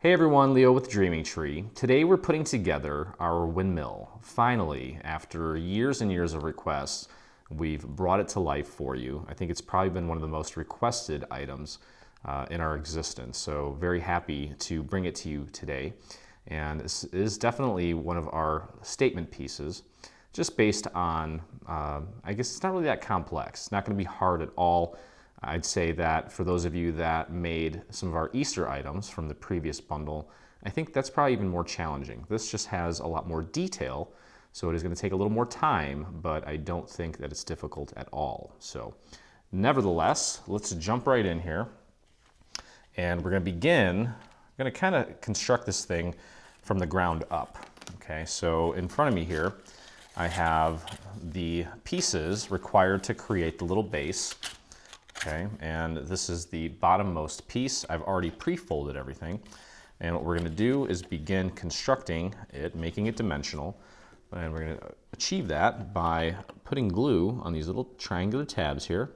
Hey everyone, Leo with Dreaming Tree. Today we're putting together our windmill. Finally, after years and years of requests, we've brought it to life for you. I think it's probably been one of the most requested items in our existence, so very happy to bring it to you today. And this is definitely one of our statement pieces, just based on, I guess it's not really that complex. It's not going to be hard at all. I'd say that for those of you that made some of our Easter items from the previous bundle, I think that's probably even more challenging. This just has a lot more detail, so it is going to take a little more time, but I don't think that it's difficult at all. So nevertheless, let's jump right in here. And we're going to begin, I'm going to kind of construct this thing from the ground up. Okay, so in front of me here, I have the pieces required to create the little base. Okay, and this is the bottommost piece. I've already pre-folded everything. And what we're going to do is begin constructing it, making it dimensional. And we're going to achieve that by putting glue on these little triangular tabs here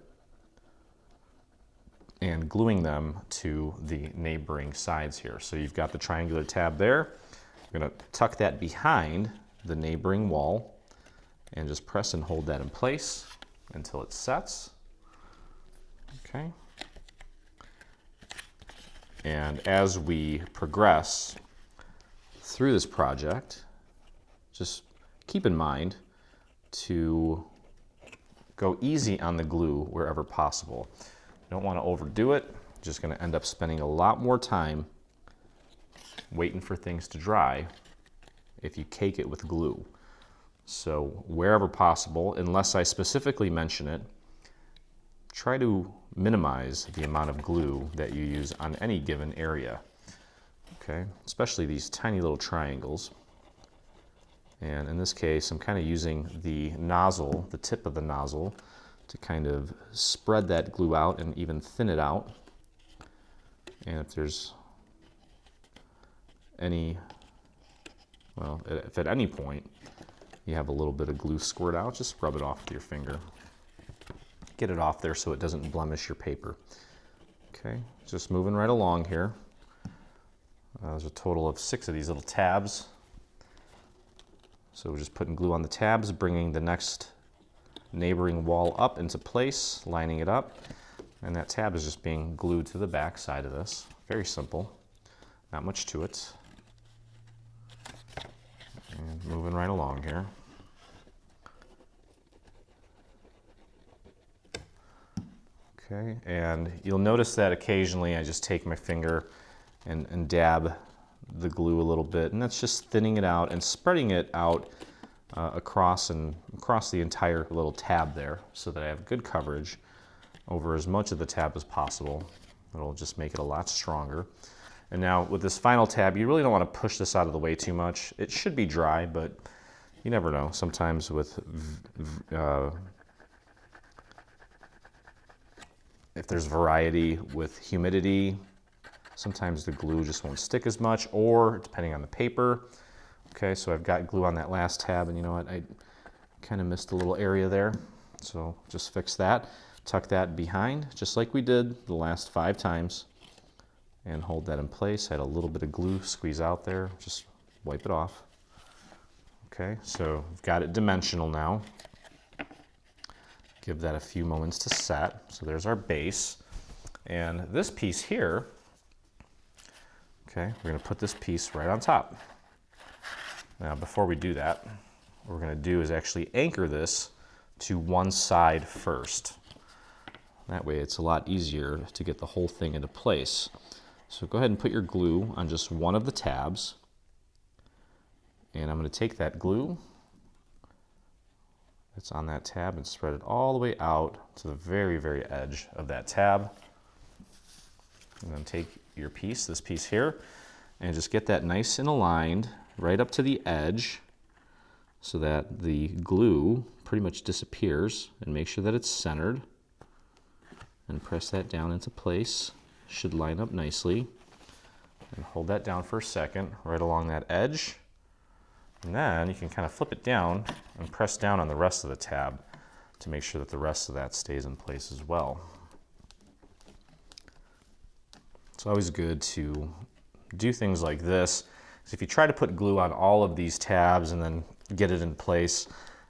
and gluing them to the neighboring sides here. So you've got the triangular tab there. We're going to tuck that behind the neighboring wall and just press and hold that in place until it sets. Okay. And as we progress through this project, just keep in mind to go easy on the glue wherever possible. You don't want to overdo it. You're just going to end up spending a lot more time waiting for things to dry if you cake it with glue. So wherever possible, unless I specifically mention it, try to minimize the amount of glue that you use on any given area. Okay, especially these tiny little triangles. And in this case, I'm kind of using the nozzle, the tip of the nozzle, to kind of spread that glue out and even thin it out. And if there's any, well, if at any point you have a little bit of glue squirt out, just rub it off with your finger. Get it off there so it doesn't blemish your paper. Okay, just moving right along here. There's a total of 6 of these little tabs. So we're just putting glue on the tabs, bringing the next neighboring wall up into place, lining it up. And that tab is just being glued to the back side of this. Very simple, not much to it. And moving right along here. Okay, and you'll notice that occasionally I just take my finger and dab the glue a little bit, and that's just thinning it out and spreading it out across the entire little tab there, so that I have good coverage over as much of the tab as possible. It'll just make it a lot stronger. And now with this final tab, you really don't want to push this out of the way too much. It should be dry, but you never know. Sometimes with if there's variety with humidity, sometimes the glue just won't stick as much, or depending on the paper. Okay, so I've got glue on that last tab, and you know what, I kind of missed a little area there, so just fix that. Tuck that behind, just like we did the last 5 times, and hold that in place. Had a little bit of glue squeeze out there, just wipe it off. Okay, so we've got it dimensional now. Give that a few moments to set. So there's our base. And this piece here, okay, we're going to put this piece right on top. Now, before we do that, what we're going to do is actually anchor this to one side first. That way it's a lot easier to get the whole thing into place. So go ahead and put your glue on just one of the tabs. And I'm going to take that glue that's on that tab and spread it all the way out to the very, very edge of that tab. And then take your piece, this piece here, and just get that nice and aligned right up to the edge so that the glue pretty much disappears, and make sure that it's centered. And press that down into place. Should line up nicely. And hold that down for a second right along that edge. And then you can kind of flip it down and press down on the rest of the tab to make sure that the rest of that stays in place as well. It's always good to do things like this is if you try to put glue on all of these tabs and then get it in place,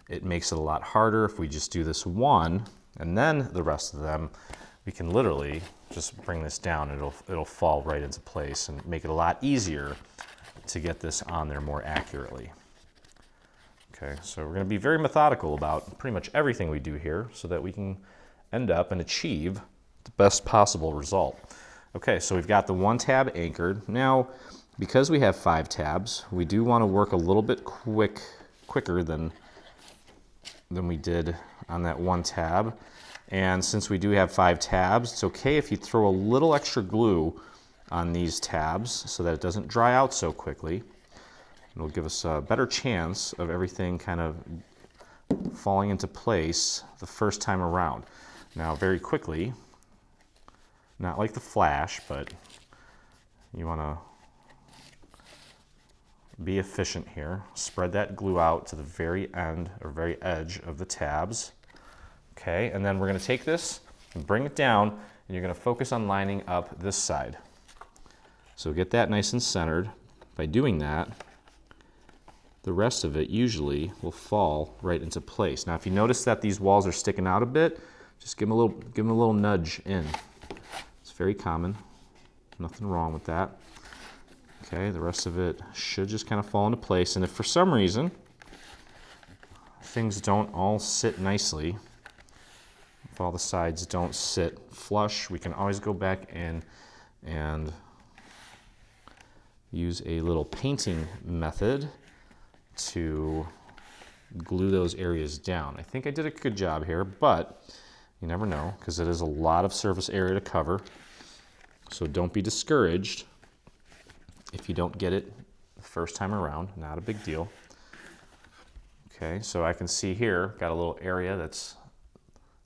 it makes it a lot harder. If we just do this one and then the rest of them, we can literally just bring this down. It'll fall right into place and make it a lot easier to get this on there more accurately. Okay, so we're going to be very methodical about pretty much everything we do here so that we can end up and achieve the best possible result. Okay, so we've got the one tab anchored. Now, because we have 5 tabs, we do want to work a little bit quicker than we did on that one tab. And since we do have 5 tabs, it's okay if you throw a little extra glue on these tabs so that it doesn't dry out so quickly. It'll give us a better chance of everything kind of falling into place the first time around. Now, very quickly, not like the flash, but you want to be efficient here. Spread that glue out to the very end or very edge of the tabs. Okay, and then we're going to take this and bring it down, and you're going to focus on lining up this side. So get that nice and centered. By doing that, the rest of it usually will fall right into place. Now, if you notice that these walls are sticking out a bit, just give them a little nudge in. It's very common. Nothing wrong with that. Okay, the rest of it should just kind of fall into place. And if for some reason things don't all sit nicely, if all the sides don't sit flush, we can always go back in and use a little painting method to glue those areas down. I think I did a good job here, but you never know because it is a lot of surface area to cover. So don't be discouraged if you don't get it the first time around. Not a big deal. Okay, so I can see here, got a little area that's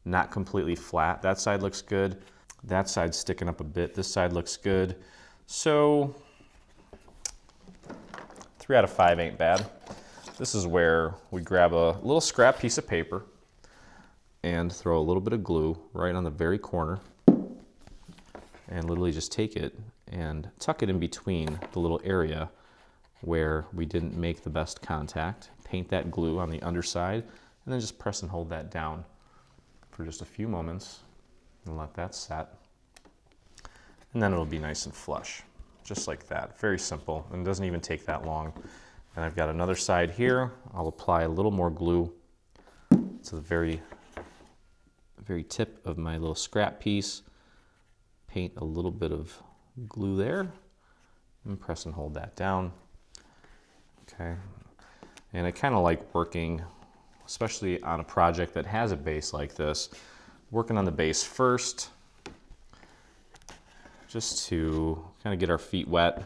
not completely flat. That side looks good. That side's sticking up a bit. This side looks good. So 3 out of 5 ain't bad. This is where we grab a little scrap piece of paper and throw a little bit of glue right on the very corner and literally just take it and tuck it in between the little area where we didn't make the best contact. Paint that glue on the underside and then just press and hold that down for just a few moments and let that set. And then it'll be nice and flush, just like that. Very simple, and it doesn't even take that long. And I've got another side here. I'll apply a little more glue to the very tip of my little scrap piece. Paint a little bit of glue there and press and hold that down. Okay. And I kind of like working, especially on a project that has a base like this, working on the base first, just to kind of get our feet wet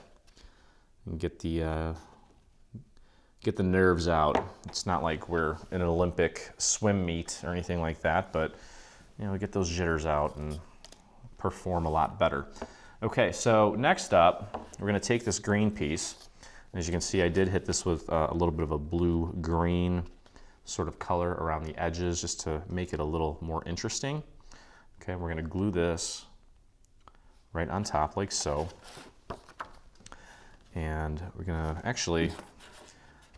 and get the nerves out. It's not like we're in an Olympic swim meet or anything like that, but you know, get those jitters out and perform a lot better. Okay, so next up, we're going to take this green piece. As you can see, I did hit this with a little bit of a blue-green sort of color around the edges just to make it a little more interesting. Okay, we're going to glue this right on top like so. And we're going to actually,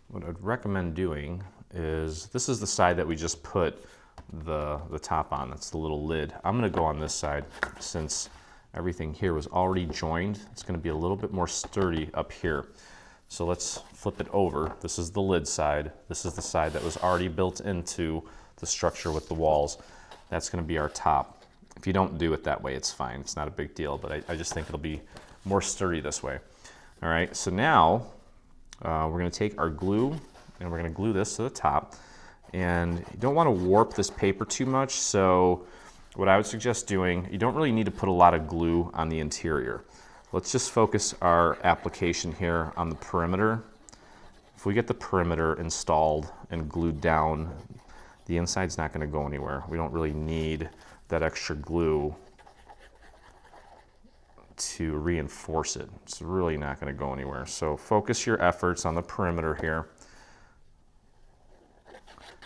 what I'd recommend doing is, this is the side that we just put the top on. That's the little lid. I'm going to go on this side since everything here was already joined. It's going to be a little bit more sturdy up here. So let's flip it over. This is the lid side. This is the side that was already built into the structure with the walls. That's going to be our top. If you don't do it that way, it's fine. It's not a big deal, but I just think it'll be more sturdy this way. All right, so now we're going to take our glue and we're going to glue this to the top. And you don't want to warp this paper too much, so what I would suggest doing, you don't really need to put a lot of glue on the interior. Let's just focus our application here on the perimeter. If we get the perimeter installed and glued down, the inside's not going to go anywhere. We don't really need that extra glue to reinforce it. It's really not going to go anywhere. So focus your efforts on the perimeter here.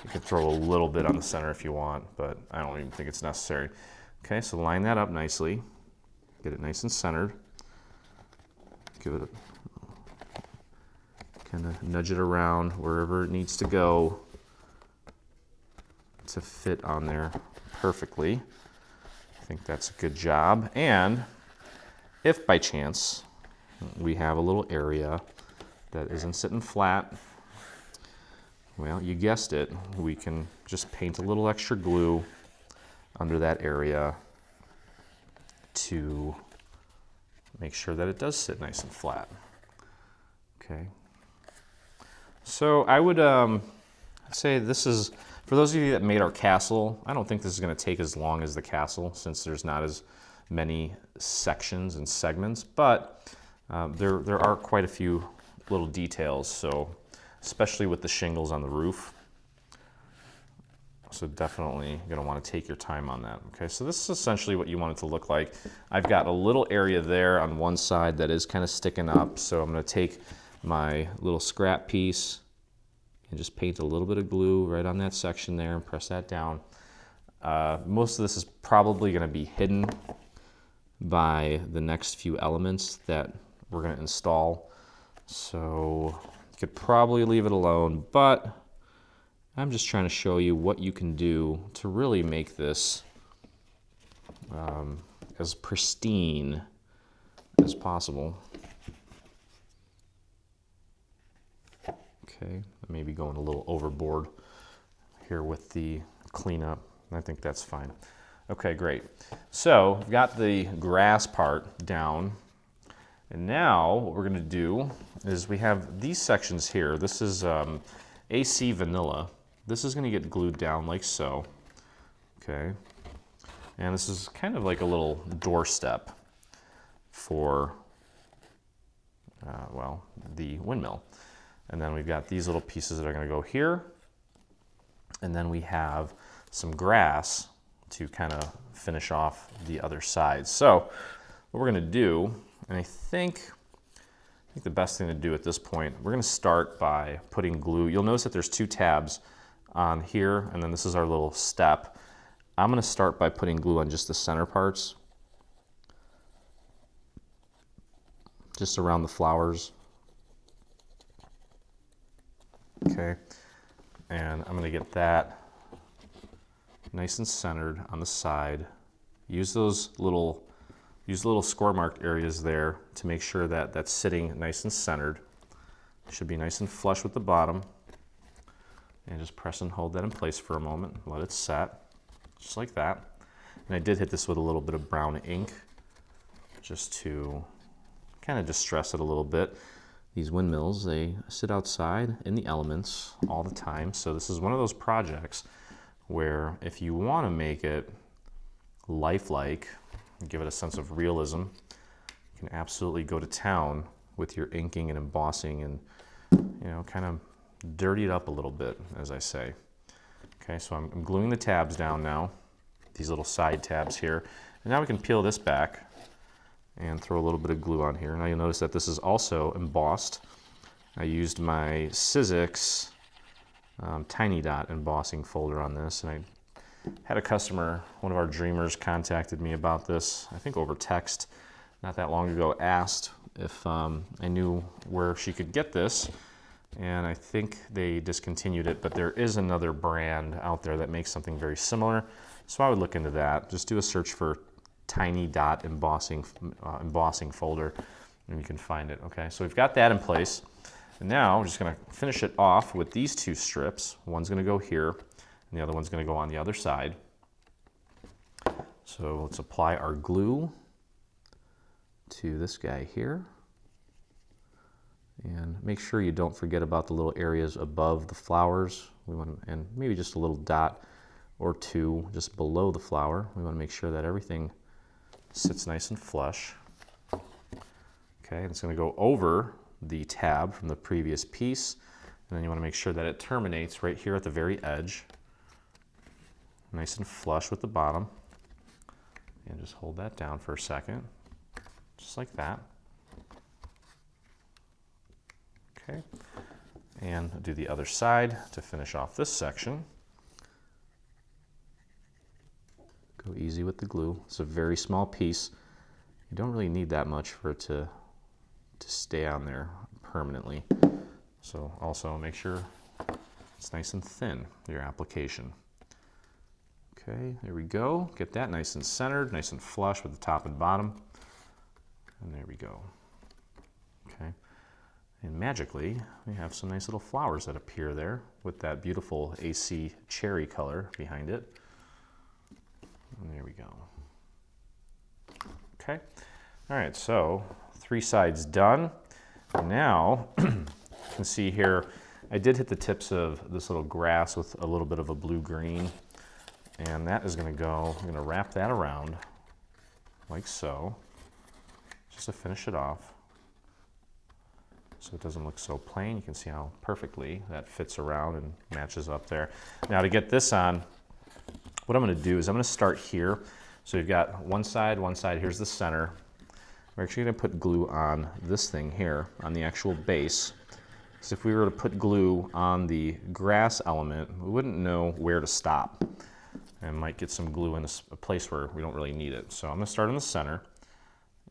You can throw a little bit on the center if you want, but I don't even think it's necessary. Okay, so line that up nicely. Get it nice and centered. give it a kind of nudge it around wherever it needs to go to fit on there perfectly. I think that's a good job. And if by chance we have a little area that isn't sitting flat, well, you guessed it, we can just paint a little extra glue under that area to make sure that it does sit nice and flat. Okay. So I would say this is, for those of you that made our castle, I don't think this is going to take as long as the castle since there's not as many sections and segments, but there are quite a few little details, so especially with the shingles on the roof. So definitely going to want to take your time on that. Okay, so this is essentially what you want it to look like. I've got a little area there on one side that is kind of sticking up, so I'm going to take my little scrap piece and just paint a little bit of glue right on that section there and press that down. Most of this is probably going to be hidden by the next few elements that we're going to install, so you could probably leave it alone, but I'm just trying to show you what you can do to really make this as pristine as possible. Okay, I may be going a little overboard here with the cleanup. I think that's fine. Okay, great. So we've got the grass part down. And now what we're going to do is we have these sections here. This is AC vanilla. This is going to get glued down like so. Okay. And this is kind of like a little doorstep for, well, the windmill. And then we've got these little pieces that are going to go here. And then we have some grass to kind of finish off the other side. So what we're going to do, and I think the best thing to do at this point, we're going to start by putting glue. You'll notice that there's two tabs on here, and then this is our little step. I'm going to start by putting glue on just the center parts, just around the flowers. Okay, and I'm going to get that nice and centered on the side. Use those little score marked areas there to make sure that that's sitting nice and centered. It should be nice and flush with the bottom. And just press and hold that in place for a moment. Let it set, just like that. And I did hit this with a little bit of brown ink just to kind of distress it a little bit. These windmills, they sit outside in the elements all the time. So this is one of those projects where if you want to make it lifelike, give it a sense of realism, you can absolutely go to town with your inking and embossing and, you know, kind of dirty it up a little bit, as I say. Okay, so I'm gluing the tabs down now, these little side tabs here. And now we can peel this back and throw a little bit of glue on here. Now you'll notice that this is also embossed. I used my Sizzix tiny dot embossing folder on this, and I had a customer, one of our dreamers, contacted me about this, I think over text, not that long ago, asked if I knew where she could get this, and I think they discontinued it, but there is another brand out there that makes something very similar, so I would look into that. Just do a search for tiny dot embossing folder, and you can find it. Okay, so we've got that in place, and now we're just going to finish it off with these two strips. One's going to go here, and the other one's going to go on the other side. So let's apply our glue to this guy here. And make sure you don't forget about the little areas above the flowers. We want to, and maybe just a little dot or two just below the flower. We want to make sure that everything sits nice and flush. Okay, and it's going to go over the tab from the previous piece. And then you want to make sure that it terminates right here at the very edge. Nice and flush with the bottom. And just hold that down for a second, just like that. Okay, and do the other side to finish off this section. Go easy with the glue. It's a very small piece. You don't really need that much for it to to stay on there permanently. So also make sure it's nice and thin, your application. Okay, there we go. Get that nice and centered, nice and flush with the top and bottom. And there we go. Okay, and magically, we have some nice little flowers that appear there with that beautiful AC cherry color behind it. And there we go. Okay, all right, so 3 sides done. Now, you can see here, I did hit the tips of this little grass with a little bit of a blue-green, and that is gonna go, I'm gonna wrap that around like so, just to finish it off. So it doesn't look so plain. You can see how perfectly that fits around and matches up there. Now to get this on, what I'm gonna do is I'm gonna start here. So you've got one side, here's the center. We're actually gonna put glue on this thing here, on the actual base. Because if we were to put glue on the grass element, we wouldn't know where to stop. And might get some glue in a place where we don't really need it. So I'm gonna start in the center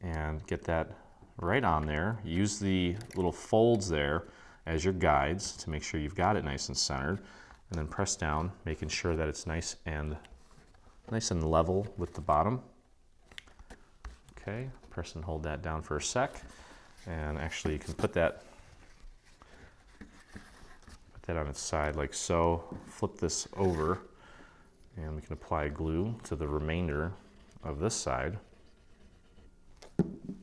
and get that right on there. Use the little folds there as your guides to make sure you've got it nice and centered. And then press down, making sure that it's nice and level with the bottom. Okay, press and hold that down for a sec. And actually you can put that on its side like so. Flip this over and we can apply glue to the remainder of this side. And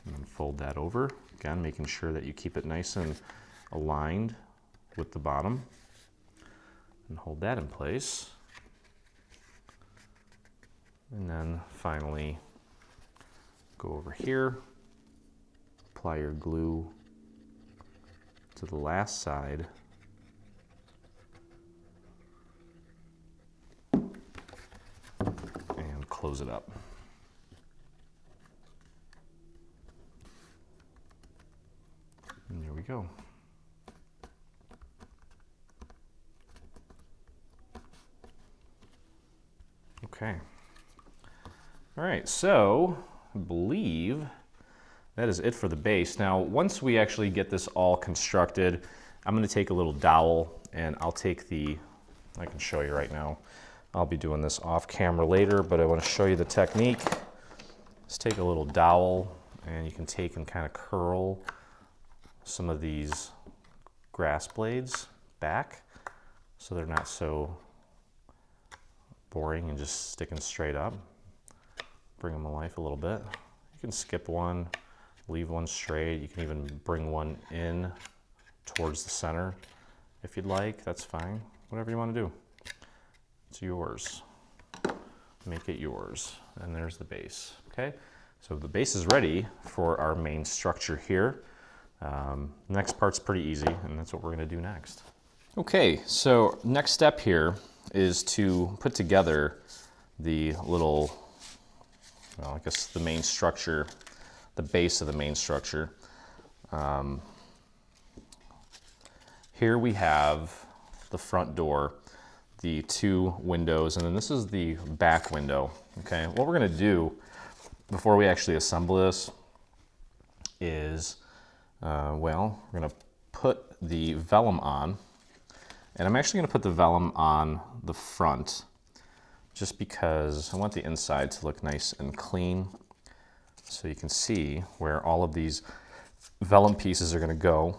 then fold that over, again making sure that you keep it nice and aligned with the bottom. And hold that in place. And then finally go over here, apply your glue to the last side. And close it up. And there we go. Okay. All right, so I believe that is it for the base. Now, once we actually get this all constructed, I'm gonna take a little dowel and I'll take I can show you right now. I'll be doing this off camera later, but I wanna show you the technique. Just take a little dowel and you can take and kind of curl some of these grass blades back so they're not so boring and just sticking straight up. Bring them to life a little bit. You can skip one, leave one straight. You can even bring one in towards the center if you'd like. That's fine. Whatever you want to do. It's yours. Make it yours. And there's the base. Okay? So the base is ready for our main structure here. Next part's pretty easy, and that's what we're going to do next. Okay, so next step here is to put together the little, well, I guess the main structure, the base of the main structure. Here we have the front door, the 2 windows, and then this is the back window. Okay, what we're going to do before we actually assemble this is, well, we're going to put the vellum on. And I'm actually going to put the vellum on the front just because I want the inside to look nice and clean. So you can see where all of these vellum pieces are going to go,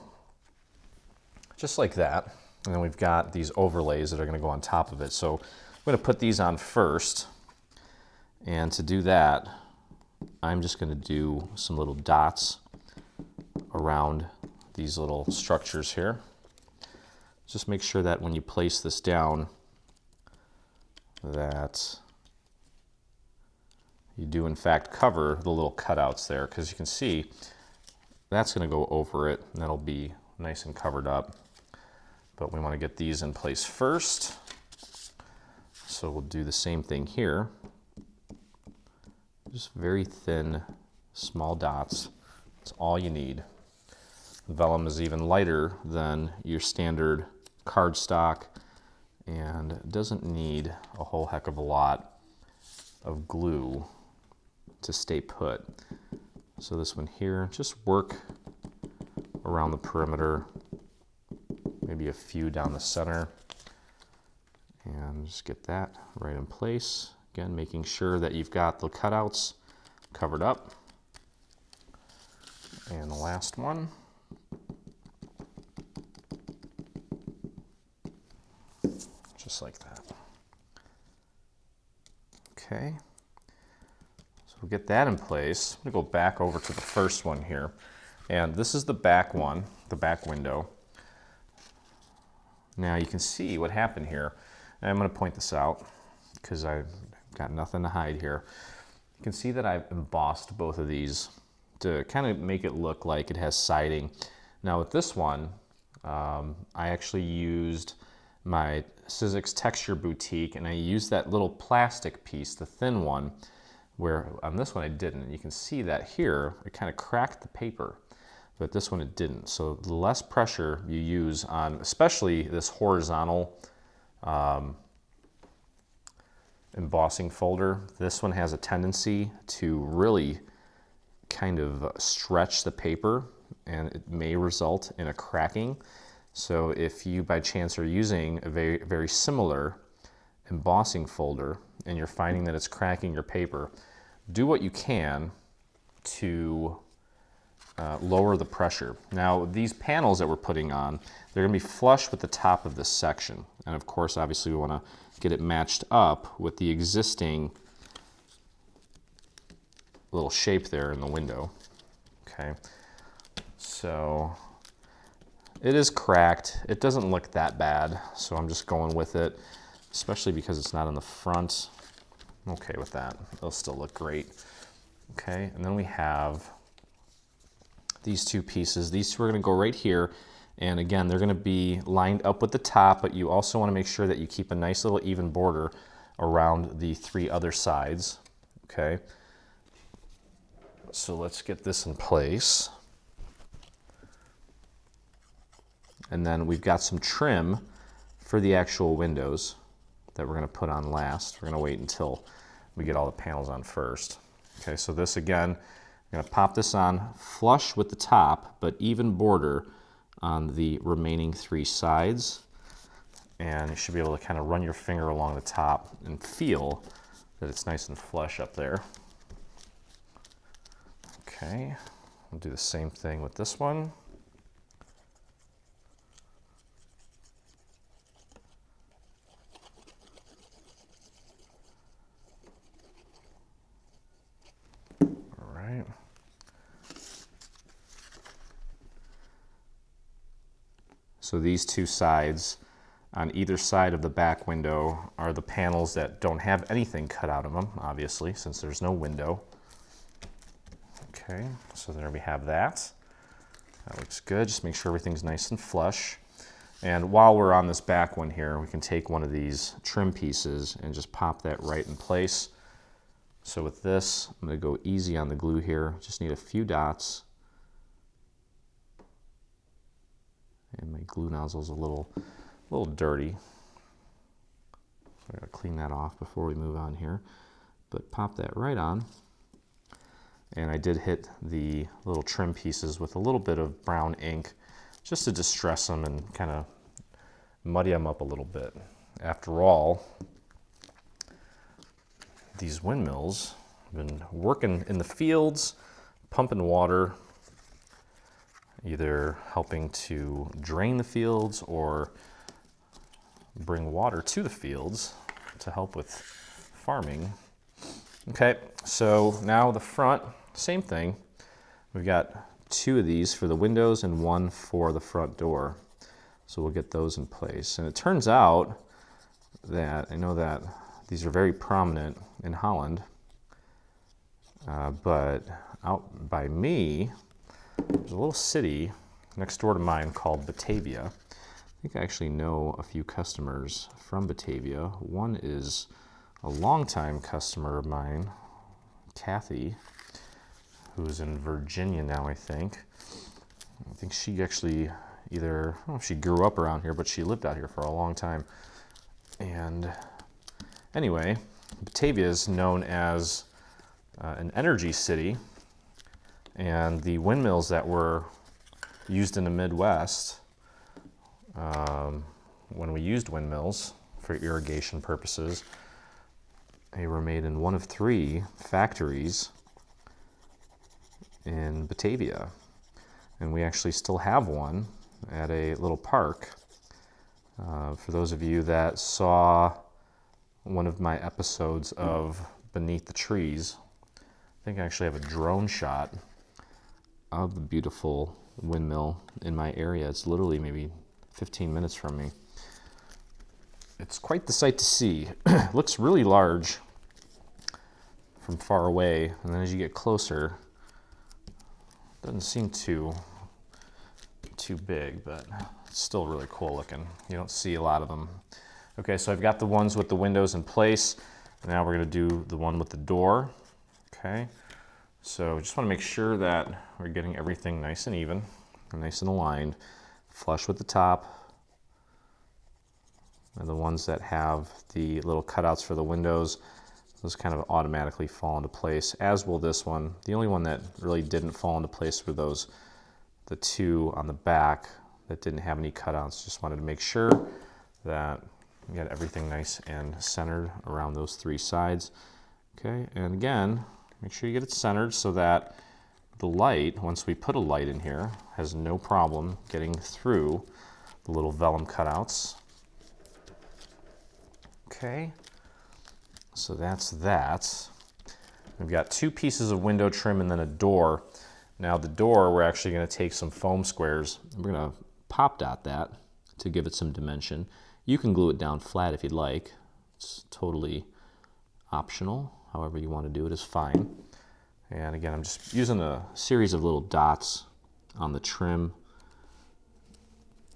just like that. And then we've got these overlays that are going to go on top of it. So I'm going to put these on first. And to do that, I'm just going to do some little dots around these little structures here. Just make sure that when you place this down, that you do in fact cover the little cutouts there, because you can see that's going to go over it and that'll be nice and covered up. But we want to get these in place first. So we'll do the same thing here. Just very thin, small dots. That's all you need. The vellum is even lighter than your standard cardstock and doesn't need a whole heck of a lot of glue to stay put. So this one here, just work around the perimeter, maybe a few down the center, and just get that right in place. Again, making sure that you've got the cutouts covered up. And the last one. Just like that. Okay. So we'll get that in place. I'm going to go back over to the first one here. And this is the back one, the back window. Now you can see what happened here. And I'm going to point this out because I've got nothing to hide here. You can see that I've embossed both of these to kind of make it look like it has siding. Now with this one, I actually used my Sizzix Texture Boutique, and I used that little plastic piece, the thin one, where on this one I didn't. And you can see that here, it kind of cracked the paper, but this one it didn't. So the less pressure you use on, especially this horizontal embossing folder, this one has a tendency to really kind of stretch the paper, and it may result in a cracking. So if you by chance are using a very similar embossing folder and you're finding that it's cracking your paper, do what you can to lower the pressure. Now these panels that we're putting on, they're going to be flush with the top of this section, and of course obviously we want to get it matched up with the existing little shape there in the window. Okay, so it is cracked. It doesn't look that bad, so I'm just going with it, especially because it's not in the front. I'm okay with that. It'll still look great. Okay, and then we have these two pieces. These two are going to go right here, and again, they're going to be lined up with the top, but you also want to make sure that you keep a nice little even border around the three other sides. Okay. So let's get this in place. And then we've got some trim for the actual windows that we're going to put on last. We're going to wait until we get all the panels on first. Okay, so this again, I'm going to pop this on flush with the top, but even border on the remaining three sides. And you should be able to kind of run your finger along the top and feel that it's nice and flush up there. Okay, we'll do the same thing with this one. All right. So these two sides on either side of the back window are the panels that don't have anything cut out of them, obviously, since there's no window. Okay, so there we have that. That looks good. Just make sure everything's nice and flush. And while we're on this back one here, we can take one of these trim pieces and just pop that right in place. So with this, I'm going to go easy on the glue here. Just need a few dots. And my glue nozzle's a little dirty. So I got to clean that off before we move on here. But pop that right on. And I did hit the little trim pieces with a little bit of brown ink just to distress them and kind of muddy them up a little bit. After all, these windmills have been working in the fields, pumping water, either helping to drain the fields or bring water to the fields to help with farming. Okay, so now the front, same thing. We've got two of these for the windows and one for the front door. So we'll get those in place. And it turns out that, I know that these are very prominent in Holland, but out by me, there's a little city next door to mine called Batavia. I think I actually know a few customers from Batavia. One is a longtime customer of mine, Kathy, who's in Virginia now, I think. I think she actually either, I don't know if she grew up around here, but she lived out here for a long time. And anyway, Batavia is known as an energy city, and the windmills that we're used in the Midwest when we used windmills for irrigation purposes. They were made in one of 3 factories in Batavia. And we actually still have one at a little park. For those of you that saw one of my episodes of Beneath the Trees, I think I actually have a drone shot of the beautiful windmill in my area. It's literally maybe 15 minutes from me. It's quite the sight to see. It looks really large from far away, and then as you get closer, it doesn't seem too big, but it's still really cool looking. You don't see a lot of them. Okay, so I've got the ones with the windows in place. Now we're going to do the one with the door. Okay, so just want to make sure that we're getting everything nice and even, nice and aligned, flush with the top. And the ones that have the little cutouts for the windows, those kind of automatically fall into place, as will this one. The only one that really didn't fall into place were the 2 on the back that didn't have any cutouts. Just wanted to make sure that we got everything nice and centered around those 3 sides. Okay, and again, make sure you get it centered so that the light, once we put a light in here, has no problem getting through the little vellum cutouts. Okay, so that's that. We've got 2 pieces of window trim and then a door. Now the door, we're actually going to take some foam squares. We're going to pop dot that to give it some dimension. You can glue it down flat if you'd like. It's totally optional. However you want to do it is fine. And again, I'm just using a series of little dots on the trim,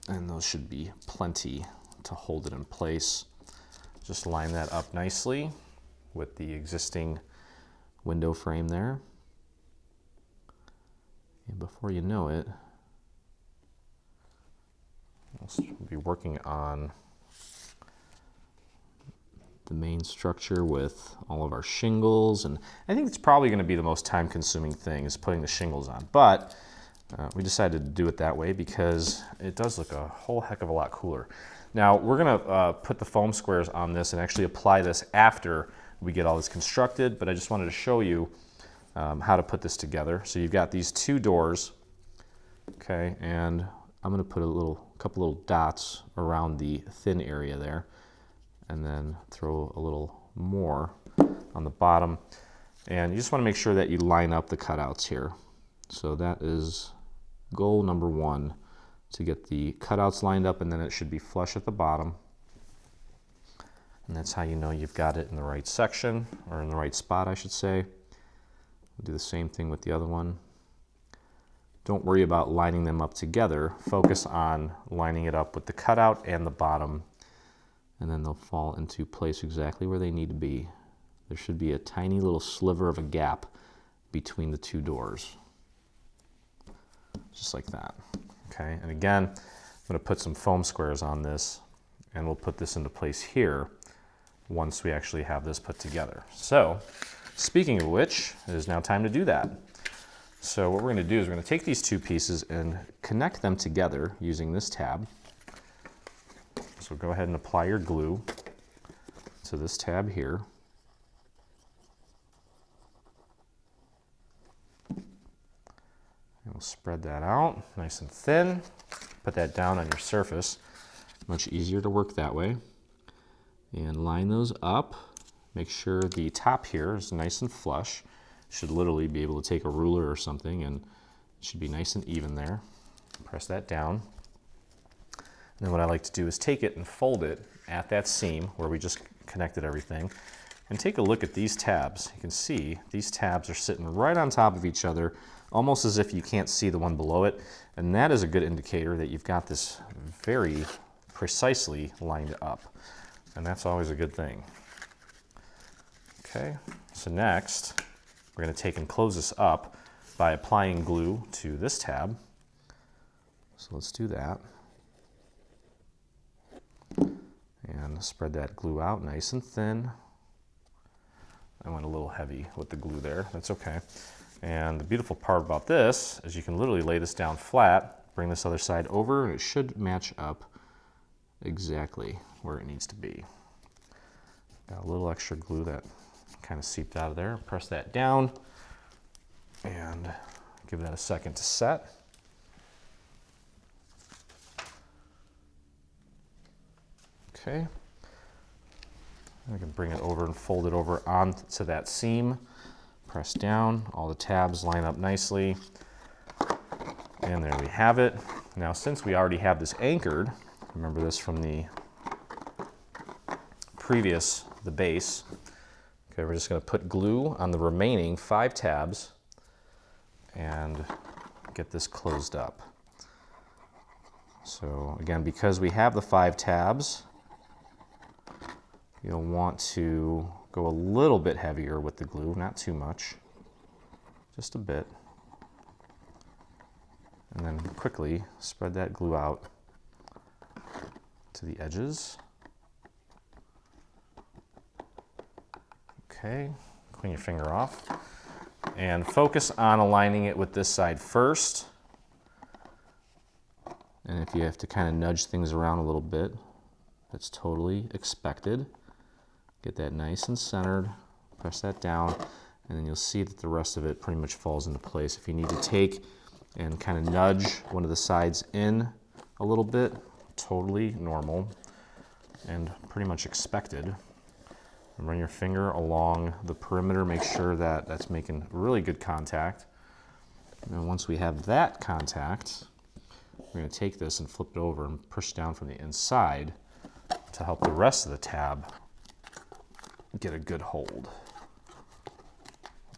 and those should be plenty to hold it in place. Just line that up nicely with the existing window frame there. And before you know it, we'll be working on the main structure with all of our shingles. And I think it's probably going to be the most time-consuming thing is putting the shingles on. But we decided to do it that way because it does look a whole heck of a lot cooler. Now, we're going to put the foam squares on this and actually apply this after we get all this constructed. But I just wanted to show you how to put this together. So you've got these 2 doors, okay, and I'm going to put a couple little dots around the thin area there, and then throw a little more on the bottom. And you just want to make sure that you line up the cutouts here. So that is goal number 1, to get the cutouts lined up, and then it should be flush at the bottom. And that's how you know you've got it in the right section, or in the right spot, I should say. We'll do the same thing with the other one. Don't worry about lining them up together. Focus on lining it up with the cutout and the bottom, and then they'll fall into place exactly where they need to be. There should be a tiny little sliver of a gap between the 2 doors. Just like that. Okay, and again, I'm going to put some foam squares on this, and we'll put this into place here once we actually have this put together. So, speaking of which, it is now time to do that. So what we're going to do is we're going to take these 2 pieces and connect them together using this tab. So go ahead and apply your glue to this tab here. And we'll spread that out nice and thin. Put that down on your surface. Much easier to work that way. And line those up. Make sure the top here is nice and flush. Should literally be able to take a ruler or something, and it should be nice and even there. Press that down. And then what I like to do is take it and fold it at that seam where we just connected everything. And take a look at these tabs. You can see these tabs are sitting right on top of each other, almost as if you can't see the one below it. And that is a good indicator that you've got this very precisely lined up. And that's always a good thing. Okay, so next we're going to take and close this up by applying glue to this tab. So let's do that. And spread that glue out nice and thin. I went a little heavy with the glue there, that's okay. And the beautiful part about this is you can literally lay this down flat, bring this other side over, and it should match up exactly where it needs to be. Got a little extra glue that kind of seeped out of there. Press that down and give that a second to set. Okay. I can bring it over and fold it over onto that seam. Press down, all the tabs line up nicely. And there we have it. Now, since we already have this anchored, remember this from the previous, the base. Okay, we're just going to put glue on the remaining 5 tabs and get this closed up. So again, because we have the 5 tabs, you'll want to go a little bit heavier with the glue, not too much, just a bit. And then quickly spread that glue out to the edges. Okay, clean your finger off. And focus on aligning it with this side first. And if you have to kind of nudge things around a little bit, that's totally expected. Get that nice and centered, press that down, and then you'll see that the rest of it pretty much falls into place. If you need to take and kind of nudge one of the sides in a little bit, totally normal and pretty much expected. And run your finger along the perimeter, make sure that that's making really good contact. And then once we have that contact, we're going to take this and flip it over and push down from the inside to help the rest of the tab get a good hold.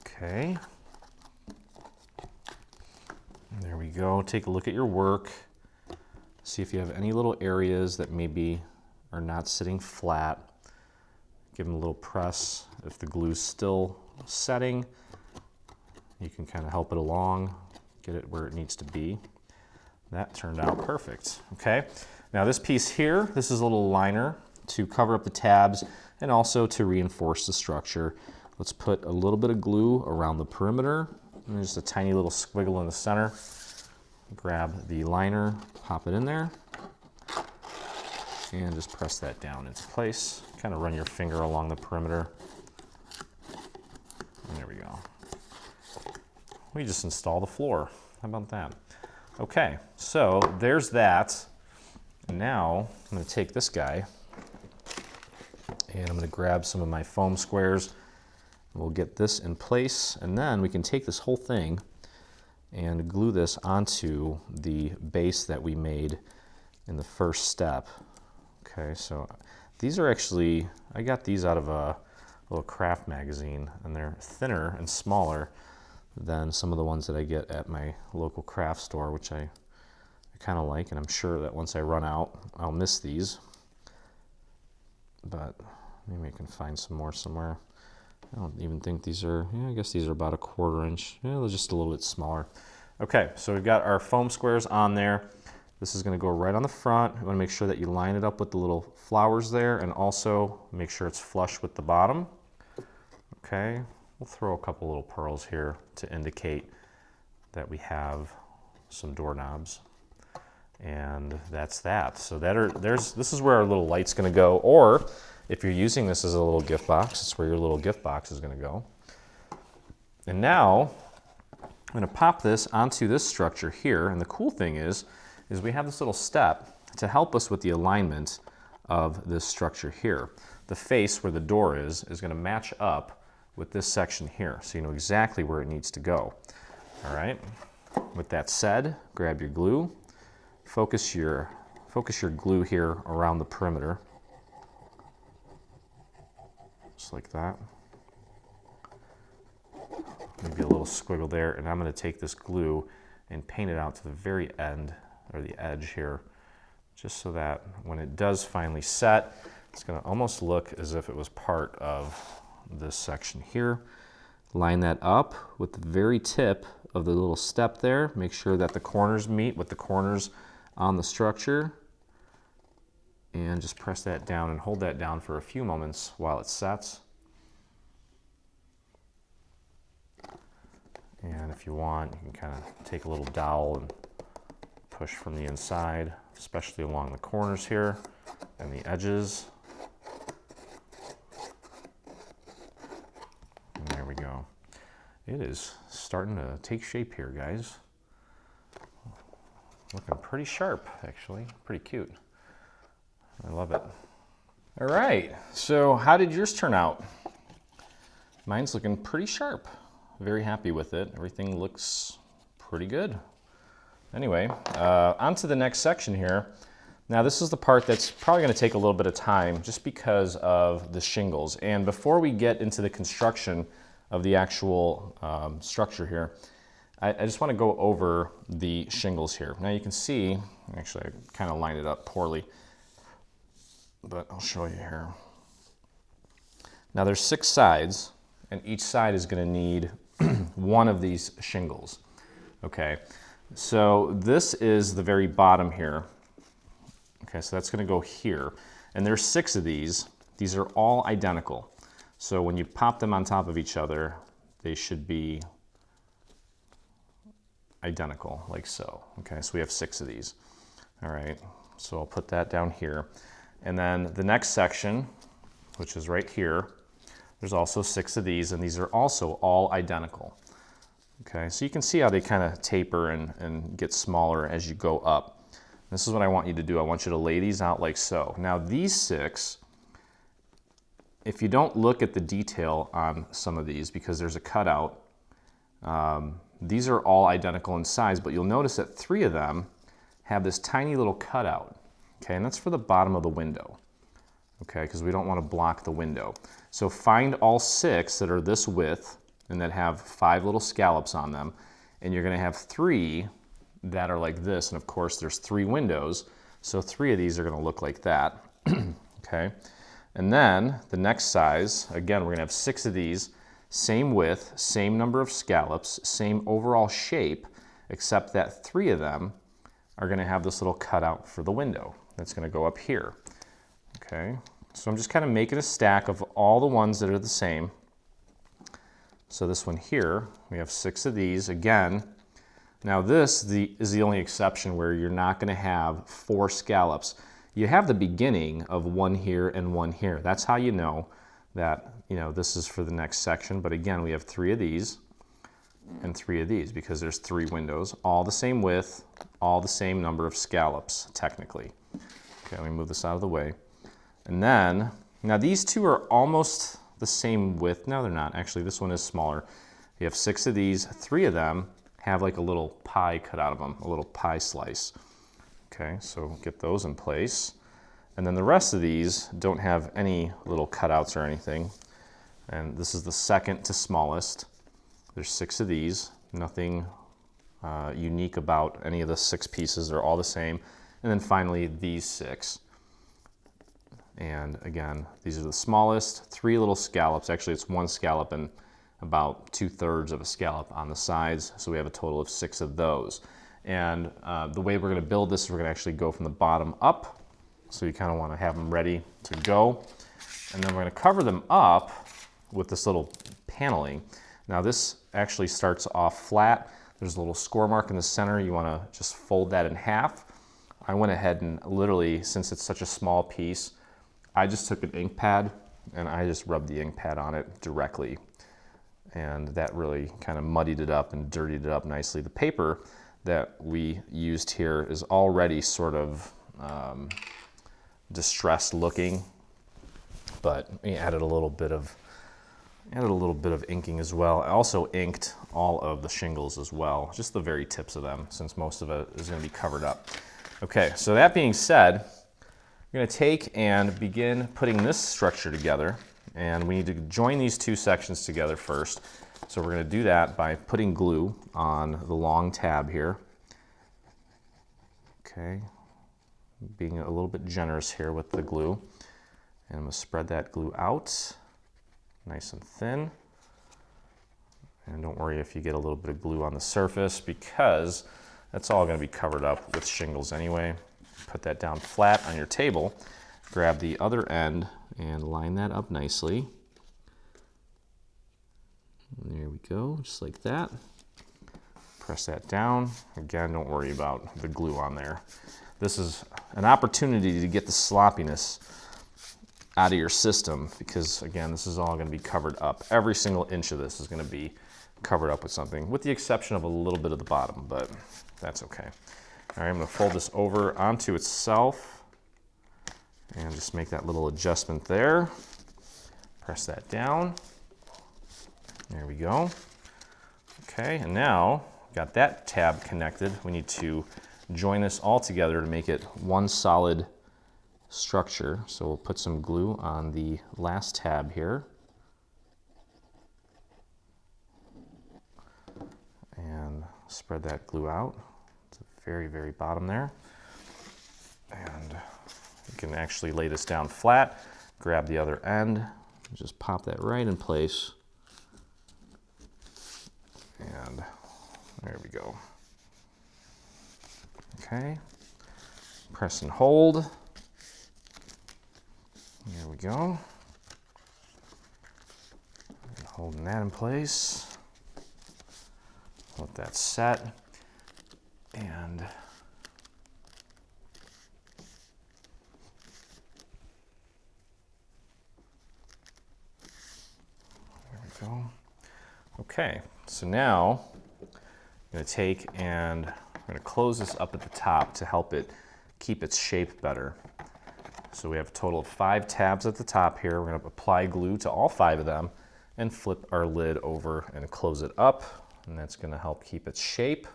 Okay. There we go. Take a look at your work. See if you have any little areas that maybe are not sitting flat. Give them a little press. If the glue's still setting, you can kind of help it along, get it where it needs to be. That turned out perfect. Okay. Now this piece here, this is a little liner to cover up the tabs and also to reinforce the structure. Let's put a little bit of glue around the perimeter and just a tiny little squiggle in the center. Grab the liner, pop it in there, and just press that down into place. Kind of run your finger along the perimeter. And there we go. We just install the floor. How about that? Okay, so there's that. And now I'm going to take this guy and I'm going to grab some of my foam squares. We'll get this in place, and then we can take this whole thing and glue this onto the base that we made in the first step. Okay, so these are actually, I got these out of a little craft magazine, and they're thinner and smaller than some of the ones that I get at my local craft store, which I kind of like, and I'm sure that once I run out, I'll miss these. But maybe I can find some more somewhere. I don't even think these are, I guess these are about a 1/4 inch. Yeah, they're just a little bit smaller. Okay, so we've got our foam squares on there. This is going to go right on the front. You want to make sure that you line it up with the little flowers there, and also make sure it's flush with the bottom. Okay, we'll throw a couple little pearls here to indicate that we have some doorknobs. And that's that. So this is where our little light's going to go, or if you're using this as a little gift box, it's where your little gift box is going to go. And now I'm going to pop this onto this structure here, and the cool thing is we have this little step to help us with the alignment of this structure here. The face where the door is going to match up with this section here, so you know exactly where it needs to go. All right. With that said, grab your glue. Focus your glue here around the perimeter, just like that. Maybe a little squiggle there, and I'm going to take this glue and paint it out to the very end, or the edge here, just so that when it does finally set, it's going to almost look as if it was part of this section here. Line that up with the very tip of the little step there. Make sure that the corners meet with the corners on the structure, and just press that down and hold that down for a few moments while it sets. And if you want, you can kind of take a little dowel and push from the inside, especially along the corners here and the edges. And there we go. It is starting to take shape here, guys. Looking pretty sharp, actually. Pretty cute. I love it. All right, so how did yours turn out? Mine's looking pretty sharp. Very happy with it. Everything looks pretty good. Anyway, on to the next section here. Now this is the part that's probably going to take a little bit of time just because of the shingles. And before we get into the construction of the actual structure here, I just want to go over the shingles here. Now you can see, actually I kind of lined it up poorly, but I'll show you here. Now there's 6 sides, and each side is going to need one of these shingles. Okay, so this is the very bottom here. Okay, so that's going to go here, and there's 6 of these. These are all identical. So when you pop them on top of each other, they should be identical, like so. Okay, so we have 6 of these. All right, so I'll put that down here. And then the next section, which is right here, there's also 6 of these, and these are also all identical. Okay, so you can see how they kind of taper and get smaller as you go up. This is what I want you to do. I want you to lay these out like so. Now these 6, if you don't look at the detail on some of these, because there's a cutout, these are all identical in size, but you'll notice that 3 of them have this tiny little cutout. Okay, and that's for the bottom of the window. Okay, because we don't want to block the window. So find all 6 that are this width and that have 5 little scallops on them, and you're going to have 3 that are like this, and of course there's 3 windows, so 3 of these are going to look like that. Okay, and then the next size, again, we're going to have 6 of these, same width, same number of scallops, same overall shape, except that 3 of them are going to have this little cutout for the window. That's going to go up here. Okay, so I'm just kind of making a stack of all the ones that are the same. So this one here, we have 6 of these again. Now this is the only exception where you're not going to have 4 scallops. You have the beginning of 1 here and 1 here. That's how you know that, you know, this is for the next section. But again, we have 3 of these and 3 of these because there's 3 windows, all the same width, all the same number of scallops technically. Okay, let me move this out of the way. And then, now these 2 are almost the same width. No, they're not. Actually, this one is smaller. You have 6 of these. 3 of them have like a little pie cut out of them, a little pie slice. Okay, so get those in place. And then the rest of these don't have any little cutouts or anything. And this is the second to smallest. There's 6 of these. Nothing unique about any of the 6 pieces. They're all the same. And then finally, these 6. And again, these are the smallest, 3 little scallops. Actually, it's 1 scallop and about 2/3 of a scallop on the sides. So we have a total of 6 of those. And the way we're going to build this is we're going to actually go from the bottom up. So you kind of want to have them ready to go. And then we're going to cover them up with this little paneling. Now this actually starts off flat. There's a little score mark in the center. You want to just fold that in half. I went ahead and literally, since it's such a small piece, I just took an ink pad and I just rubbed the ink pad on it directly. And that really kind of muddied it up and dirtied it up nicely. The paper that we used here is already sort of distressed looking, but we added a little bit of inking as well. I also inked all of the shingles as well, just the very tips of them, since most of it is going to be covered up. Okay, so that being said, we're going to take and begin putting this structure together, and we need to join these 2 sections together first. So we're going to do that by putting glue on the long tab here. Okay, being a little bit generous here with the glue. And I'm going to spread that glue out nice and thin. And don't worry if you get a little bit of glue on the surface, because that's all going to be covered up with shingles anyway. Put that down flat on your table. Grab the other end and line that up nicely. And there we go, just like that. Press that down. Again, don't worry about the glue on there. This is an opportunity to get the sloppiness out of your system because, again, this is all going to be covered up. Every single inch of this is going to be covered up with something, with the exception of a little bit of the bottom, but that's okay. All right, I'm going to fold this over onto itself and just make that little adjustment there. Press that down. There we go. Okay, and now got that tab connected. We need to join this all together to make it one solid structure. So we'll put some glue on the last tab here. And spread that glue out to the very, very bottom there. And you can actually lay this down flat, grab the other end, and just pop that right in place. And there we go. Okay, press and hold. There we go. And holding that in place. Let that set. And there we go. Okay, so now I'm going to take and I'm going to close this up at the top to help it keep its shape better. So we have a total of 5 tabs at the top here. We're going to apply glue to all 5 of them and flip our lid over and close it up, and that's going to help keep its shape.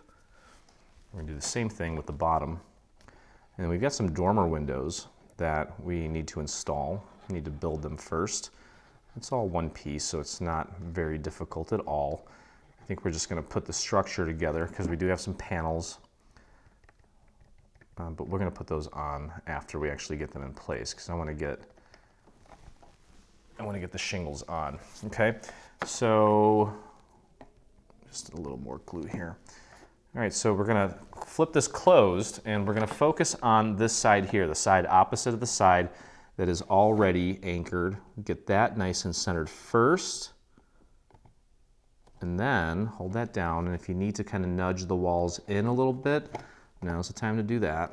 We're going to do the same thing with the bottom. And we've got some dormer windows that we need to install. We need to build them first. It's all one piece, so it's not very difficult at all. I think we're just going to put the structure together because we do have some panels, but we're going to put those on after we actually get them in place because I want to get the shingles on. Okay, so just a little more glue here. All right, so we're going to flip this closed and we're going to focus on this side here, the side opposite of the side that is already anchored. Get that nice and centered first, and then hold that down. And if you need to kind of nudge the walls in a little bit, now's the time to do that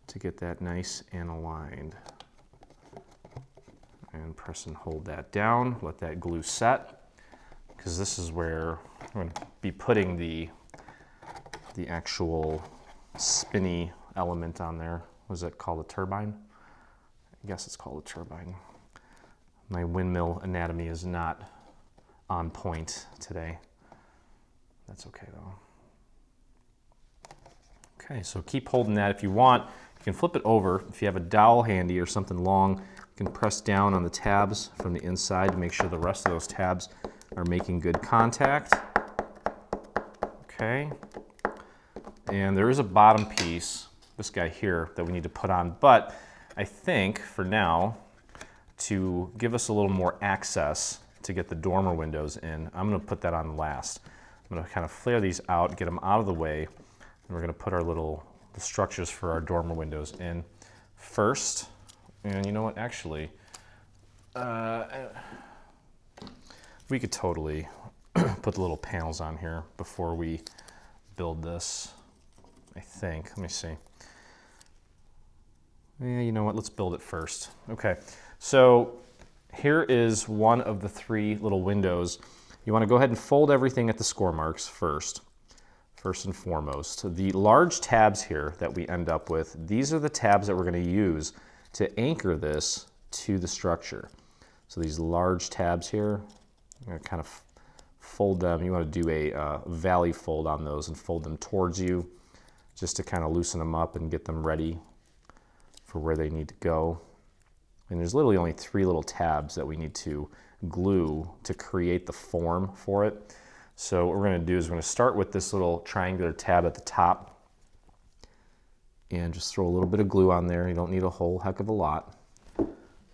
to get that nice and aligned. And press and hold that down, let that glue set, because this is where we're going to be putting the actual spinny element on there. What is that called, a turbine? I guess it's called a turbine. My windmill anatomy is not on point today. That's okay though. Okay, so keep holding that. If you want, you can flip it over. If you have a dowel handy or something long, you can press down on the tabs from the inside to make sure the rest of those tabs are making good contact. Okay, and there is a bottom piece, this guy here, that we need to put on, but I think for now, to give us a little more access to get the dormer windows in, I'm going to put that on last. I'm going to kind of flare these out, get them out of the way, and we're going to put the structures for our dormer windows in first. And you know what, actually, we could totally put the little panels on here before we build this, I think. Let me see. Yeah, you know what, let's build it first. Okay, so here is one of the 3 little windows. You want to go ahead and fold everything at the score marks first and foremost. The large tabs here that we end up with, these are the tabs that we're going to use to anchor this to the structure. So these large tabs here, I'm going to kind of fold them. You want to do a valley fold on those and fold them towards you just to kind of loosen them up and get them ready for where they need to go. And there's literally only 3 little tabs that we need to glue to create the form for it. So what we're going to do is we're going to start with this little triangular tab at the top and just throw a little bit of glue on there. You don't need a whole heck of a lot.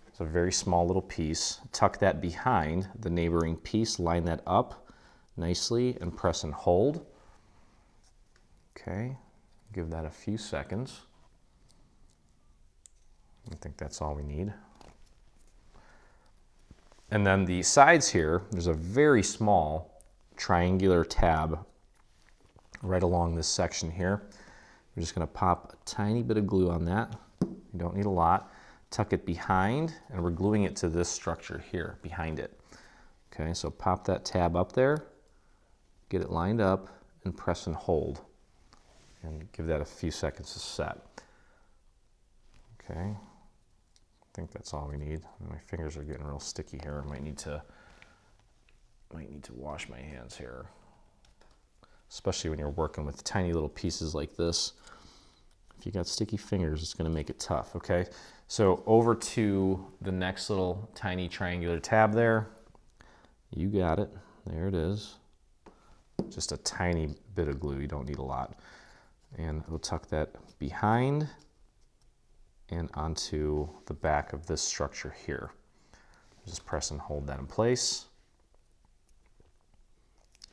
It's a very small little piece. Tuck that behind the neighboring piece, line that up nicely and press and hold. Okay, give that a few seconds. I think that's all we need. And then the sides here, there's a very small triangular tab right along this section here. We're just going to pop a tiny bit of glue on that. You don't need a lot. Tuck it behind, and we're gluing it to this structure here behind it. Okay, so pop that tab up there, get it lined up, and press and hold. And give that a few seconds to set. Okay, I think that's all we need. My fingers are getting real sticky here. I might need to wash my hands here, especially when you're working with tiny little pieces like this. If you got sticky fingers, it's going to make it tough. Okay, so over to the next little tiny triangular tab there. You got it. There it is. Just a tiny bit of glue. You don't need a lot. And we'll tuck that behind and onto the back of this structure here. Just press and hold that in place.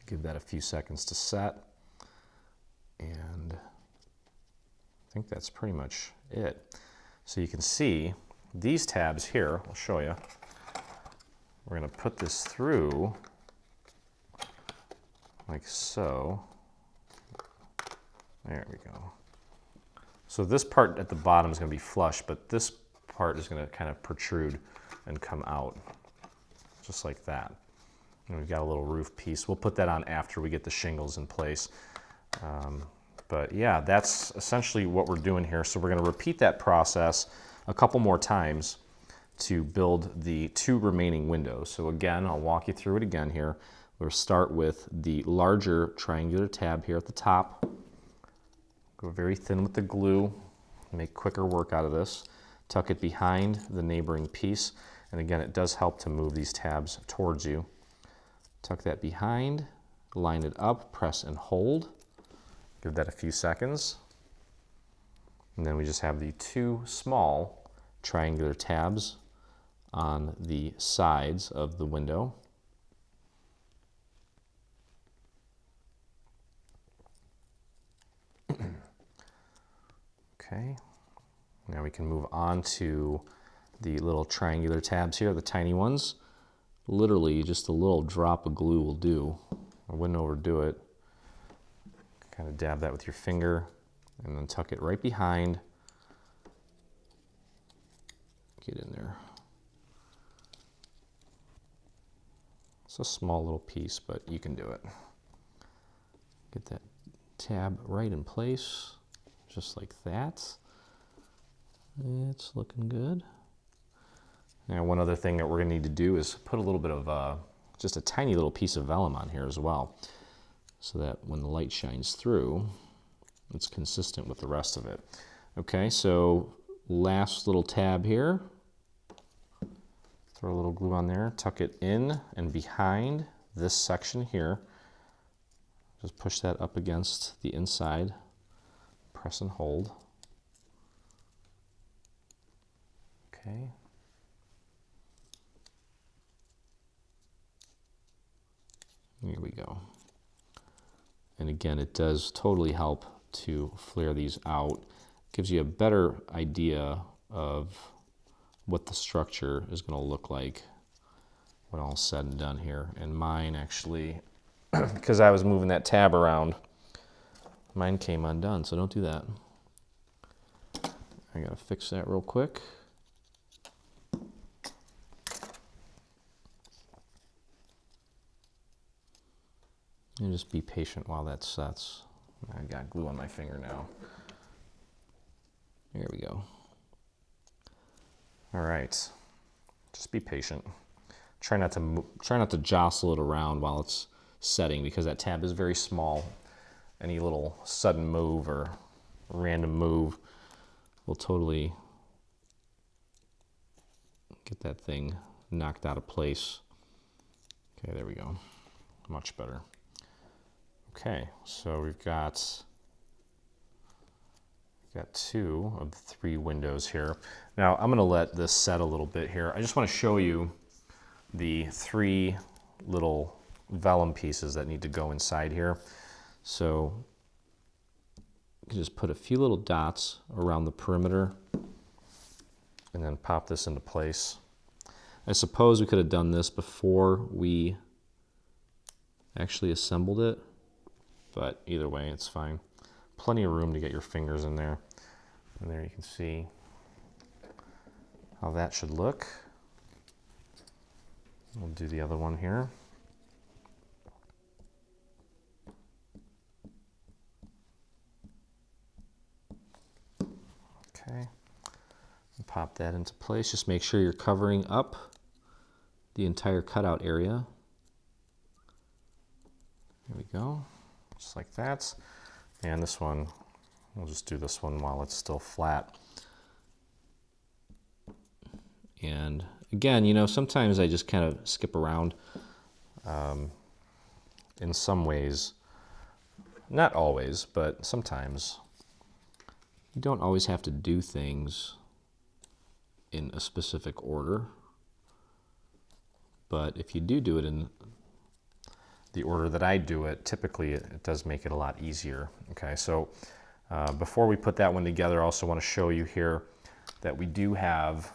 Give that a few seconds to set. And I think that's pretty much it. So you can see these tabs here, I'll show you. We're going to put this through like so. There we go. So this part at the bottom is going to be flush, but this part is going to kind of protrude and come out just like that. And we've got a little roof piece. We'll put that on after we get the shingles in place. But yeah, that's essentially what we're doing here. So we're going to repeat that process a couple more times to build the 2 remaining windows. So again, I'll walk you through it again here. We'll start with the larger triangular tab here at the top. Go very thin with the glue, make quicker work out of this. Tuck it behind the neighboring piece. And again, it does help to move these tabs towards you. Tuck that behind, line it up, press and hold. Give that a few seconds. And then we just have the 2 small triangular tabs on the sides of the window. Okay, now we can move on to the little triangular tabs here, the tiny ones. Literally just a little drop of glue will do. I wouldn't overdo it. Kind of dab that with your finger and then tuck it right behind. Get in there. It's a small little piece, but you can do it. Get that tab right in place, just like that. It's looking good. Now, one other thing that we're going to need to do is put a little bit of just a tiny little piece of vellum on here as well, so that when the light shines through, it's consistent with the rest of it. Okay, so last little tab here. Throw a little glue on there, tuck it in and behind this section here. Just push that up against the inside, press and hold. Okay. Here we go. And again, it does totally help to flare these out. Gives you a better idea of what the structure is going to look like when all said and done here. And mine actually, because I was moving that tab around, mine came undone, so don't do that. I gotta fix that real quick. And just be patient while that sets. I got glue on my finger now. There we go. All right, just be patient. Try not to jostle it around while it's setting, because that tab is very small. Any little sudden move or random move will totally get that thing knocked out of place. Okay, there we go. Much better. Okay, so we've got 2 of the 3 windows here. Now I'm going to let this set a little bit here. I just want to show you the 3 little vellum pieces that need to go inside here. So you can just put a few little dots around the perimeter and then pop this into place. I suppose we could have done this before we actually assembled it, but either way, it's fine. Plenty of room to get your fingers in there. And there you can see how that should look. We'll do the other one here. Okay, and pop that into place. Just make sure you're covering up the entire cutout area. There we go, just like that. And this one, we'll just do this one while it's still flat. And again, you know, sometimes I just kind of skip around in some ways. Not always, but sometimes. You don't always have to do things in a specific order. But if you do it in the order that I do it, typically it does make it a lot easier. Okay, so before we put that one together, I also want to show you here that we do have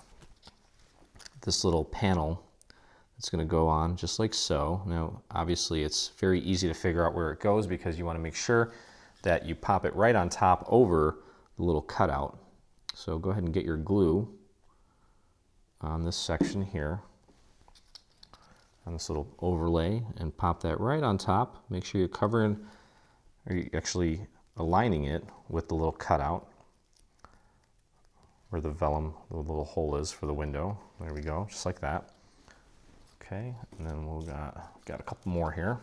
this little panel that's going to go on just like so. Now, obviously, it's very easy to figure out where it goes because you want to make sure that you pop it right on top over the little cutout. So go ahead and get your glue on this section here, on this little overlay, and pop that right on top. Make sure you're covering, or you're actually aligning it with the little cutout where the vellum, the little hole is for the window. There we go, just like that. Okay, and then we've got a couple more here.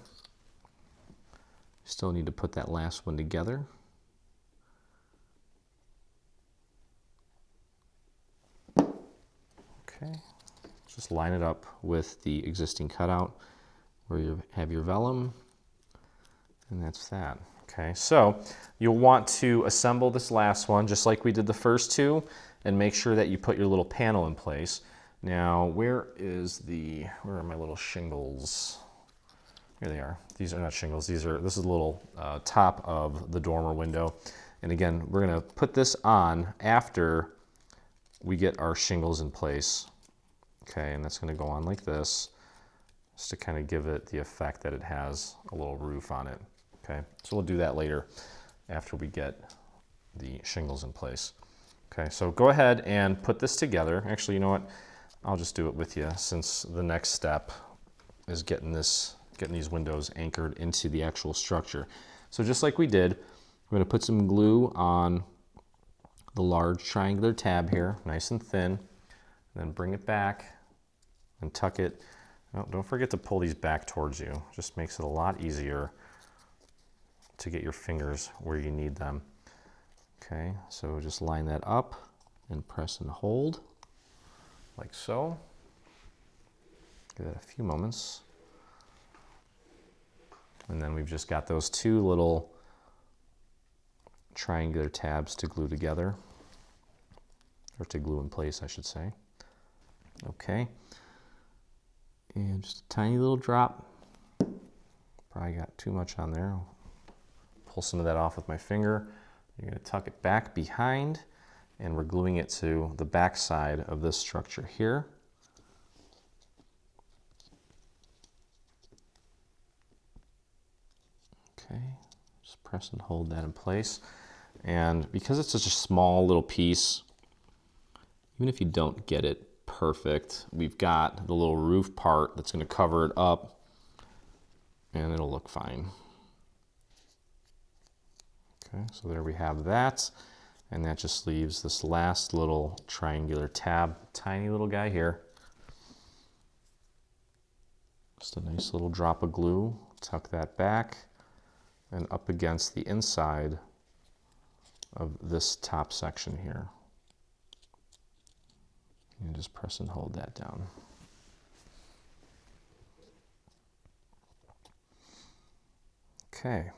Still need to put that last one together. Okay, just line it up with the existing cutout where you have your vellum, and that's that. Okay, so you'll want to assemble this last one just like we did the first two, and make sure that you put your little panel in place. Now, where are my little shingles? Here they are. These are not shingles. This is the little top of the dormer window. And again, we're gonna put this on after we get our shingles in place. Okay, and that's gonna go on like this, just to kind of give it the effect that it has a little roof on it. Okay, so we'll do that later after we get the shingles in place. Okay, so go ahead and put this together. Actually, you know what? I'll just do it with you, since the next step is getting these windows anchored into the actual structure. So just like we did, we're going to put some glue on the large triangular tab here, nice and thin, and then bring it back and tuck it. Oh, don't forget to pull these back towards you. Just makes it a lot easier to get your fingers where you need them. Okay, so just line that up and press and hold like so. Give it a few moments. And then we've just got those two little triangular tabs to glue together, or to glue in place, I should say. Okay, and just a tiny little drop. Probably got too much on there. I'll pull some of that off with my finger. You're going to tuck it back behind, and we're gluing it to the back side of this structure here. Okay, just press and hold that in place. And because it's such a small little piece, even if you don't get it perfect, we've got the little roof part that's going to cover it up, and it'll look fine. Okay, so there we have that, and that just leaves this last little triangular tab, tiny little guy here. Just a nice little drop of glue, tuck that back, and up against the inside of this top section here. And just press and hold that down. Okay.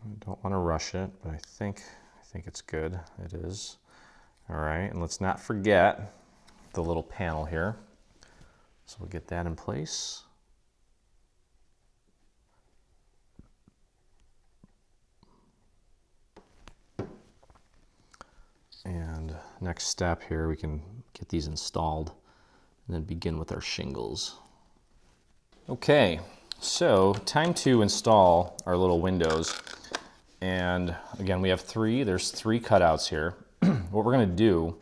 I don't want to rush it, but I think it's good. It is. All right, and let's not forget the little panel here. So we'll get that in place. And next step here, we can get these installed and then begin with our shingles. Okay, So, time to install our little windows. And again, we have there's three cutouts here. What we're gonna do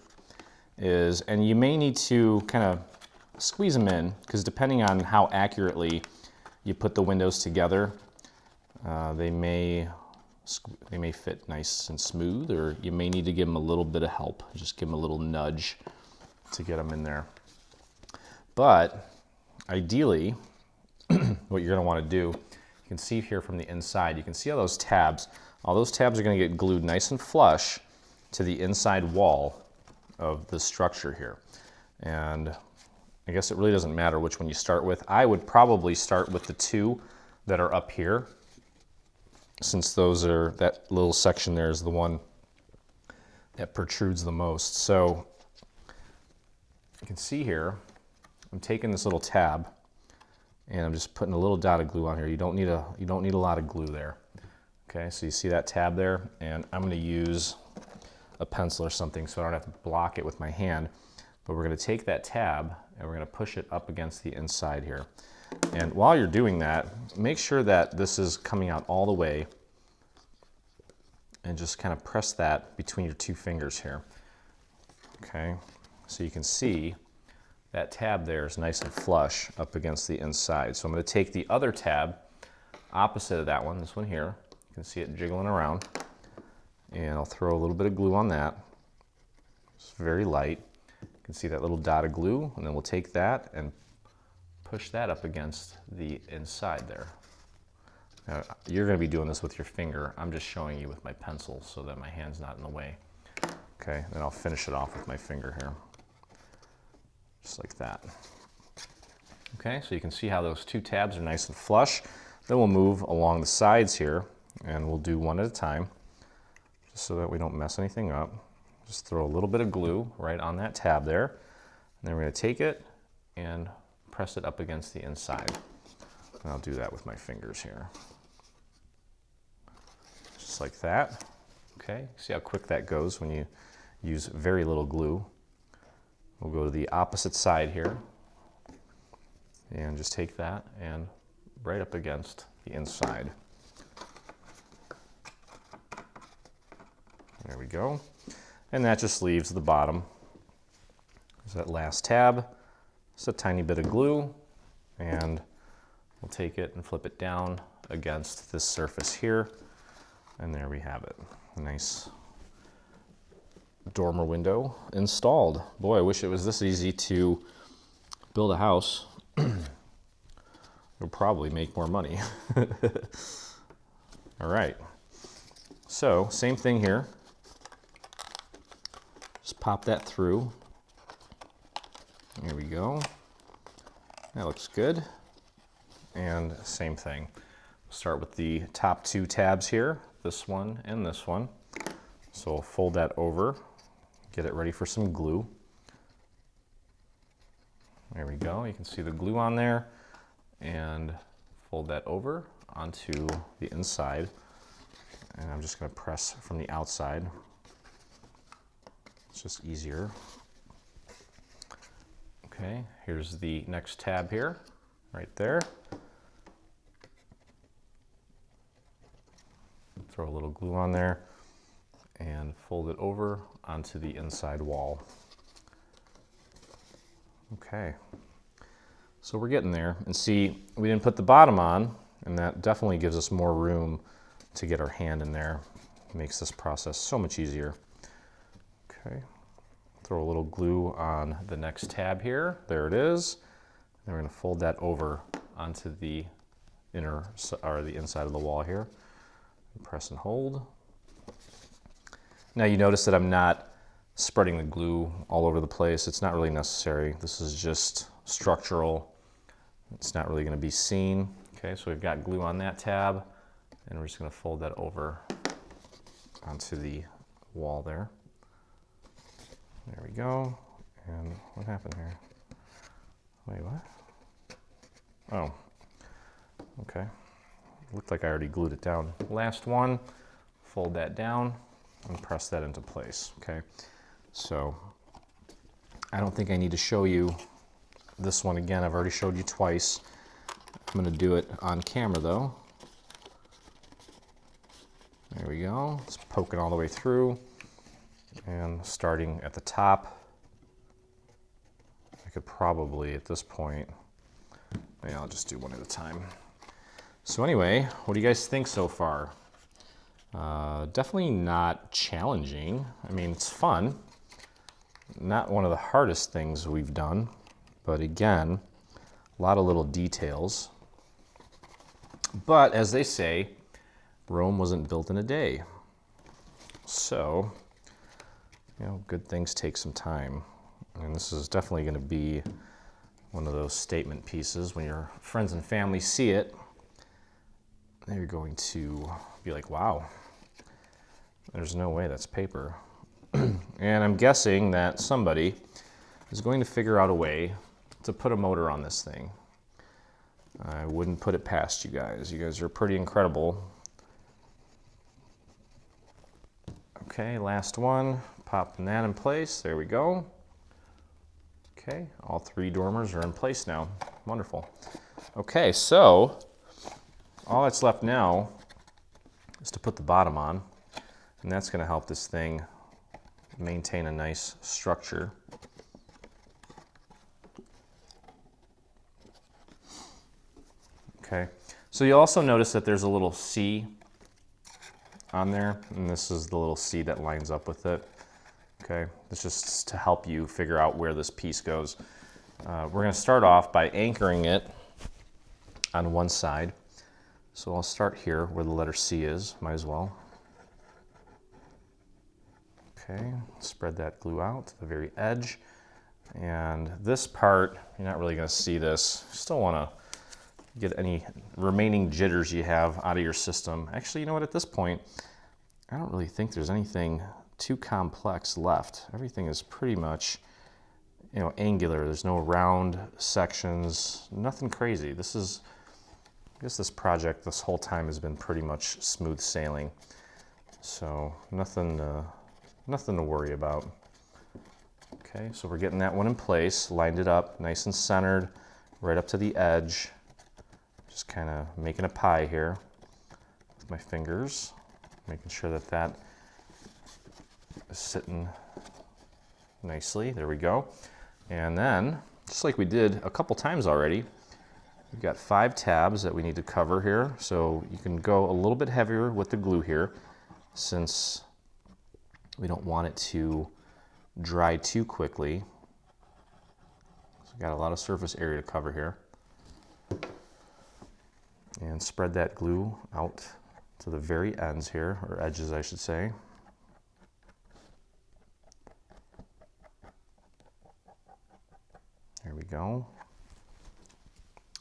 is, and you may need to kind of squeeze them in, because depending on how accurately you put the windows together, they may fit nice and smooth, or you may need to give them a little bit of help. Just give them a little nudge to get them in there. But ideally, what you're gonna wanna do, you can see here from the inside, you can see all those tabs are gonna get glued nice and flush to the inside wall of the structure here. And I guess it really doesn't matter which one you start with. I would probably start with the two that are up here, since that little section there is the one that protrudes the most. So you can see here, I'm taking this little tab and I'm just putting a little dot of glue on here. You don't need a lot of glue there. Okay, so you see that tab there, and I'm gonna use a pencil or something so I don't have to block it with my hand. But we're gonna take that tab and we're gonna push it up against the inside here. And while you're doing that, make sure that this is coming out all the way, and just kind of press that between your two fingers here. Okay, so you can see that tab there is nice and flush up against the inside. So I'm going to take the other tab opposite of that one, this one here. You can see it jiggling around. And I'll throw a little bit of glue on that. It's very light. You can see that little dot of glue, and then we'll take that and push that up against the inside there. Now, you're going to be doing this with your finger. I'm just showing you with my pencil so that my hand's not in the way. Okay, then I'll finish it off with my finger here. Just like that. Okay, so you can see how those two tabs are nice and flush. Then we'll move along the sides here, and we'll do one at a time, just so that we don't mess anything up. Just throw a little bit of glue right on that tab there, and then we're going to take it and press it up against the inside. And I'll do that with my fingers here. Just like that. Okay, see how quick that goes when you use very little glue. We'll go to the opposite side here and just take that and right up against the inside. There we go. And that just leaves the bottom. There's that last tab. Just a tiny bit of glue, and we'll take it and flip it down against this surface here. And there we have it. A nice dormer window installed. Boy, I wish it was this easy to build a house. It would probably make more money. All right, so same thing here. Just pop that through. There we go. That looks good. And same thing. Start with the top two tabs here, this one and this one. So we'll fold that over, get it ready for some glue. There we go. You can see the glue on there, and fold that over onto the inside. And I'm just going to press from the outside. It's just easier. Okay, here's the next tab here, right there. Throw a little glue on there and fold it over onto the inside wall. Okay, so we're getting there. And see, we didn't put the bottom on, and that definitely gives us more room to get our hand in there. It makes this process so much easier. Okay, throw a little glue on the next tab here. There it is. And we're going to fold that over onto the inner or the inside of the wall here. Press and hold. Now you notice that I'm not spreading the glue all over the place. It's not really necessary. This is just structural. It's not really going to be seen. Okay, so we've got glue on that tab, and we're just going to fold that over onto the wall there. There we go. And what happened here? Wait, what? Oh, okay. Looked like I already glued it down. Last one, fold that down and press that into place, okay? So I don't think I need to show you this one again. I've already showed you twice. I'm going to do it on camera though. There we go. It's poking all the way through and starting at the top. I could probably at this point, maybe I'll just do one at a time. So anyway, what do you guys think so far? Definitely not challenging. I mean, it's fun. Not one of the hardest things we've done, but again, a lot of little details. But as they say, Rome wasn't built in a day. So, you know, good things take some time. And this is definitely going to be one of those statement pieces. When your friends and family see it, they're going to be like, wow, there's no way that's paper. And I'm guessing that somebody is going to figure out a way to put a motor on this thing. I wouldn't put it past you guys. You guys are pretty incredible. Okay, last one. Popping that in place. There we go. Okay, all three dormers are in place now. Wonderful. Okay, so all that's left now is to put the bottom on, and that's going to help this thing maintain a nice structure. Okay, so you'll also notice that there's a little C on there, and this is the little C that lines up with it. Okay, it's just to help you figure out where this piece goes. We're going to start off by anchoring it on one side. So I'll start here where the letter C is, might as well. Okay, spread that glue out to the very edge. And this part, you're not really going to see this. You still want to get any remaining jitters you have out of your system. Actually, you know what, at this point, I don't really think there's anything too complex left. Everything is pretty much, you know, angular. There's no round sections, nothing crazy. This is, I guess this project this whole time has been pretty much smooth sailing. So nothing to worry about. Okay, so we're getting that one in place, lined it up nice and centered, right up to the edge. Just kind of making a pie here with my fingers, making sure that that is sitting nicely. There we go. And then, just like we did a couple times already, we've got 5 tabs that we need to cover here. So you can go a little bit heavier with the glue here, since we don't want it to dry too quickly. So we've got a lot of surface area to cover here. And spread that glue out to the very ends here, or edges I should say. There we go.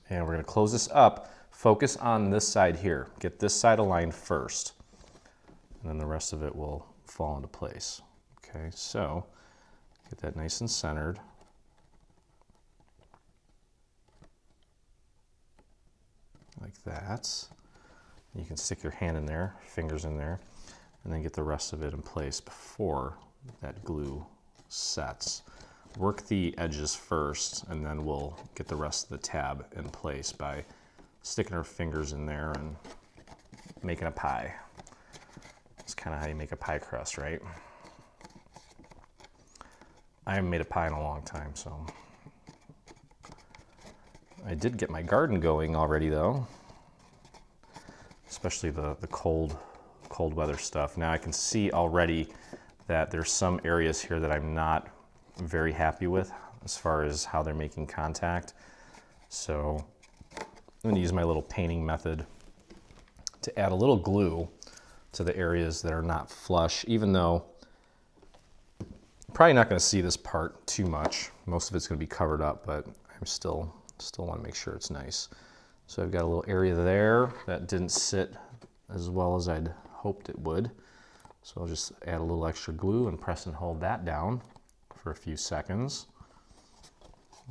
And we're going to close this up. Focus on this side here. Get this side aligned first, and then the rest of it will fall into place. Okay, so get that nice and centered. Like that. You can stick your hand in there, fingers in there, and then get the rest of it in place before that glue sets. Work the edges first, and then we'll get the rest of the tab in place by sticking our fingers in there and making a pie. That's kind of how you make a pie crust, right? I haven't made a pie in a long time, so. I did get my garden going already though, especially the cold weather stuff. Now I can see already that there's some areas here that I'm not very happy with as far as how they're making contact. So I'm going to use my little painting method to add a little glue to the areas that are not flush, even though I'm probably not going to see this part too much. Most of it's going to be covered up, but I'm still want to make sure it's nice. So I've got a little area there that didn't sit as well as I'd hoped it would. So I'll just add a little extra glue and press and hold that down for a few seconds.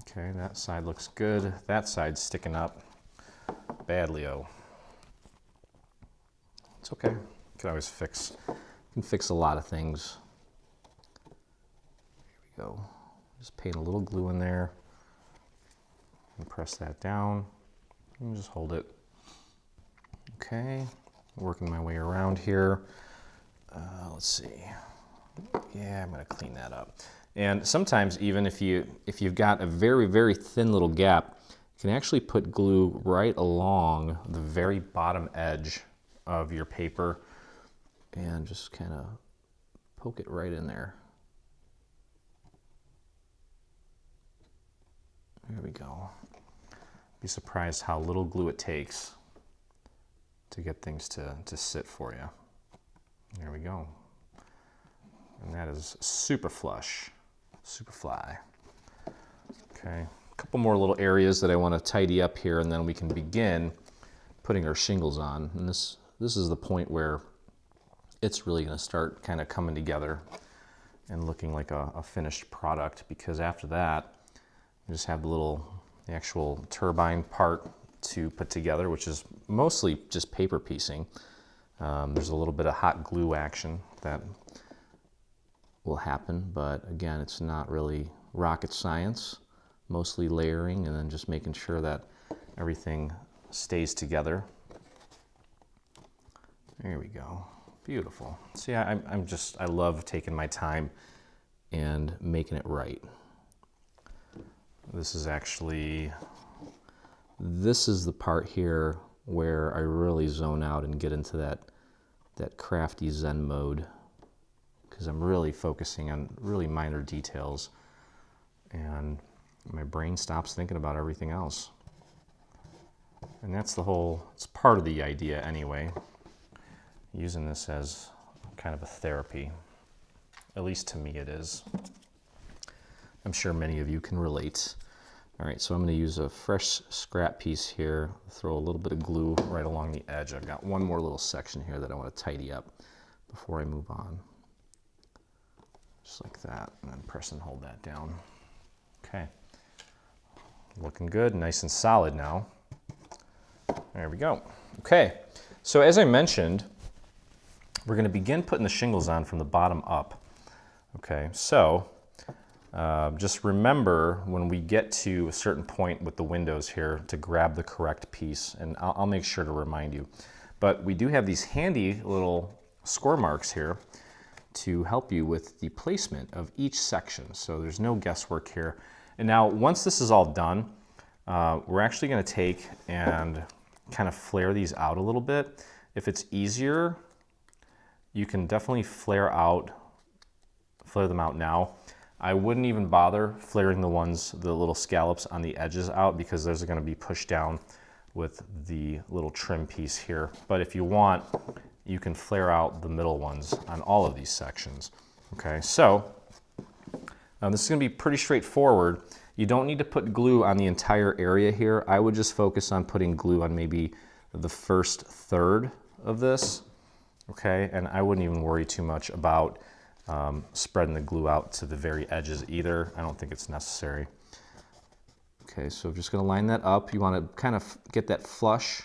Okay, that side looks good. That side's sticking up badly-o. It's okay. You can always fix a lot of things. Here we go. Just paint a little glue in there and press that down. and just hold it. Okay, working my way around here. Let's see. Yeah, I'm gonna clean that up. And sometimes even if you've got a very, very thin little gap, you can actually put glue right along the very bottom edge of your paper and just kind of poke it right in there. There we go. Be surprised how little glue it takes to get things to sit for you. There we go. And that is super flush, super fly. Okay, a couple more little areas that I want to tidy up here, and then we can begin putting our shingles on. And this is the point where it's really going to start kind of coming together and looking like a finished product, because after that, you just have the actual turbine part to put together, which is mostly just paper piecing. There's a little bit of hot glue action that will happen, but again, it's not really rocket science, mostly layering and then just making sure that everything stays together. There we go. Beautiful. See, I love taking my time and making it right. This is the part here where I really zone out and get into that crafty Zen mode, because I'm really focusing on really minor details and my brain stops thinking about everything else. And it's part of the idea anyway, using this as kind of a therapy. At least to me it is. I'm sure many of you can relate. All right, so I'm going to use a fresh scrap piece here, throw a little bit of glue right along the edge. I've got one more little section here that I want to tidy up before I move on. Just like that, and then press and hold that down. Okay, looking good, nice and solid now. There we go. Okay, so as I mentioned, we're going to begin putting the shingles on from the bottom up. Okay, so just remember when we get to a certain point with the windows here to grab the correct piece, and I'll make sure to remind you. But we do have these handy little score marks here to help you with the placement of each section, so there's no guesswork here. And now once this is all done, we're actually going to take and kind of flare these out a little bit. If it's easier, you can definitely flare them out now. I wouldn't even bother flaring the little scallops on the edges out, because those are going to be pushed down with the little trim piece here. But if you want, you can flare out the middle ones on all of these sections. Okay, so this is going to be pretty straightforward. You don't need to put glue on the entire area here. I would just focus on putting glue on maybe the first third of this. Okay, and I wouldn't even worry too much about spreading the glue out to the very edges either. I don't think it's necessary. Okay, so I'm just going to line that up. You want to kind of get that flush,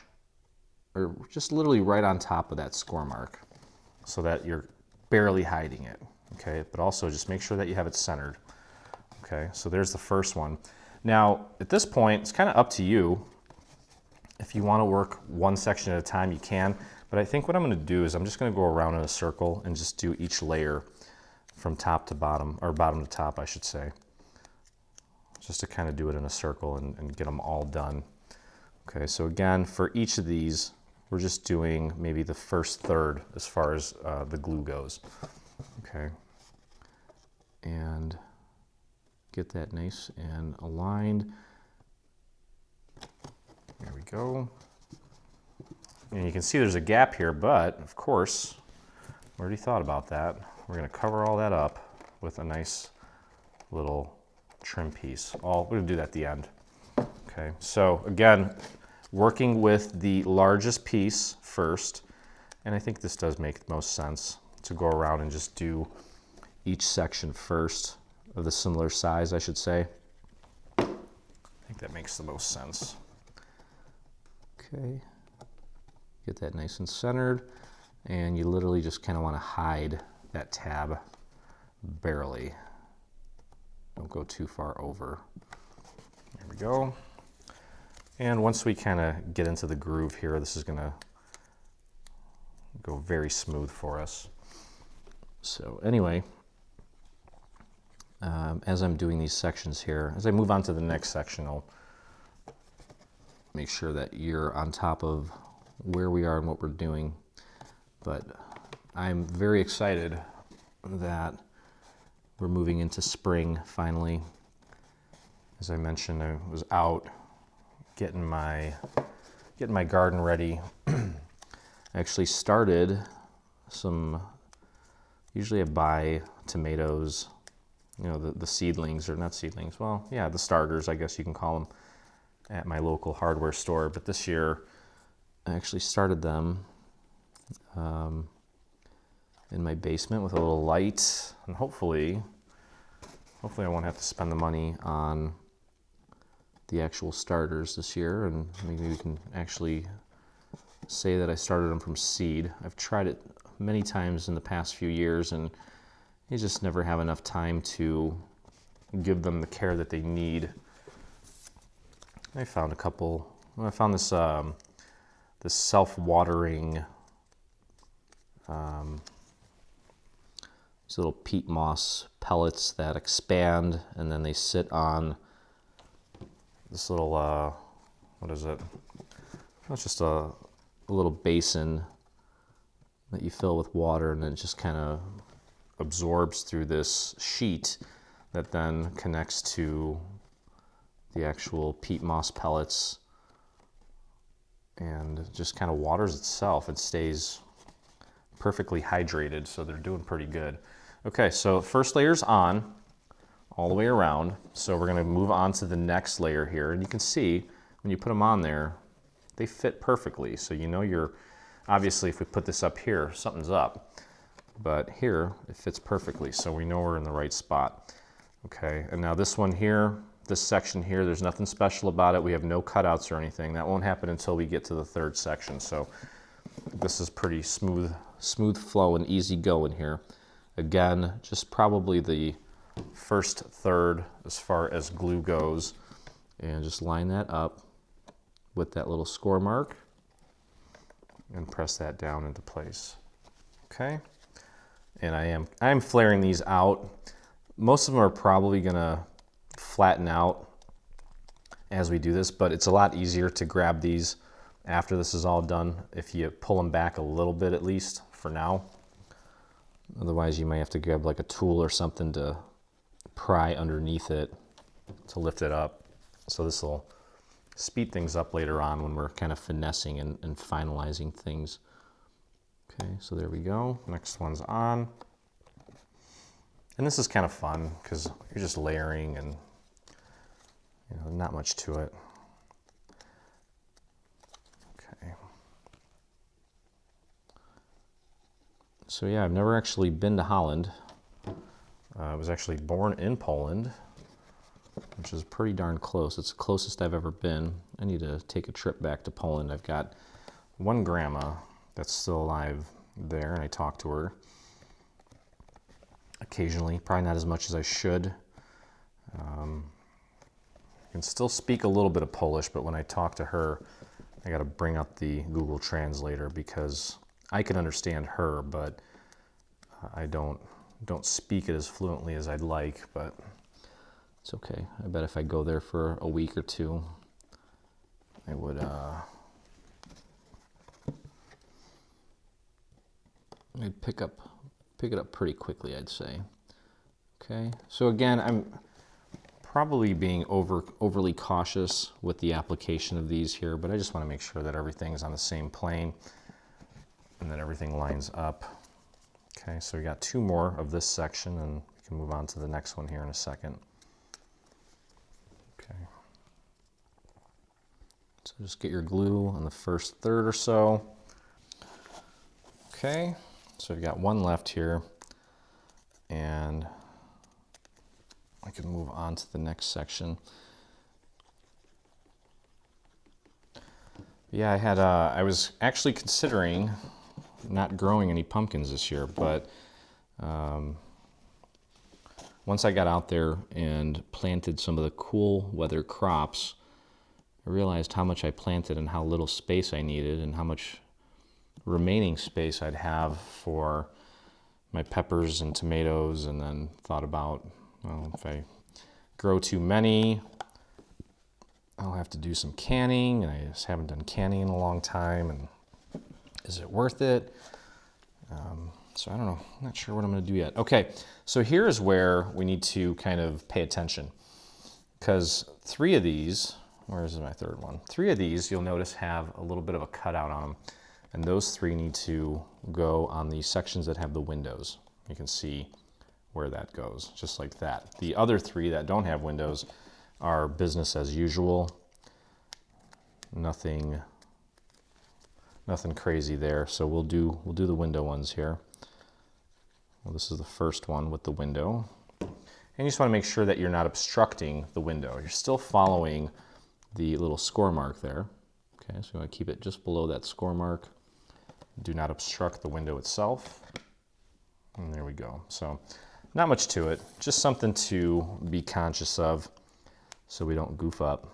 or just literally right on top of that score mark, so that you're barely hiding it. Okay, but also just make sure that you have it centered. Okay, so there's the first one. Now, at this point, it's kind of up to you. If you want to work one section at a time, you can. But I think what I'm going to do is I'm just going to go around in a circle and just do each layer from top to bottom, or bottom to top, I should say. Just to kind of do it in a circle and get them all done. Okay, so again, for each of these, we're just doing maybe the first third as far as the glue goes. Okay, and get that nice and aligned. There we go. And you can see there's a gap here, but of course, we already thought about that. We're going to cover all that up with a nice little trim piece. We're going to do that at the end. Okay, so again, working with the largest piece first, and I think this does make the most sense to go around and just do each section first, of the similar size, I should say. I think that makes the most sense. Okay, get that nice and centered, and you literally just kind of want to hide that tab barely. Don't go too far over. There we go. And once we kind of get into the groove here, this is going to go very smooth for us. So anyway, as I'm doing these sections here, as I move on to the next section, I'll make sure that you're on top of where we are and what we're doing. But I'm very excited that we're moving into spring finally. As I mentioned, I was out getting my garden ready. I actually started some, usually I buy tomatoes, you know, the seedlings, or not seedlings, well, yeah, the starters, I guess you can call them, at my local hardware store. But this year, I actually started them in my basement with a little light, and hopefully I won't have to spend the money on the actual starters this year, and maybe we can actually say that I started them from seed. I've tried it many times in the past few years, and you just never have enough time to give them the care that they need. I found a couple. I found this this self-watering these little peat moss pellets that expand, and then they sit on this little what is it? It's just a little basin that you fill with water, and it just kind of absorbs through this sheet that then connects to the actual peat moss pellets and just kind of waters itself. It stays perfectly hydrated, so they're doing pretty good. Okay, so first layer's on all the way around, so we're going to move on to the next layer here, and you can see when you put them on there, they fit perfectly. So you know you're, obviously if we put this up here, something's up, but here it fits perfectly, so we know we're in the right spot. Okay, and now this one here, this section here, there's nothing special about it. We have no cutouts or anything. That won't happen until we get to the third section. So this is pretty smooth flow and easy go in here. Again, just probably the first third as far as glue goes, and just line that up with that little score mark and press that down into place. Okay, and I'm flaring these out. Most of them are probably gonna flatten out as we do this, but it's a lot easier to grab these after this is all done if you pull them back a little bit, at least for now. Otherwise you might have to grab like a tool or something to pry underneath it to lift it up. So this will speed things up later on when we're kind of finessing and finalizing things. Okay, so there we go. Next one's on. And this is kind of fun because you're just layering and, you know, not much to it. Okay. So yeah, I've never actually been to Holland. I was actually born in Poland, which is pretty darn close. It's the closest I've ever been. I need to take a trip back to Poland. I've got one grandma that's still alive there, and I talk to her occasionally, probably not as much as I should. I can still speak a little bit of Polish, but when I talk to her, I got to bring up the Google Translator because I can understand her, but I don't speak it as fluently as I'd like, but it's okay. I bet if I go there for a week or two, I would I'd pick it up pretty quickly, I'd say. Okay, so again, I'm probably being overly cautious with the application of these here, but I just want to make sure that everything's on the same plane and that everything lines up. Okay, so we got two more of this section, and we can move on to the next one here in a second. Okay. So just get your glue on the first third or so. Okay, so we've got one left here, and I can move on to the next section. Yeah, I was actually considering not growing any pumpkins this year, but once I got out there and planted some of the cool weather crops, I realized how much I planted and how little space I needed and how much remaining space I'd have for my peppers and tomatoes, and then thought about, well, if I grow too many, I'll have to do some canning, and I just haven't done canning in a long time, and is it worth it? So I don't know, I'm not sure what I'm gonna do yet. Okay, so here's where we need to kind of pay attention, because 3 of these, where is my 3rd one? 3 of these, you'll notice, have a little bit of a cutout on them, and those 3 need to go on the sections that have the windows. You can see where that goes, just like that. The other 3 that don't have windows are business as usual. Nothing crazy there. So we'll do the window ones here. Well, this is the first one with the window. And you just want to make sure that you're not obstructing the window. You're still following the little score mark there. Okay, so you want to keep it just below that score mark. Do not obstruct the window itself. And there we go. So not much to it, just something to be conscious of so we don't goof up.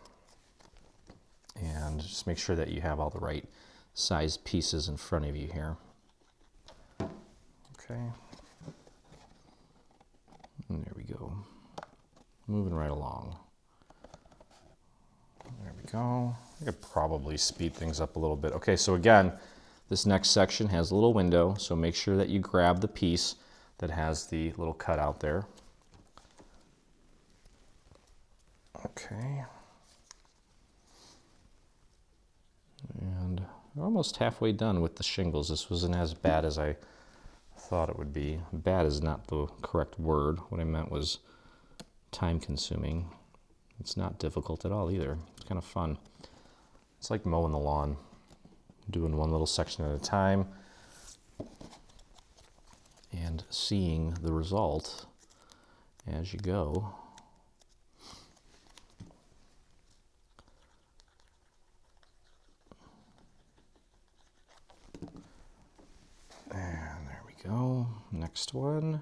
And just make sure that you have all the right size pieces in front of you here. Okay. And there we go. Moving right along. There we go. I could probably speed things up a little bit. Okay, so again, this next section has a little window, so make sure that you grab the piece that has the little cutout there. Okay. And we're almost halfway done with the shingles. This wasn't as bad as I thought it would be. Bad is not the correct word. What I meant was time consuming. It's not difficult at all either. It's kind of fun. It's like mowing the lawn, doing one little section at a time and seeing the result as you go. And there we go. Next one.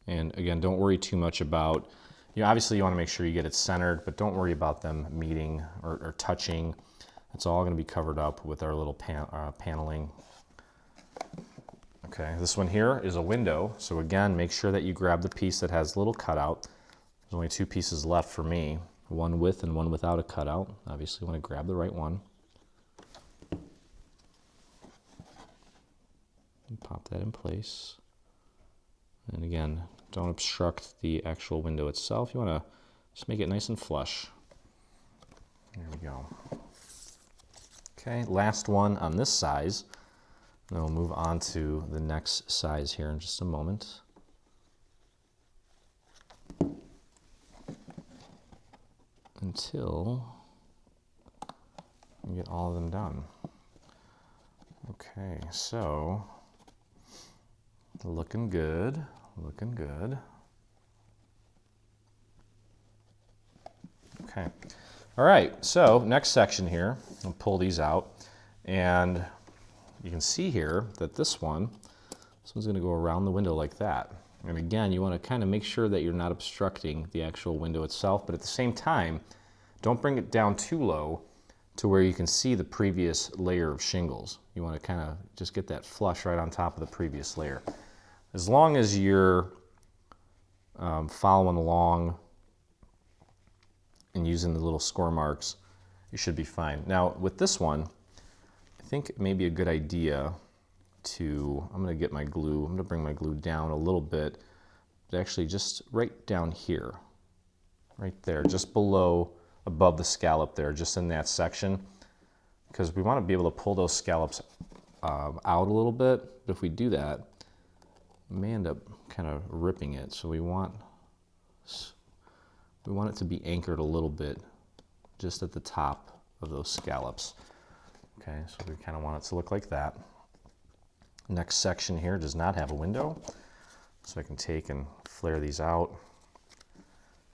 And again, don't worry too much about, obviously you want to make sure you get it centered, but don't worry about them meeting or touching. It's all going to be covered up with our little paneling. Okay, this one here is a window. So again, make sure that you grab the piece that has a little cutout. There's only 2 pieces left for me, one with and one without a cutout. Obviously you want to grab the right one. And pop that in place. And again, don't obstruct the actual window itself. You want to just make it nice and flush. There we go. Okay, last one on this size. Then we'll move on to the next size here in just a moment. Until we get all of them done. Okay, so looking good, looking good. Okay, all right, so next section here, I'll pull these out, and you can see here that this one's gonna go around the window like that. And again, you wanna kind of make sure that you're not obstructing the actual window itself, but at the same time, don't bring it down too low to where you can see the previous layer of shingles. You wanna kind of just get that flush right on top of the previous layer. As long as you're following along and using the little score marks, you should be fine. Now with this one, I think it may be a good idea to, I'm gonna get my glue, I'm gonna bring my glue down a little bit, but actually just right down here, right there, just below, above the scallop there, just in that section, because we wanna be able to pull those scallops out a little bit, but if we do that, we may end up kind of ripping it, so we want it to be anchored a little bit just at the top of those scallops. Okay, so we kind of want it to look like that. Next section here does not have a window, so I can take and flare these out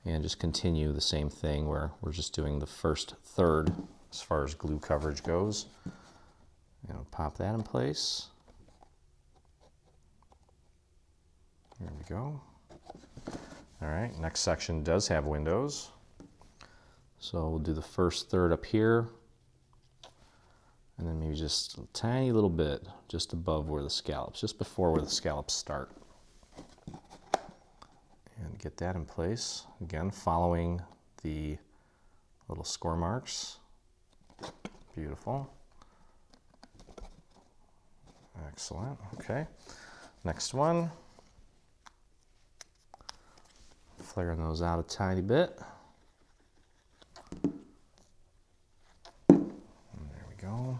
and just continue the same thing where we're just doing the first third as far as glue coverage goes. Pop that in place. There we go. All right, next section does have windows. So we'll do the first third up here, and then maybe just a tiny little bit just above where the scallops, just before where the scallops start. And get that in place. Again, following the little score marks. Beautiful. Excellent. Okay. Next one. Flaring those out a tiny bit. And there we go.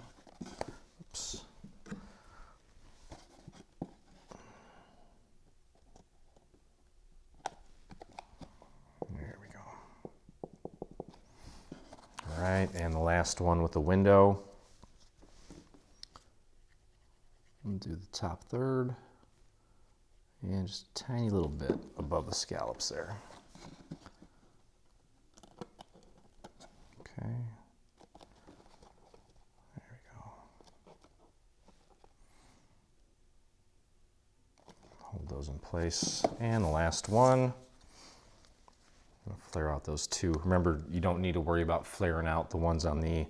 Oops. There we go. All right, and the last one with the window. We'll do the top third. And just a tiny little bit above the scallops there. Okay. There we go. Hold those in place. And the last one. I'm going to flare out those two. Remember, you don't need to worry about flaring out the ones on the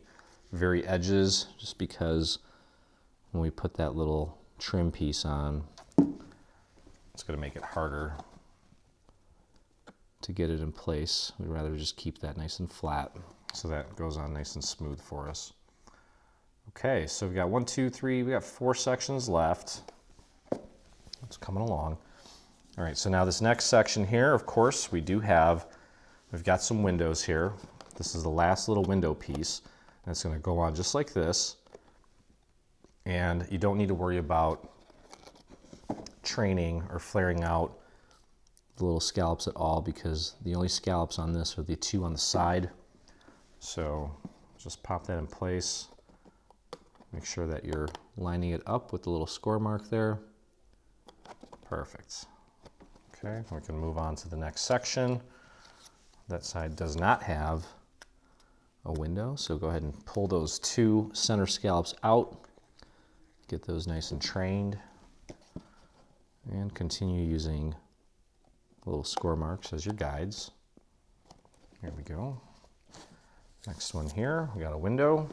very edges, just because when we put that little trim piece on, it's going to make it harder to get it in place. We'd rather just keep that nice and flat so that goes on nice and smooth for us. Okay, so we've got 1, 2, 3, we got 4 sections left. It's coming along. All right, so now this next section here, of course, we've got some windows here. This is the last little window piece, and it's going to go on just like this. And you don't need to worry about training or flaring out the little scallops at all, because the only scallops on this are the 2 on the side. So just pop that in place. Make sure that you're lining it up with the little score mark there. Perfect. Okay, we can move on to the next section. That side does not have a window, so go ahead and pull those 2 center scallops out. Get those nice and trained. And continue using little score marks as your guides. Here we go. Next one here, we got a window.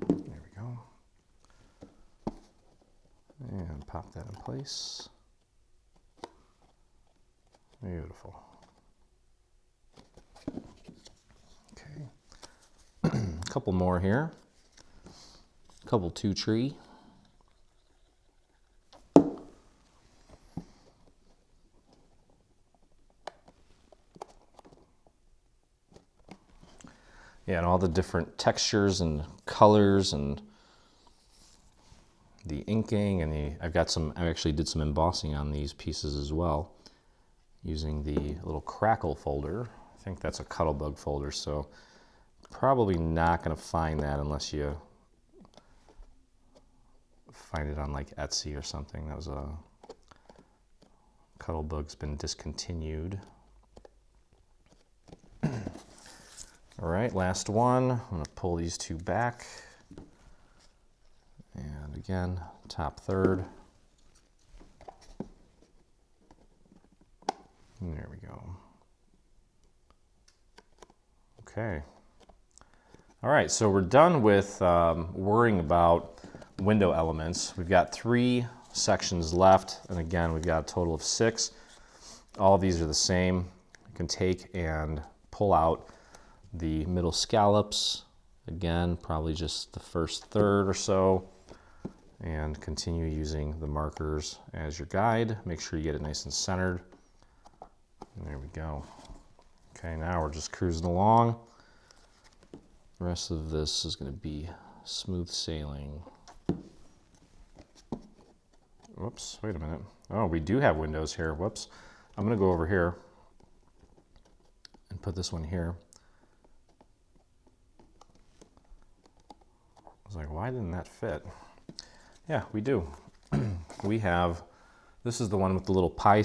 There we go. And pop that in place. Beautiful. Okay. A couple more here. A couple 2 tree. Yeah, and all the different textures and colors and the inking and I actually did some embossing on these pieces as well using the little crackle folder. I think that's a Cuttlebug folder, so probably not going to find that unless you find it on like Etsy or something. That was a Cuttlebug's been discontinued. All right, last one. I'm going to pull these 2 back. And again, top third. And there we go. Okay. All right, so we're done with worrying about window elements. We've got 3 sections left, and again, we've got a total of 6. All of these are the same. You can take and pull out the middle scallops, again, probably just the first third or so, and continue using the markers as your guide. Make sure you get it nice and centered. And there we go. Okay, now we're just cruising along. The rest of this is going to be smooth sailing. Whoops, wait a minute. Oh, we do have windows here. Whoops. I'm going to go over here and put this one here. I was like, why didn't that fit? Yeah, we do. We have, this is the one with the little pie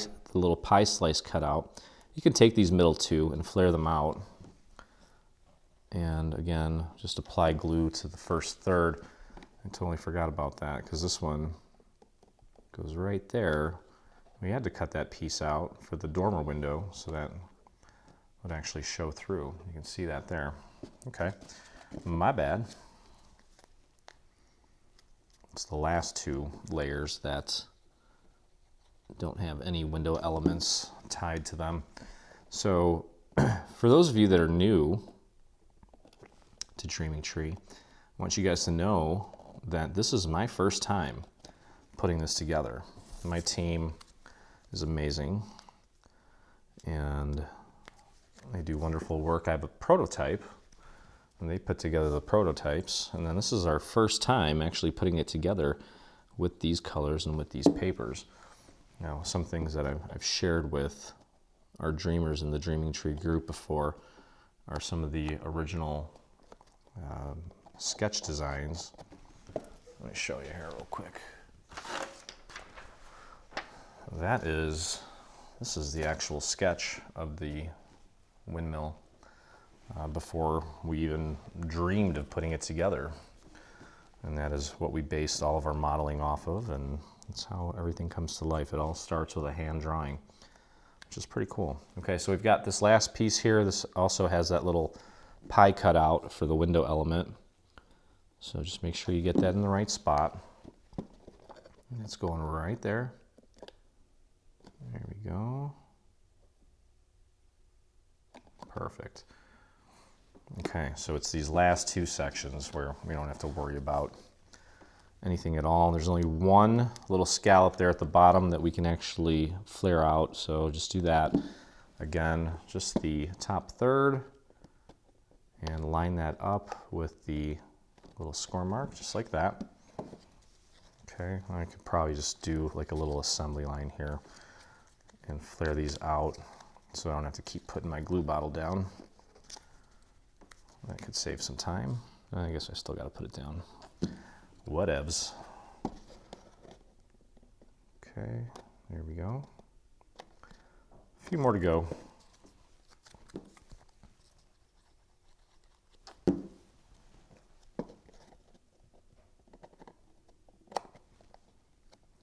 slice cut out. You can take these middle 2 and flare them out. And again, just apply glue to the first third. I totally forgot about that because this one goes right there. We had to cut that piece out for the dormer window so that would actually show through. You can see that there. Okay, my bad. It's the last two layers that don't have any window elements tied to them. So for those of you that are new to Dreaming Tree, I want you guys to know that this is my first time putting this together. My team is amazing and they do wonderful work. I have a prototype and they put together the prototypes, and then this is our first time actually putting it together with these colors and with these papers. Now, some things that I've shared with our dreamers in the Dreaming Tree group before are some of the original sketch designs. Let me show you here real quick. This is the actual sketch of the windmill before we even dreamed of putting it together. And that is what we based all of our modeling off of, and that's how everything comes to life. It all starts with a hand drawing, which is pretty cool. Okay, so we've got this last piece here. This also has that little pie cut out for the window element. So just make sure you get that in the right spot. It's going right there. There we go. Perfect. Okay, so it's these last two sections where we don't have to worry about anything at all. There's only one little scallop there at the bottom that we can actually flare out, so just do that. Again, just the top third, and line that up with the little score mark, just like that. Okay, I could probably just do like a little assembly line here and flare these out so I don't have to keep putting my glue bottle down. That could save some time. I guess I still got to put it down. Whatevs. Okay, there we go. A few more to go.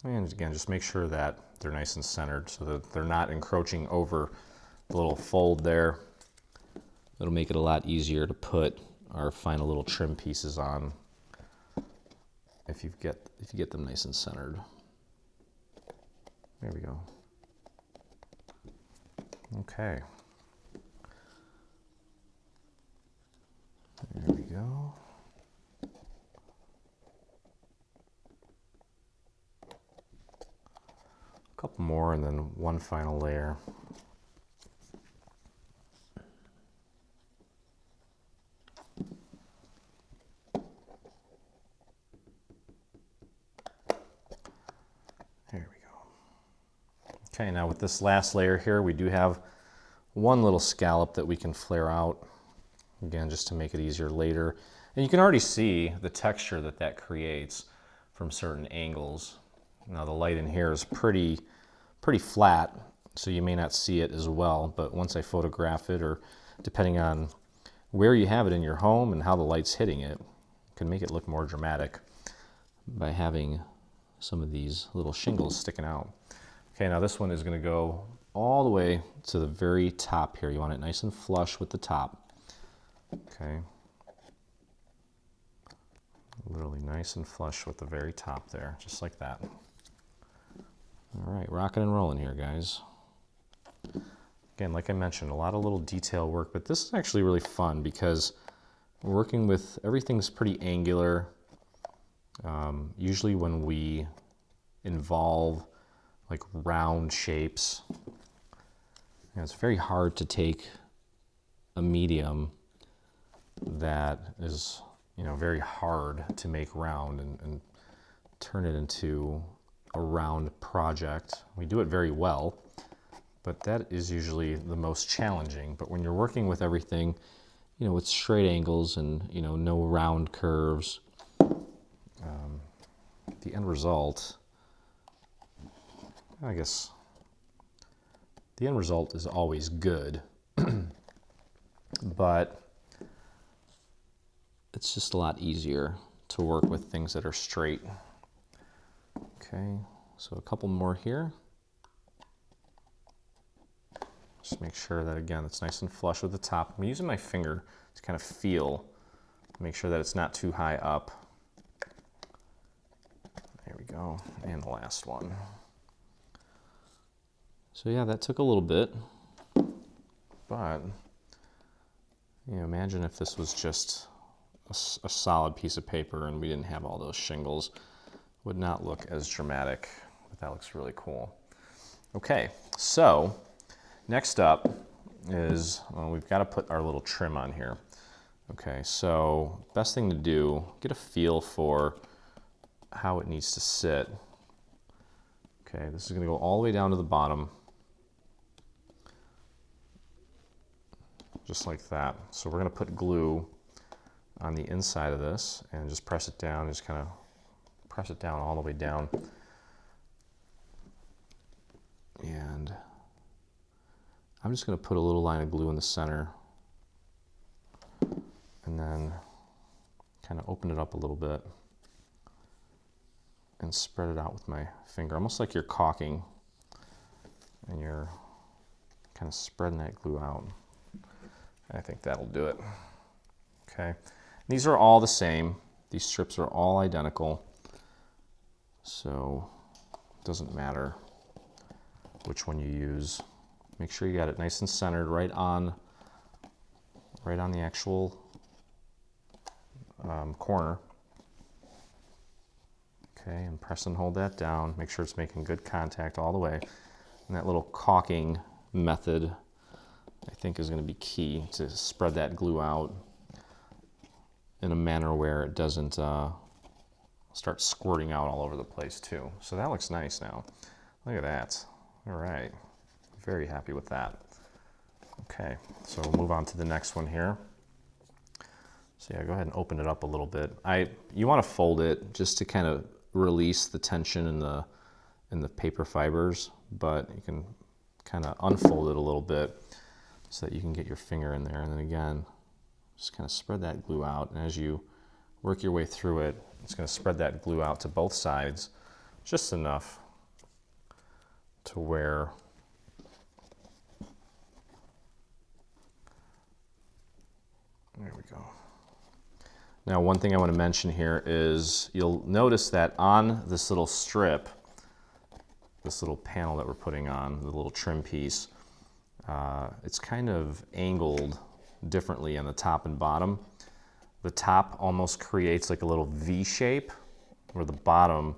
And again, just make sure that they're nice and centered so that they're not encroaching over the little fold there. It'll make it a lot easier to put our final little trim pieces on if you get them nice and centered. There we go. Okay. There we go. A couple more and then one final layer. There we go. Okay, now with this last layer here, we do have one little scallop that we can flare out, again, just to make it easier later. And you can already see the texture that that creates from certain angles. Now the light in here is pretty flat, so you may not see it as well, but once I photograph it, or depending on where you have it in your home and how the light's hitting it, can make it look more dramatic by having some of these little shingles sticking out. Okay, now this one is going to go all the way to the very top here. You want it nice and flush with the top. Okay. Literally nice and flush with the very top there, just like that. All right, rocking and rolling here, guys. Again, like I mentioned, a lot of little detail work, but this is actually really fun because we're working with, everything's pretty angular. Usually when we involve like round shapes, it's very hard to take a medium that is, very hard to make round and turn it into a round project. We do it very well, but that is usually the most challenging. But when you're working with everything, with straight angles and, no round curves, the end result, I guess, the end result is always good, but it's just a lot easier to work with things that are straight. Okay, so a couple more here. Just make sure that, again, it's nice and flush with the top. I'm using my finger to kind of feel, make sure that it's not too high up. There we go, and the last one. So yeah, that took a little bit, but you know, imagine if this was just a solid piece of paper and we didn't have all those shingles. Would not look as dramatic, but that looks really cool. Okay, so next up is, well, we've got to put our little trim on here. Okay, so best thing to do, get a feel for how it needs to sit. Okay, this is going to go all the way down to the bottom, just like that. So we're going to put glue on the inside of this and just press it down, just kind of press it down all the way down. And I'm just going to put a little line of glue in the center and then kind of open it up a little bit and spread it out with my finger, almost like you're caulking and you're kind of spreading that glue out. I think that'll do it. Okay, these are all the same. These strips are all identical, so it doesn't matter which one you use. Make sure you got it nice and centered right on the actual corner. Okay, and press and hold that down. Make sure it's making good contact all the way. And that little caulking method, I think, is going to be key to spread that glue out in a manner where it doesn't start squirting out all over the place too. So that looks nice now. Look at that. All right, very happy with that. Okay, so we'll move on to the next one here. So yeah, go ahead and open it up a little bit. You want to fold it just to kind of release the tension in the paper fibers, but you can kind of unfold it a little bit so that you can get your finger in there. And then again, just kind of spread that glue out. And as you work your way through it, it's going to spread that glue out to both sides, just enough to where there we go. Now, one thing I want to mention here is you'll notice that on this little strip, this little panel that we're putting on, the little trim piece, it's kind of angled differently on the top and bottom. The top almost creates like a little V shape, where the bottom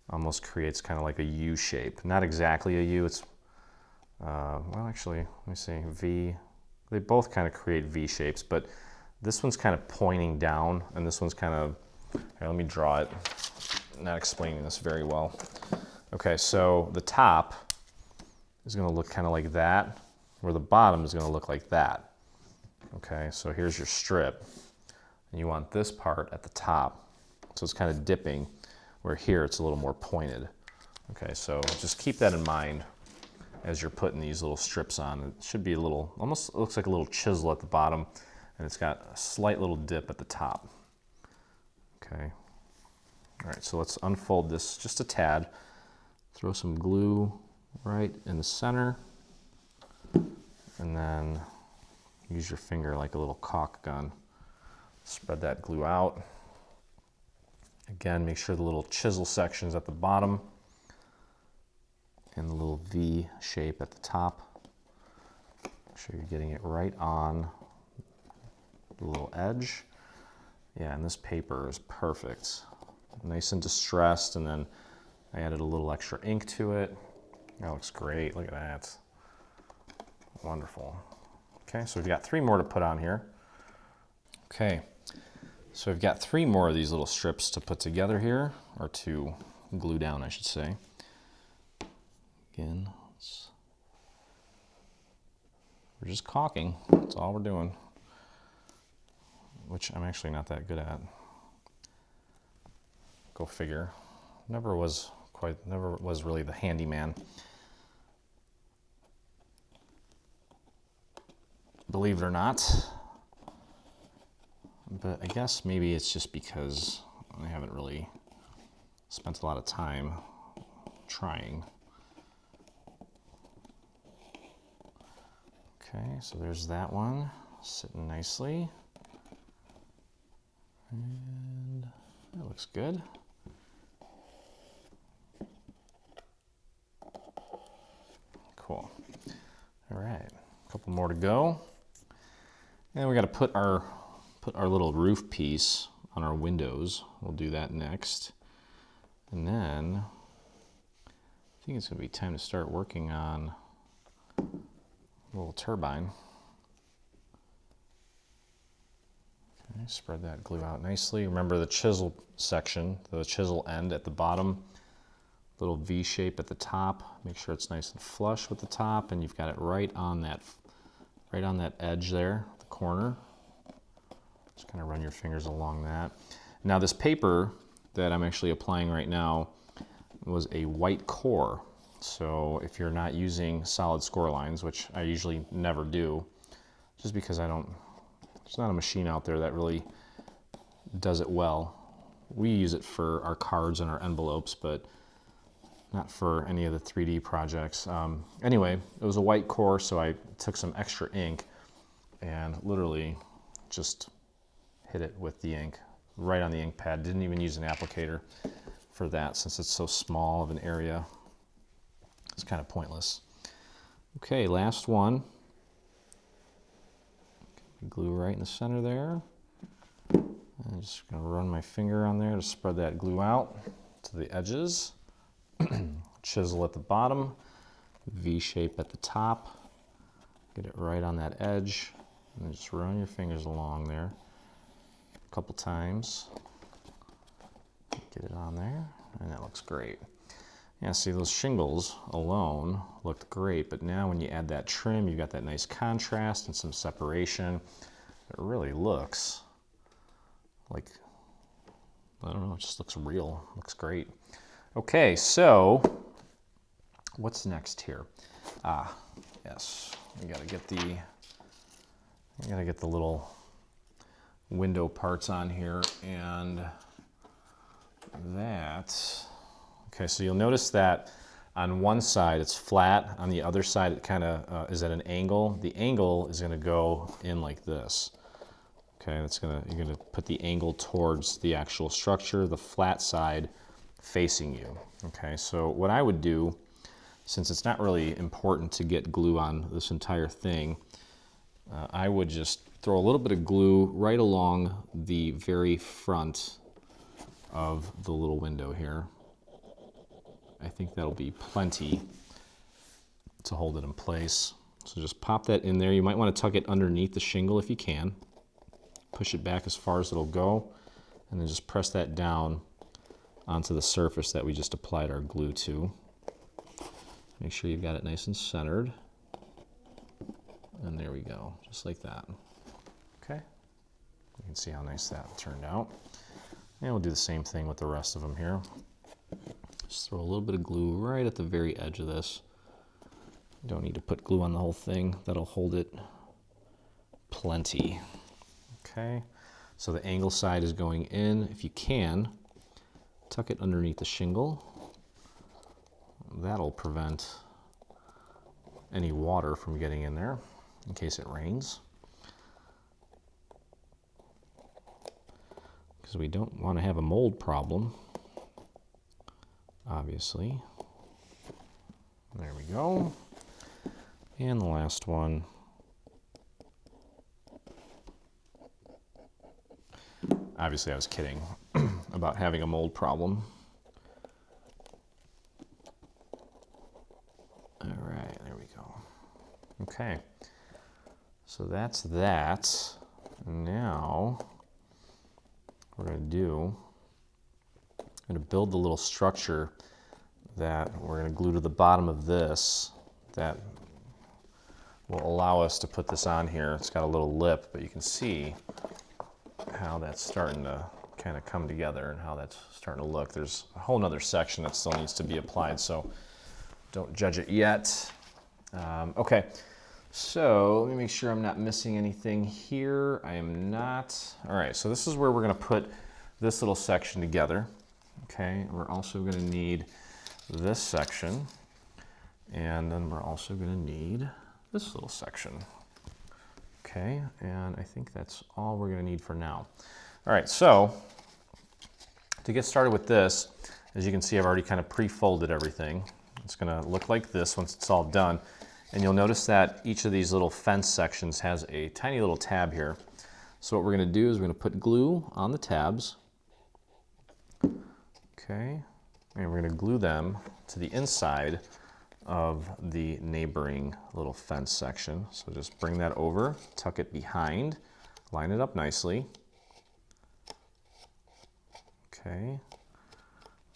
almost creates kind of like a U shape. Not exactly a U, it's, well actually, let me see, V. They both kind of create V shapes, but this one's kind of pointing down, and this one's kind of, here, let me draw it. I'm not explaining this very well. Okay, so the top is going to look kind of like that, where the bottom is going to look like that. Okay, so here's your strip, and you want this part at the top, so it's kind of dipping, where here it's a little more pointed. Okay, so just keep that in mind as you're putting these little strips on. It should be a little, almost looks like a little chisel at the bottom, and it's got a slight little dip at the top. Okay, all right, so let's unfold this just a tad. Throw some glue right in the center, and then use your finger like a little caulk gun. Spread that glue out. Again, make sure the little chisel section's at the bottom and the little V shape at the top. Make sure you're getting it right on the little edge. Yeah, and this paper is perfect. Nice and distressed, and then I added a little extra ink to it. That looks great, look at that. Wonderful. Okay, so we've got 3 more to put on here. Okay, so we've got 3 more of these little strips to put together here, or to glue down, I should say. Again, we're just caulking, that's all we're doing, which I'm actually not that good at. Go figure. Never was really the handyman. Believe it or not. But I guess maybe it's just because I haven't really spent a lot of time trying. Okay, so there's that one sitting nicely. And that looks good. Cool. All right, a couple more to go. And we got to put our little roof piece on our windows. We'll do that next. And then I think it's going to be time to start working on a little turbine. Okay, spread that glue out nicely. Remember the chisel section, the chisel end at the bottom, little V shape at the top. Make sure it's nice and flush with the top, and you've got it right on that edge there, the corner. Just kind of run your fingers along that. Now this paper that I'm actually applying right now was a white core. So if you're not using solid score lines, which I usually never do, just because there's not a machine out there that really does it well. We use it for our cards and our envelopes, but not for any of the 3D projects. Anyway, it was a white core, so I took some extra ink and literally just hit it with the ink right on the ink pad. Didn't even use an applicator for that since it's so small of an area. It's kind of pointless. Okay, last one. Glue right in the center there. I'm just going to run my finger on there to spread that glue out to the edges. Chisel at the bottom, V shape at the top. Get it right on that edge, and then just run your fingers along there a couple times. Get it on there, and that looks great. Yeah, see, those shingles alone looked great, but now when you add that trim, you've got that nice contrast and some separation. It really looks like, I don't know, it just looks real. Looks great. Okay, so what's next here? Yes, we gotta get the little window parts on here, and that. Okay, so you'll notice that on one side it's flat, on the other side it kind of is at an angle. The angle is going to go in like this. Okay, you're going to put the angle towards the actual structure, the flat side facing you. Okay, so what I would do, since it's not really important to get glue on this entire thing, I would just throw a little bit of glue right along the very front of the little window here. I think that'll be plenty to hold it in place. So just pop that in there. You might want to tuck it underneath the shingle if you can. Push it back as far as it'll go, and then just press that down onto the surface that we just applied our glue to. Make sure you've got it nice and centered. And there we go, just like that. Okay, you can see how nice that turned out. And we'll do the same thing with the rest of them here. Just throw a little bit of glue right at the very edge of this. You don't need to put glue on the whole thing. That'll hold it plenty. Okay, so the angle side is going in. If you can, tuck it underneath the shingle. That'll prevent any water from getting in there in case it rains. Because we don't want to have a mold problem. Obviously. There we go. And the last one. Obviously, I was kidding about having a mold problem. All right, there we go. Okay, so that's that. Now, what we're going to do, I'm going to build the little structure that we're going to glue to the bottom of this that will allow us to put this on here. It's got a little lip, but you can see how that's starting to kind of come together and how that's starting to look. There's a whole nother section that still needs to be applied, so don't judge it yet. Okay, so let me make sure I'm not missing anything here. I am not. All right, so this is where we're going to put this little section together. Okay, we're also going to need this section, and then we're also going to need this little section. Okay, and I think that's all we're going to need for now. All right, so to get started with this, as you can see, I've already kind of pre-folded everything. It's going to look like this once it's all done. And you'll notice that each of these little fence sections has a tiny little tab here. So what we're going to do is we're going to put glue on the tabs. Okay, and we're going to glue them to the inside of the neighboring little fence section. So just bring that over, tuck it behind, line it up nicely. Okay,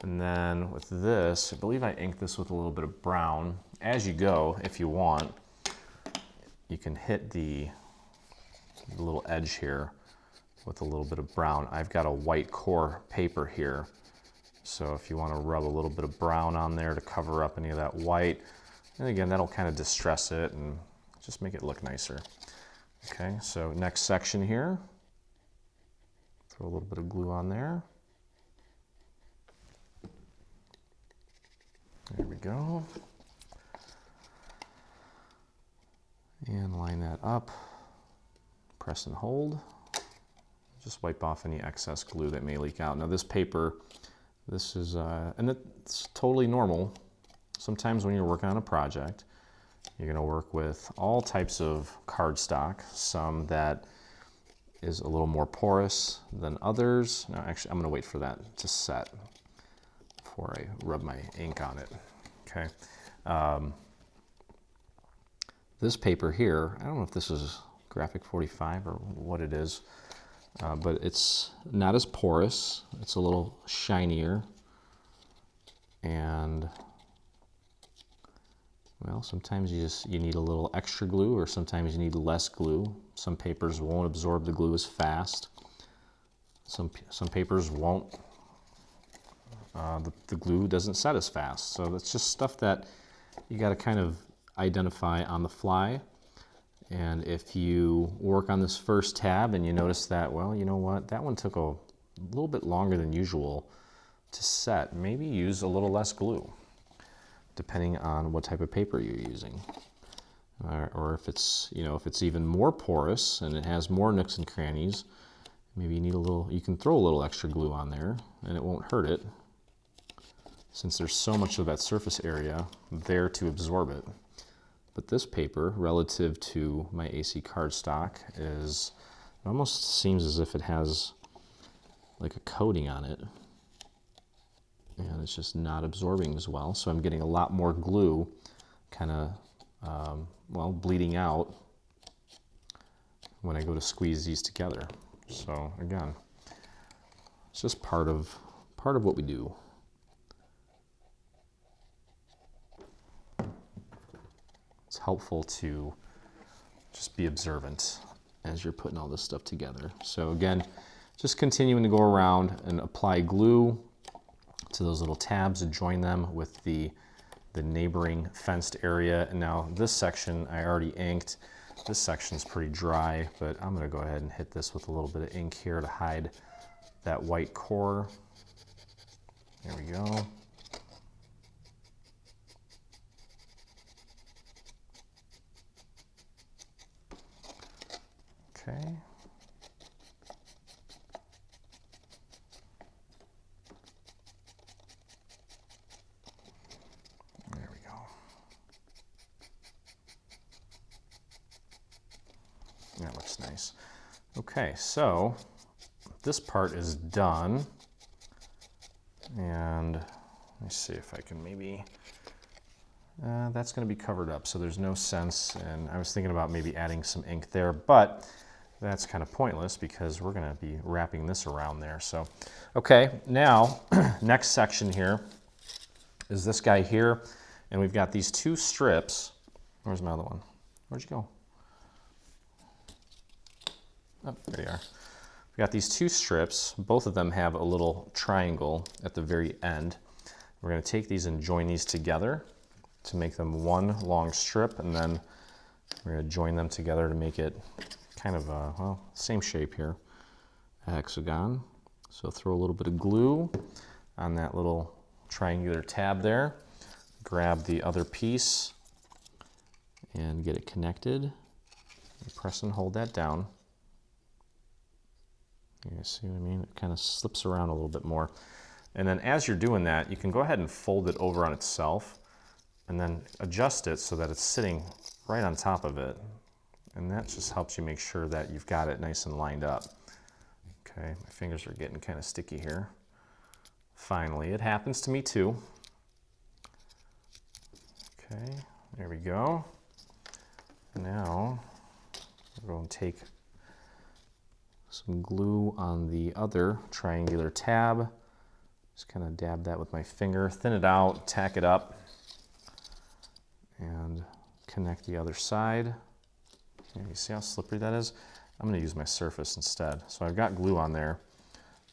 and then with this, I believe I inked this with a little bit of brown. As you go, if you want, you can hit the little edge here with a little bit of brown. I've got a white core paper here. So if you want to rub a little bit of brown on there to cover up any of that white, and again, that'll kind of distress it and just make it look nicer. Okay, so next section here, throw a little bit of glue on there. There we go. And line that up, press and hold. Just wipe off any excess glue that may leak out. Now this paper, this is, and it's totally normal. Sometimes when you're working on a project, you're going to work with all types of cardstock, some that is a little more porous than others. No, actually, I'm going to wait for that to set before I rub my ink on it. Okay. This paper here, I don't know if this is graphic 45 or what it is. But it's not as porous. It's a little shinier. And, well, sometimes you need a little extra glue, or sometimes you need less glue. Some papers won't absorb the glue as fast. Some papers won't. The glue doesn't set as fast. So that's just stuff that you got to kind of identify on the fly. And if you work on this first tab and you notice that, well, you know what, that one took a little bit longer than usual to set, maybe use a little less glue, depending on what type of paper you're using. Or if it's, if it's even more porous and it has more nooks and crannies, maybe you can throw a little extra glue on there and it won't hurt it, since there's so much of that surface area there to absorb it. But this paper, relative to my AC cardstock, it almost seems as if it has like a coating on it. And it's just not absorbing as well. So I'm getting a lot more glue kind of, bleeding out when I go to squeeze these together. So again, it's just part of what we do. It's helpful to just be observant as you're putting all this stuff together. So again, just continuing to go around and apply glue to those little tabs and join them with the neighboring fenced area. And now this section I already inked. This section's pretty dry, but I'm going to go ahead and hit this with a little bit of ink here to hide that white core. There we go. Okay. There we go. That looks nice. Okay, so this part is done. And let me see if I can maybe, that's going to be covered up, so there's no sense. And I was thinking about maybe adding some ink there, but that's kind of pointless because we're going to be wrapping this around there. So, okay, now next section here is this guy here, and we've got these two strips. Where's my other one? Where'd you go? Oh, there you are. We've got these two strips. Both of them have a little triangle at the very end. We're going to take these and join these together to make them one long strip, and then we're going to join them together to make it kind of a, same shape here, a hexagon. So throw a little bit of glue on that little triangular tab there, grab the other piece and get it connected. Press and hold that down. You guys see what I mean? It kind of slips around a little bit more. And then as you're doing that, you can go ahead and fold it over on itself and then adjust it so that it's sitting right on top of it. And that just helps you make sure that you've got it nice and lined up. Okay, my fingers are getting kind of sticky here. Finally, it happens to me too. Okay, there we go. Now, we're going to take some glue on the other triangular tab. Just kind of dab that with my finger, thin it out, tack it up, and connect the other side. Okay, you see how slippery that is? I'm going to use my surface instead. So I've got glue on there.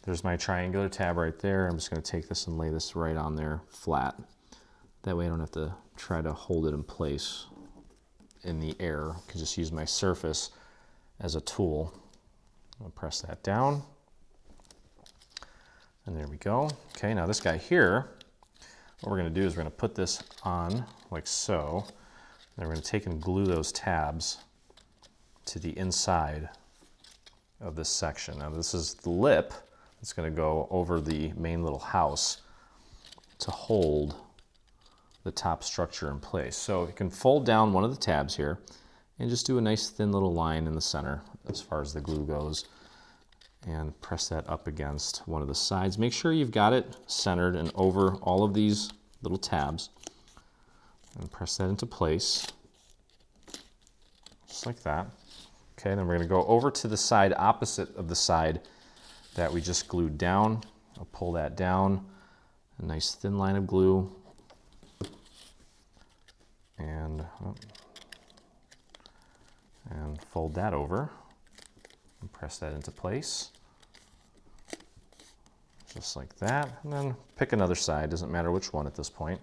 There's my triangular tab right there. I'm just going to take this and lay this right on there flat. That way I don't have to try to hold it in place in the air. I can just use my surface as a tool. I'll press that down. And there we go. Okay, now this guy here, what we're going to do is we're going to put this on like so. And we're going to take and glue those tabs to the inside of this section. Now this is the lip that's going to go over the main little house to hold the top structure in place. So you can fold down one of the tabs here and just do a nice thin little line in the center as far as the glue goes, and press that up against one of the sides. Make sure you've got it centered and over all of these little tabs, and press that into place just like that. Okay, then we're going to go over to the side opposite of the side that we just glued down. I'll pull that down, a nice thin line of glue, and fold that over and press that into place just like that. And then pick another side, doesn't matter which one at this point.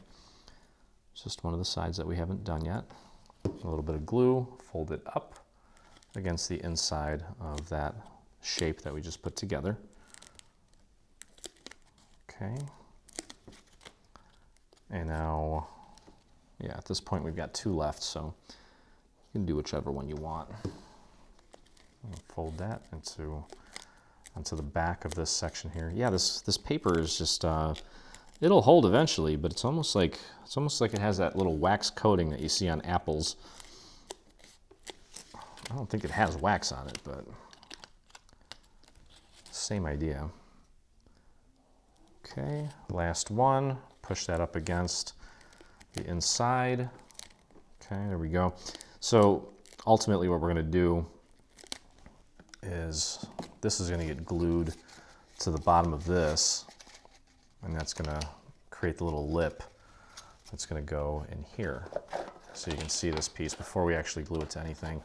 It's just one of the sides that we haven't done yet. A little bit of glue, fold it up against the inside of that shape that we just put together. Okay. And now, yeah, at this point we've got two left, so you can do whichever one you want. And fold that onto the back of this section here. Yeah, this paper is just it'll hold eventually, but it's almost like it has that little wax coating that you see on apples. I don't think it has wax on it, but same idea. Okay, last one. Push that up against the inside. Okay, there we go. So ultimately what we're going to do is this is going to get glued to the bottom of this, and that's going to create the little lip that's going to go in here. So you can see this piece before we actually glue it to anything.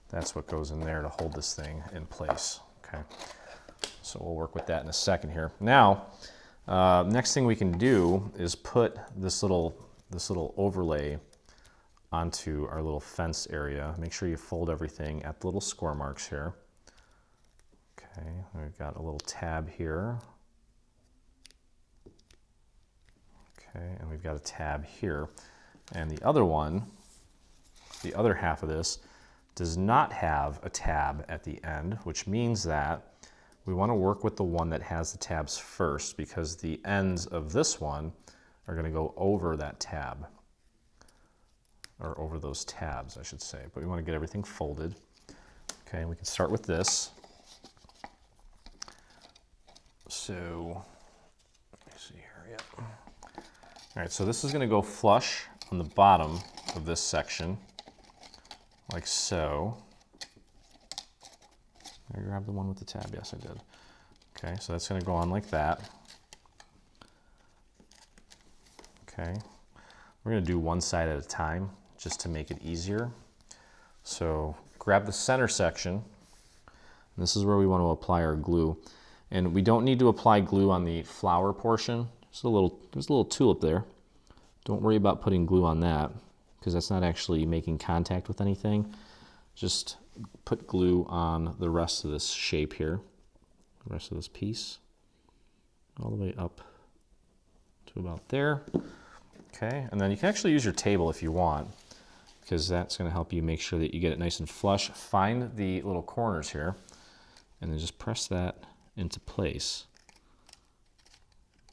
That's what goes in there to hold this thing in place. Okay, so we'll work with that in a second here. Now, next thing we can do is put this little overlay onto our little fence area. Make sure you fold everything at the little score marks here. Okay, we've got a little tab here. Okay, and we've got a tab here. And the other one, the other half of this, does not have a tab at the end, which means that we want to work with the one that has the tabs first, because the ends of this one are going to go over that tab, or over those tabs, I should say. But we want to get everything folded. Okay, and we can start with this. So, let me see here, yep. All right, so this is going to go flush on the bottom of this section, like so. I grabbed the one with the tab, yes I did. Okay, so that's going to go on like that. Okay, we're going to do one side at a time just to make it easier. So grab the center section, and this is where we want to apply our glue. And we don't need to apply glue on the flower portion. There's a little tulip there. Don't worry about putting glue on that, because that's not actually making contact with anything. Just put glue on the rest of this shape here, the rest of this piece, all the way up to about there. Okay, and then you can actually use your table if you want. You because that's going to help you make sure that you get it nice and flush. Find the little corners here and then just press that into place.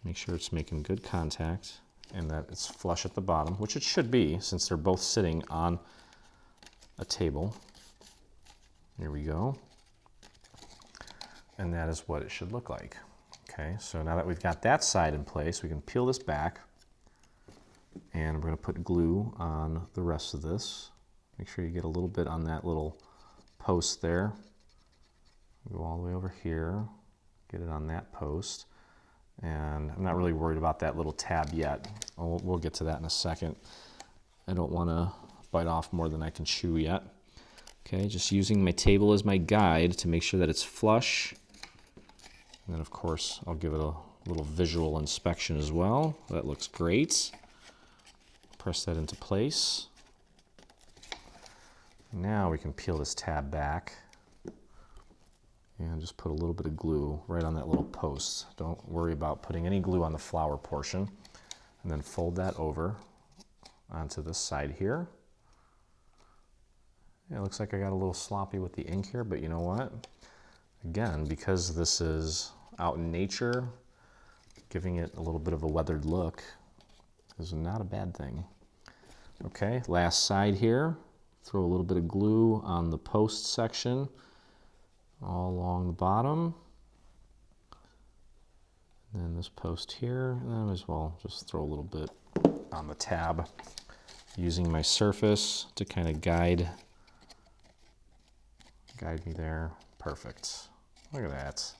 Make sure it's making good contact and that it's flush at the bottom, which it should be since they're both sitting on a table. Here we go. And that is what it should look like. Okay, so now that we've got that side in place, we can peel this back and we're going to put glue on the rest of this. Make sure you get a little bit on that little post there. Go all the way over here, get it on that post. And I'm not really worried about that little tab yet. We'll get to that in a second. I don't want to bite off more than I can chew yet. Okay, just using my table as my guide to make sure that it's flush. And then of course, I'll give it a little visual inspection as well. That looks great. Press that into place. Now we can peel this tab back and just put a little bit of glue right on that little post. Don't worry about putting any glue on the flower portion. And then fold that over onto this side here. Yeah, it looks like I got a little sloppy with the ink here, but you know what? Again, because this is out in nature, giving it a little bit of a weathered look is not a bad thing. Okay, last side here. Throw a little bit of glue on the post section all along the bottom. And then this post here, and then as well just throw a little bit on the tab, using my surface to kind of guide me there. Perfect. Look at that.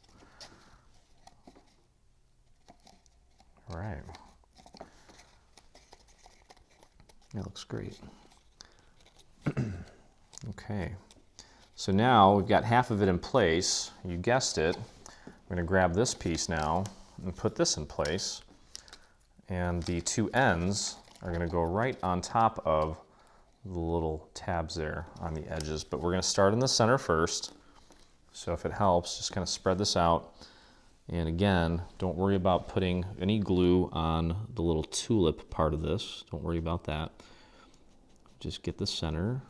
All right. That looks great. Okay. So now we've got half of it in place. You guessed it. We're going to grab this piece now and put this in place. And the two ends are going to go right on top of the little tabs there on the edges. But we're going to start in the center first. So if it helps, just kind of spread this out. And again, don't worry about putting any glue on the little tulip part of this. Don't worry about that. Just get the center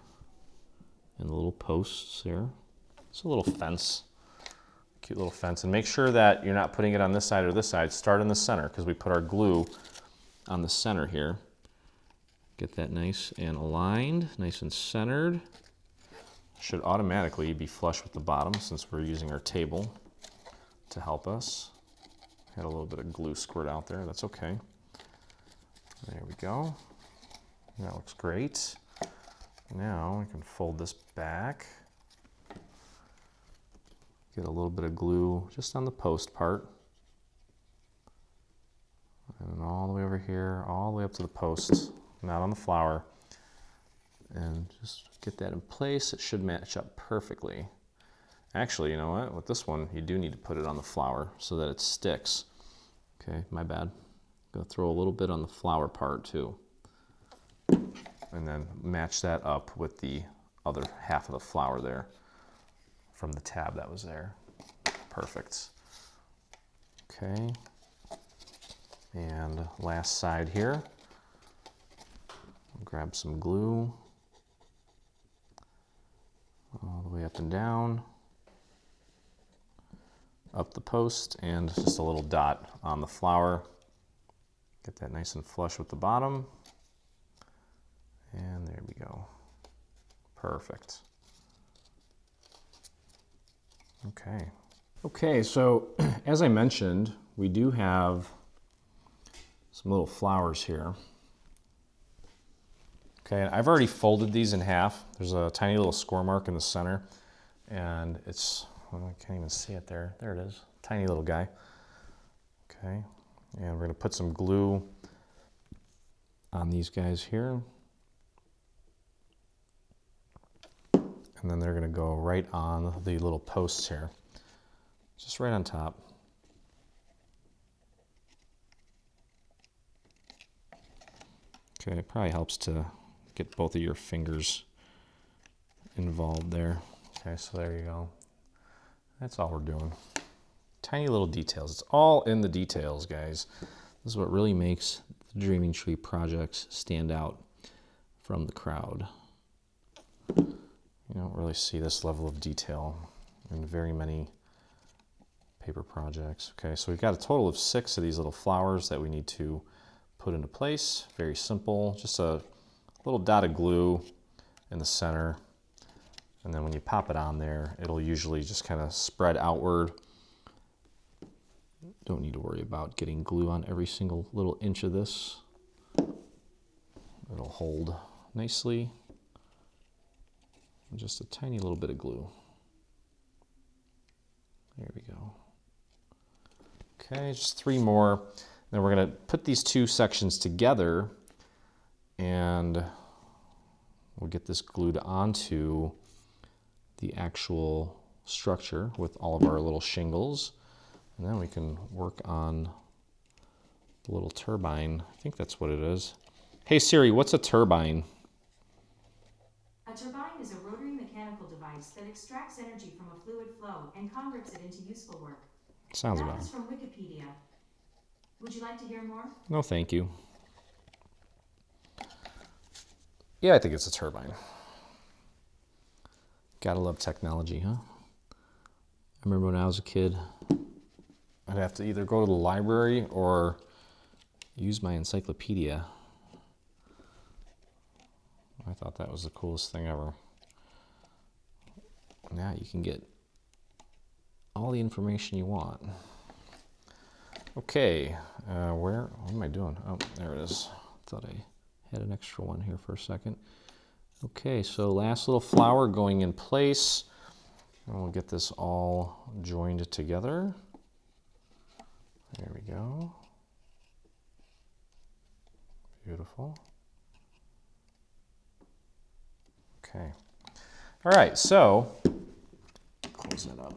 and the little posts there. It's a little fence, cute little fence. And make sure that you're not putting it on this side or this side. Start in the center because we put our glue on the center here. Get that nice and aligned, nice and centered. Should automatically be flush with the bottom since we're using our table to help us. Had a little bit of glue squirt out there, that's okay. There we go. That looks great. Now I can fold this back. Get a little bit of glue just on the post part. And all the way over here, all the way up to the post, not on the flower. And just get that in place. It should match up perfectly. Actually, you know what? With this one, you do need to put it on the flower so that it sticks. Okay, my bad. I'm gonna throw a little bit on the flower part too. And then match that up with the other half of the flower there from the tab that was there. Perfect. Okay. And last side here. Grab some glue all the way up and down, up the post, and just a little dot on the flower. Get that nice and flush with the bottom. And there we go. Perfect. Okay. Okay, so as I mentioned, we do have some little flowers here. Okay, I've already folded these in half. There's a tiny little score mark in the center, and it's, well, I can't even see it there. There it is, tiny little guy. Okay, and we're gonna put some glue on these guys here. And then they're gonna go right on the little posts here, just right on top. Okay, it probably helps to get both of your fingers involved there. Okay, so there you go. That's all we're doing. Tiny little details. It's all in the details, guys. This is what really makes the Dreaming Tree projects stand out from the crowd. You don't really see this level of detail in very many paper projects. Okay, so we've got a total of 6 of these little flowers that we need to put into place. Very simple, just a little dot of glue in the center. And then when you pop it on there, it'll usually just kind of spread outward. Don't need to worry about getting glue on every single little inch of this. It'll hold nicely. And just a tiny little bit of glue. There we go. Okay, just 3 more. Then we're going to put these 2 sections together and we'll get this glued onto the actual structure with all of our little shingles. And then we can work on the little turbine. I think that's what it is. Hey Siri, what's a turbine? A turbine is a rotary mechanical device that extracts energy from a fluid flow and converts it into useful work. Sounds about it. That is from Wikipedia. Would you like to hear more? No, thank you. Yeah, I think it's a turbine. Gotta love technology, huh? I remember when I was a kid, I'd have to either go to the library or use my encyclopedia. I thought that was the coolest thing ever. Now you can get all the information you want. Okay, what am I doing? Oh, there it is. Thought I had an extra one here for a second. Okay, so last little flower going in place. And we'll get this all joined together. There we go. Beautiful. Okay. All right, so close that up.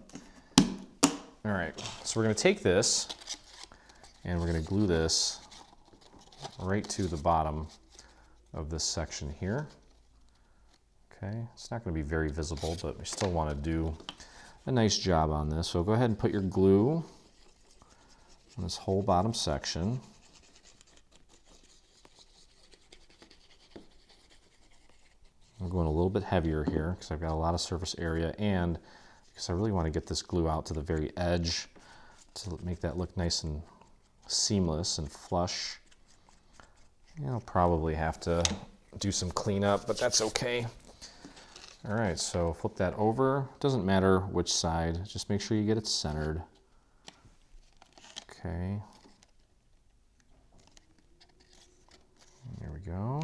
All right, so we're going to take this and we're going to glue this right to the bottom of this section here. Okay, it's not going to be very visible, but we still want to do a nice job on this. So go ahead and put your glue on this whole bottom section. I'm going a little bit heavier here because I've got a lot of surface area and because I really want to get this glue out to the very edge to make that look nice and seamless and flush. I'll probably have to do some cleanup, but that's okay. All right, so flip that over. Doesn't matter which side, just make sure you get it centered. Okay. There we go.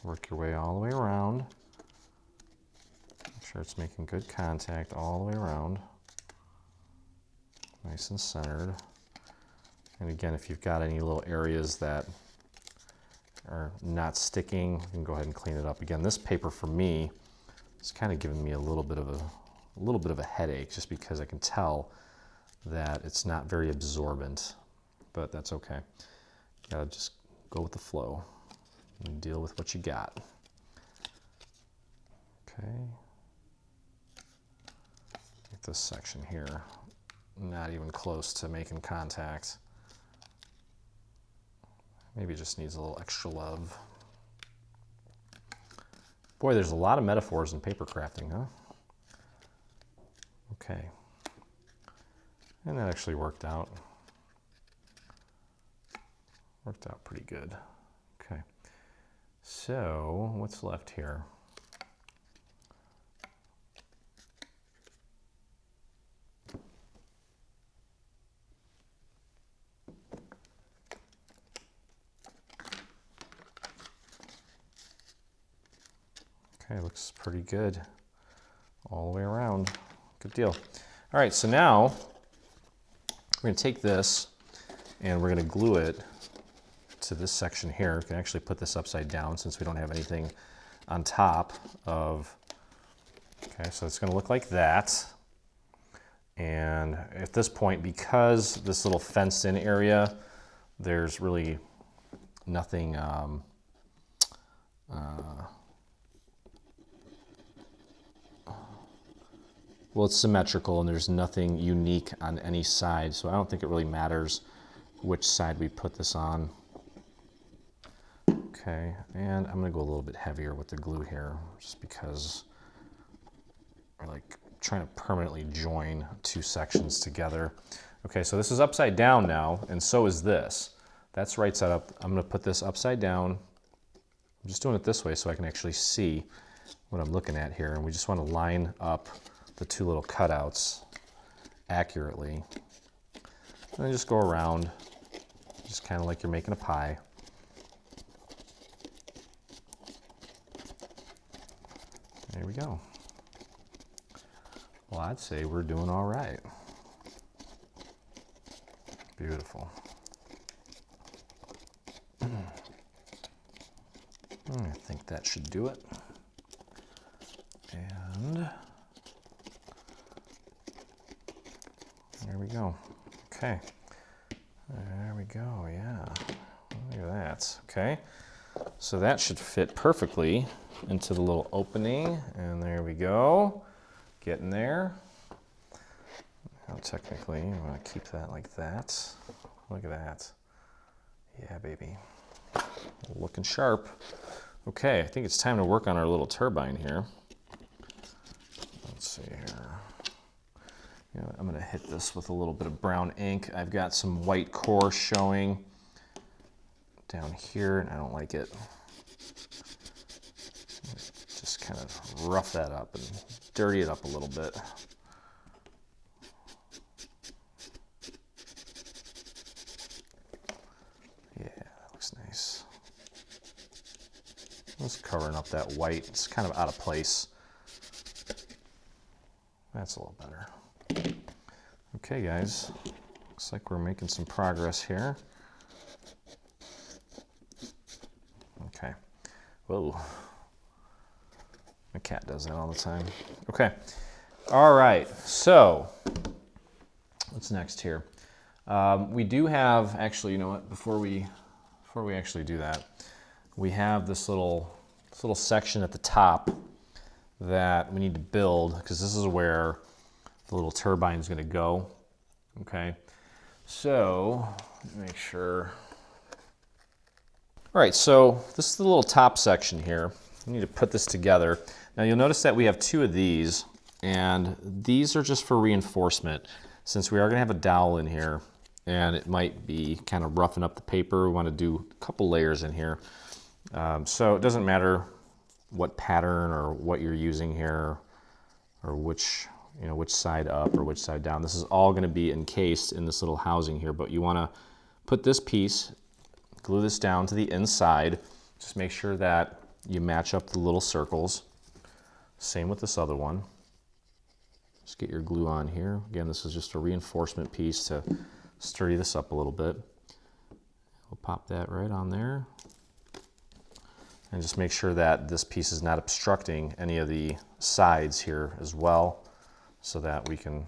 Work your way all the way around. Make sure it's making good contact all the way around. Nice and centered. And again, if you've got any little areas that are not sticking, you can go ahead and clean it up. Again, this paper for me is kind of giving me a little bit of a headache just because I can tell that it's not very absorbent, but that's okay. You gotta just go with the flow and deal with what you got. Okay. Get this section here, not even close to making contact. Maybe it just needs a little extra love. Boy, there's a lot of metaphors in paper crafting, huh? Okay. And that actually worked out. Worked out pretty good. Okay. So, what's left here? Okay, looks pretty good all the way around. Good deal. All right, so now we're going to take this and we're going to glue it to this section here. We can actually put this upside down since we don't have anything on top of. Okay, so it's going to look like that. And at this point, because this little fenced in area, there's really nothing well, it's symmetrical and there's nothing unique on any side, so I don't think it really matters which side we put this on. Okay, and I'm gonna go a little bit heavier with the glue here, just because like trying to permanently join two sections together. Okay, so this is upside down now, and so is this. That's right side up. I'm gonna put this upside down. I'm just doing it this way so I can actually see what I'm looking at here. And we just wanna line up the two little cutouts accurately. And then just go around, just kind of like you're making a pie. There we go. Well, I'd say we're doing all right. Beautiful. I think that should do it. And there we go. Okay. There we go, yeah. Look at that. Okay. So that should fit perfectly into the little opening. And there we go. Getting there. Now technically, I'm going to keep that like that. Look at that. Yeah, baby. Looking sharp. Okay, I think it's time to work on our little turbine here. Let's see here. You know, I'm going to hit this with a little bit of brown ink. I've got some white core showing down here, and I don't like it. Just kind of rough that up and dirty it up a little bit. Yeah, that looks nice. Just covering up that white. It's kind of out of place. That's a little better. Okay, guys. Looks like we're making some progress here. Okay. Whoa. My cat does that all the time. Okay. All right. So, what's next here? We do have, actually, you know what? Before we actually do that, we have this little section at the top that we need to build, because this is where the little turbine is going to go. Okay, so make sure. All right, so this is the little top section here. We need to put this together. Now you'll notice that we have two of these, and these are just for reinforcement. Since we are going to have a dowel in here, and it might be kind of roughing up the paper, we want to do a couple layers in here. So it doesn't matter what pattern or what you're using here, or which side up or which side down. This is all going to be encased in this little housing here, but you want to put this piece, glue this down to the inside. Just make sure that you match up the little circles. Same with this other one. Just get your glue on here. Again, this is just a reinforcement piece to sturdy this up a little bit. We'll pop that right on there. And just make sure that this piece is not obstructing any of the sides here as well, so that we can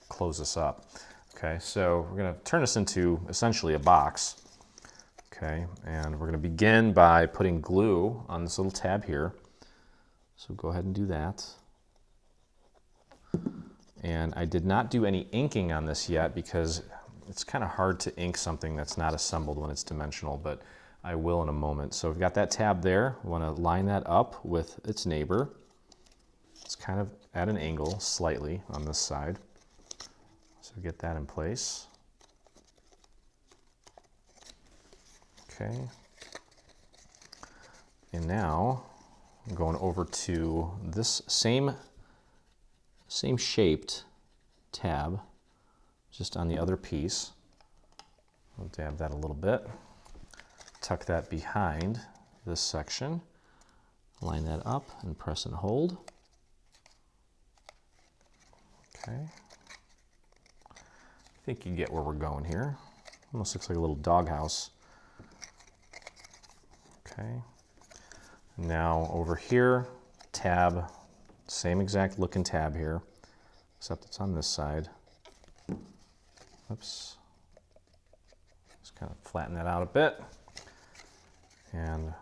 close this up. Okay, so we're going to turn this into essentially a box. Okay, and we're going to begin by putting glue on this little tab here. So go ahead and do that. And I did not do any inking on this yet because it's kind of hard to ink something that's not assembled when it's dimensional, but I will in a moment. So we've got that tab there. We want to line that up with its neighbor. It's kind of at an angle slightly on this side. So get that in place. Okay. And now I'm going over to this same shaped tab, just on the other piece. I'll dab that a little bit. Tuck that behind this section. Line that up and press and hold. Okay. I think you get where we're going here. Almost looks like a little doghouse. Okay. Now over here, tab, same exact looking tab here, except it's on this side. Oops. Just kind of flatten that out a bit. And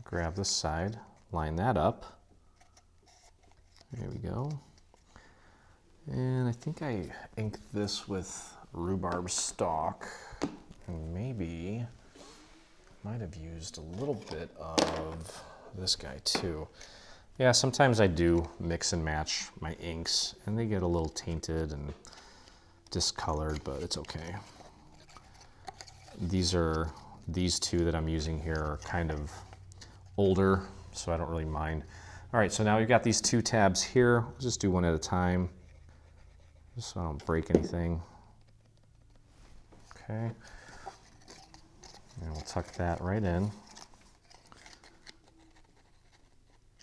grab this side, line that up. There we go. And I think I inked this with rhubarb stalk, and maybe might have used a little bit of this guy too. Yeah, sometimes I do mix and match my inks and they get a little tainted and discolored, but it's okay. These two that I'm using here are kind of older, so I don't really mind. All right, so now we've got these 2 tabs here. We'll just do one at a time, just so I don't break anything. Okay, and we'll tuck that right in.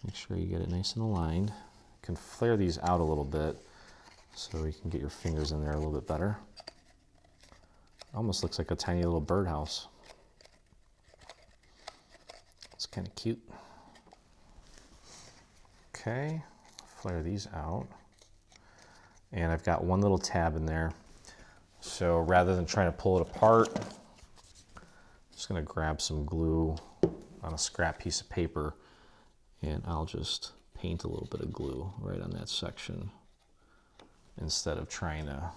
Make sure you get it nice and aligned. You can flare these out a little bit so you can get your fingers in there a little bit better. Almost looks like a tiny little birdhouse. It's kind of cute. Okay, flare these out. And I've got one little tab in there. So rather than trying to pull it apart, I'm just gonna grab some glue on a scrap piece of paper and I'll just paint a little bit of glue right on that section instead of trying to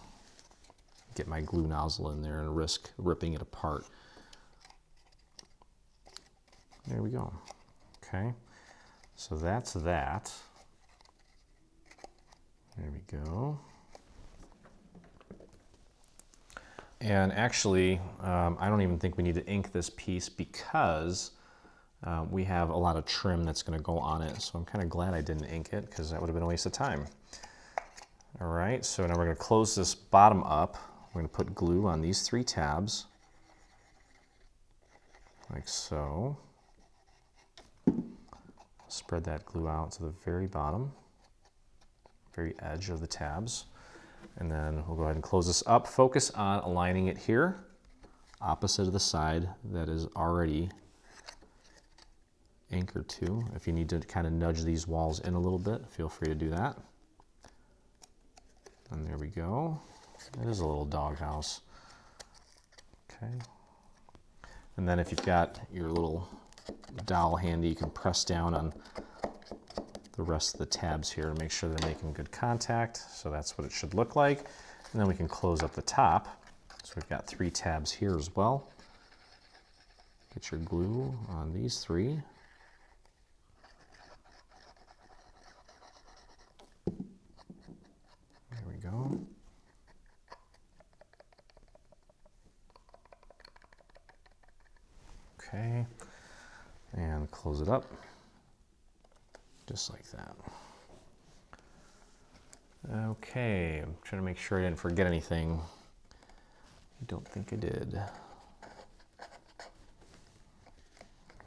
get my glue nozzle in there and risk ripping it apart. There we go. Okay, so that's that. There we go. And actually, I don't even think we need to ink this piece because we have a lot of trim that's going to go on it. So I'm kind of glad I didn't ink it because that would have been a waste of time. All right, so now we're going to close this bottom up. We're going to put glue on these 3 tabs, like so. Spread that glue out to the very bottom, very edge of the tabs. And then we'll go ahead and close this up. Focus on aligning it here, opposite of the side that is already anchored to. If you need to kind of nudge these walls in a little bit, feel free to do that. And there we go. It is a little doghouse. Okay. And then if you've got your little dowel handy, you can press down on the rest of the tabs here to make sure they're making good contact. So that's what it should look like. And then we can close up the top. So we've got 3 tabs here as well. Get your glue on these 3. There we go. Okay, and close it up, just like that. Okay, I'm trying to make sure I didn't forget anything. I don't think I did.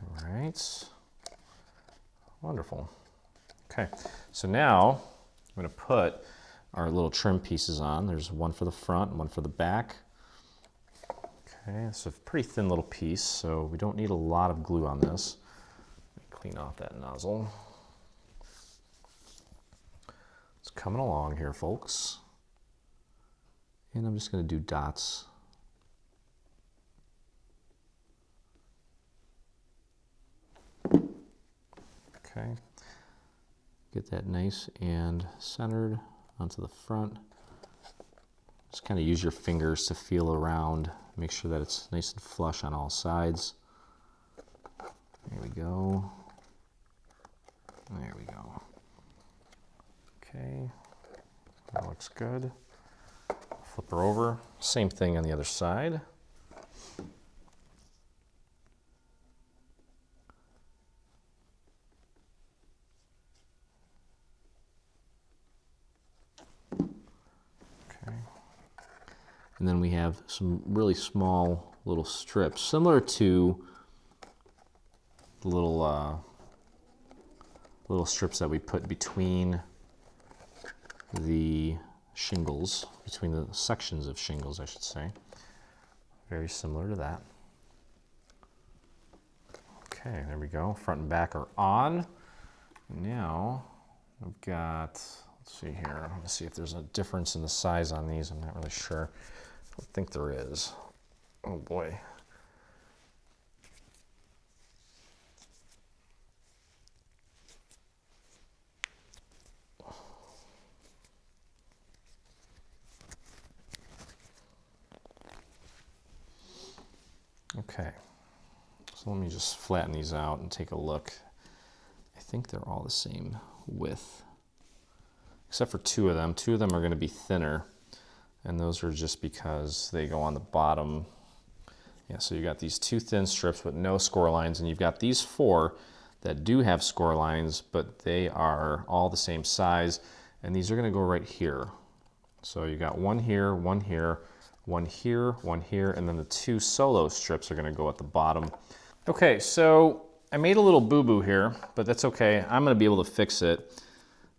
All right, wonderful. Okay, so now I'm going to put our little trim pieces on. There's one for the front and one for the back. Okay, it's a pretty thin little piece, so we don't need a lot of glue on this. Let me clean off that nozzle. It's coming along here, folks. And I'm just going to do dots. Okay. Get that nice and centered onto the front. Just kind of use your fingers to feel around. Make sure that it's nice and flush on all sides. There we go. There we go. Okay, that looks good. Flip her over. Same thing on the other side. And then we have some really small little strips, similar to the little strips that we put between the shingles, between the sections of shingles, I should say. Very similar to that. Okay, there we go. Front and back are on. Now I've got, let's see here. Let's see if there's a difference in the size on these. I'm not really sure. I don't think there is. Oh boy. Okay, so let me just flatten these out and take a look. I think they're all the same width, except for two of them. Two of them are going to be thinner, and those are just because they go on the bottom. Yeah, so you got these two thin strips with no score lines, and you've got these four that do have score lines, but they are all the same size, and these are going to go right here. So you got one here, one here, one here, one here, and then the two solo strips are going to go at the bottom. Okay, so I made a little boo-boo here, but that's okay. I'm going to be able to fix it.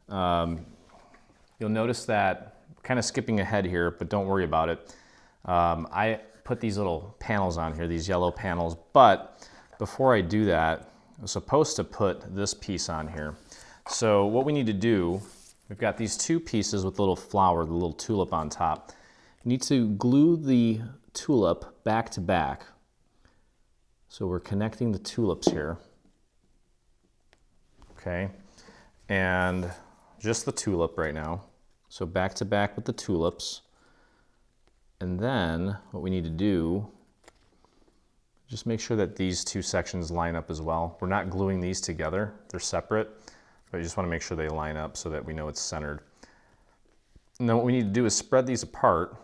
You'll notice that I'm kind of skipping ahead here, but don't worry about it. I put these little panels on here, these yellow panels, but before I do that, I'm supposed to put this piece on here. So what we need to do, we've got these two pieces with the little flower, the little tulip on top. You need to glue the tulip back to back. So we're connecting the tulips here. Okay, and just the tulip right now. So back to back with the tulips. And then what we need to do, just make sure that these two sections line up as well. We're not gluing these together, they're separate, but you just want to make sure they line up so that we know it's centered. And then what we need to do is spread these apart,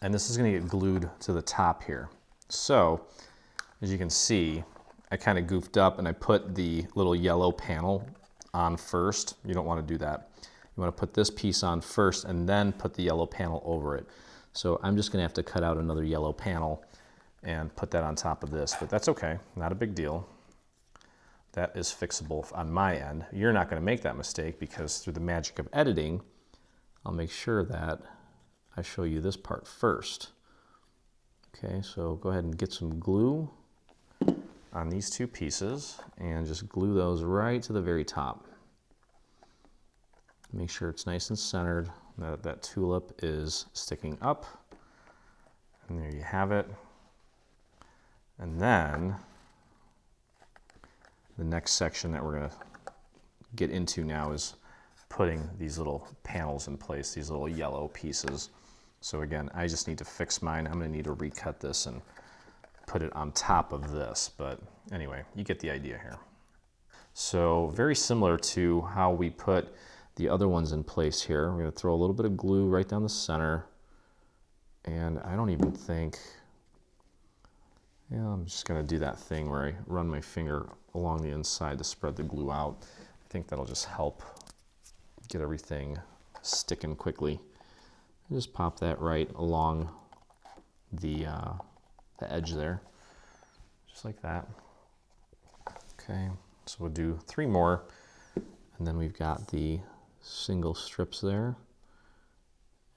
and this is going to get glued to the top here. So, as you can see, I kind of goofed up and I put the little yellow panel on first. You don't want to do that. You want to put this piece on first and then put the yellow panel over it. So I'm just going to have to cut out another yellow panel and put that on top of this, but that's okay, not a big deal. That is fixable on my end. You're not going to make that mistake because through the magic of editing, I'll make sure that I show you this part first. Okay, so go ahead and get some glue on these two pieces and just glue those right to the very top. Make sure it's nice and centered, that tulip is sticking up. And there you have it. And then the next section that we're going to get into now is putting these little panels in place, these little yellow pieces. So again, I just need to fix mine. I'm going to need to recut this and put it on top of this. But anyway, you get the idea here. So very similar to how we put the other ones in place here. We're going to throw a little bit of glue right down the center. And I don't even think, yeah, I'm just going to do that thing where I run my finger along the inside to spread the glue out. I think that'll just help get everything sticking quickly. Just pop that right along the edge there, just like that. Okay, so we'll do 3 more, and then we've got the single strips there.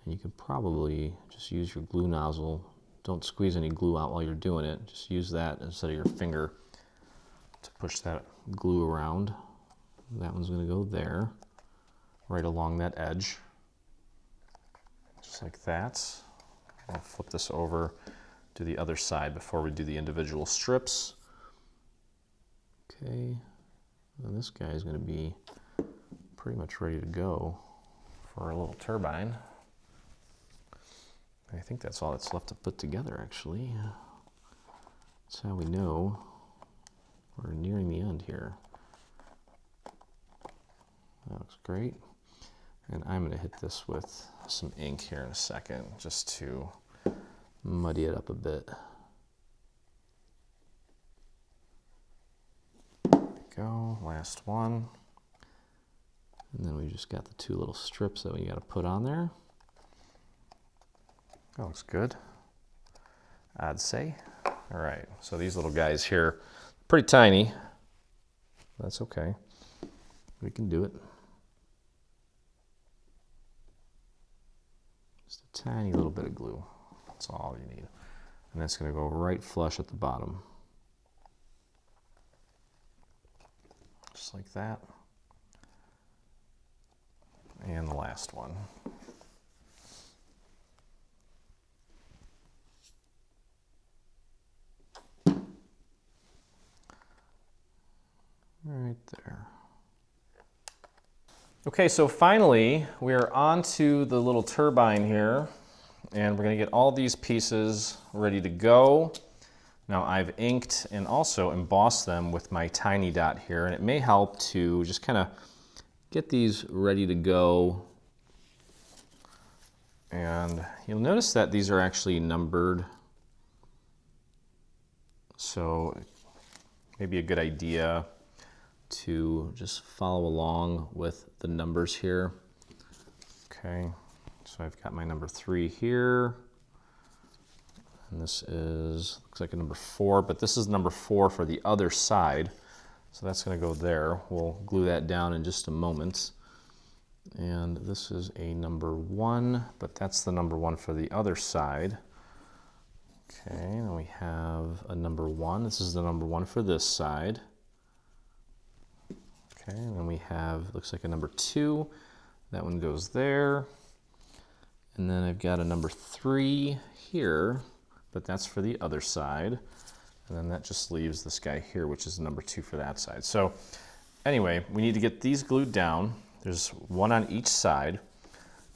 And you could probably just use your glue nozzle. Don't squeeze any glue out while you're doing it. Just use that instead of your finger to push that glue around. That one's going to go there, right along that edge. Just like that. I'll flip this over to the other side before we do the individual strips. Okay, and this guy is going to be pretty much ready to go for a little turbine. I think that's all that's left to put together, actually. That's how we know we're nearing the end here. That looks great. And I'm going to hit this with some ink here in a second, just to muddy it up a bit. There we go, last one. And then we just got the 2 little strips that we got to put on there. That looks good, I'd say. All right, so these little guys here, pretty tiny. That's okay. We can do it. Just a tiny little bit of glue. That's all you need. And that's going to go right flush at the bottom. Just like that. And the last one. Right there. Okay, so finally we're on to the little turbine here, and we're going to get all these pieces ready to go. Now I've inked and also embossed them with my tiny dot here, and it may help to just kind of get these ready to go. And you'll notice that these are actually numbered, so maybe a good idea to just follow along with the numbers here. Okay, so I've got my number 3 here. And this is, looks like a number 4, but this is number 4 for the other side. So that's going to go there. We'll glue that down in just a moment. And this is a number 1, but that's the number 1 for the other side. Okay, then we have a number 1. This is the number 1 for this side. Okay, and then we have, looks like a number 2. That one goes there. And then I've got a number 3 here, but that's for the other side. And then that just leaves this guy here, which is number 2 for that side. So anyway, we need to get these glued down. There's one on each side,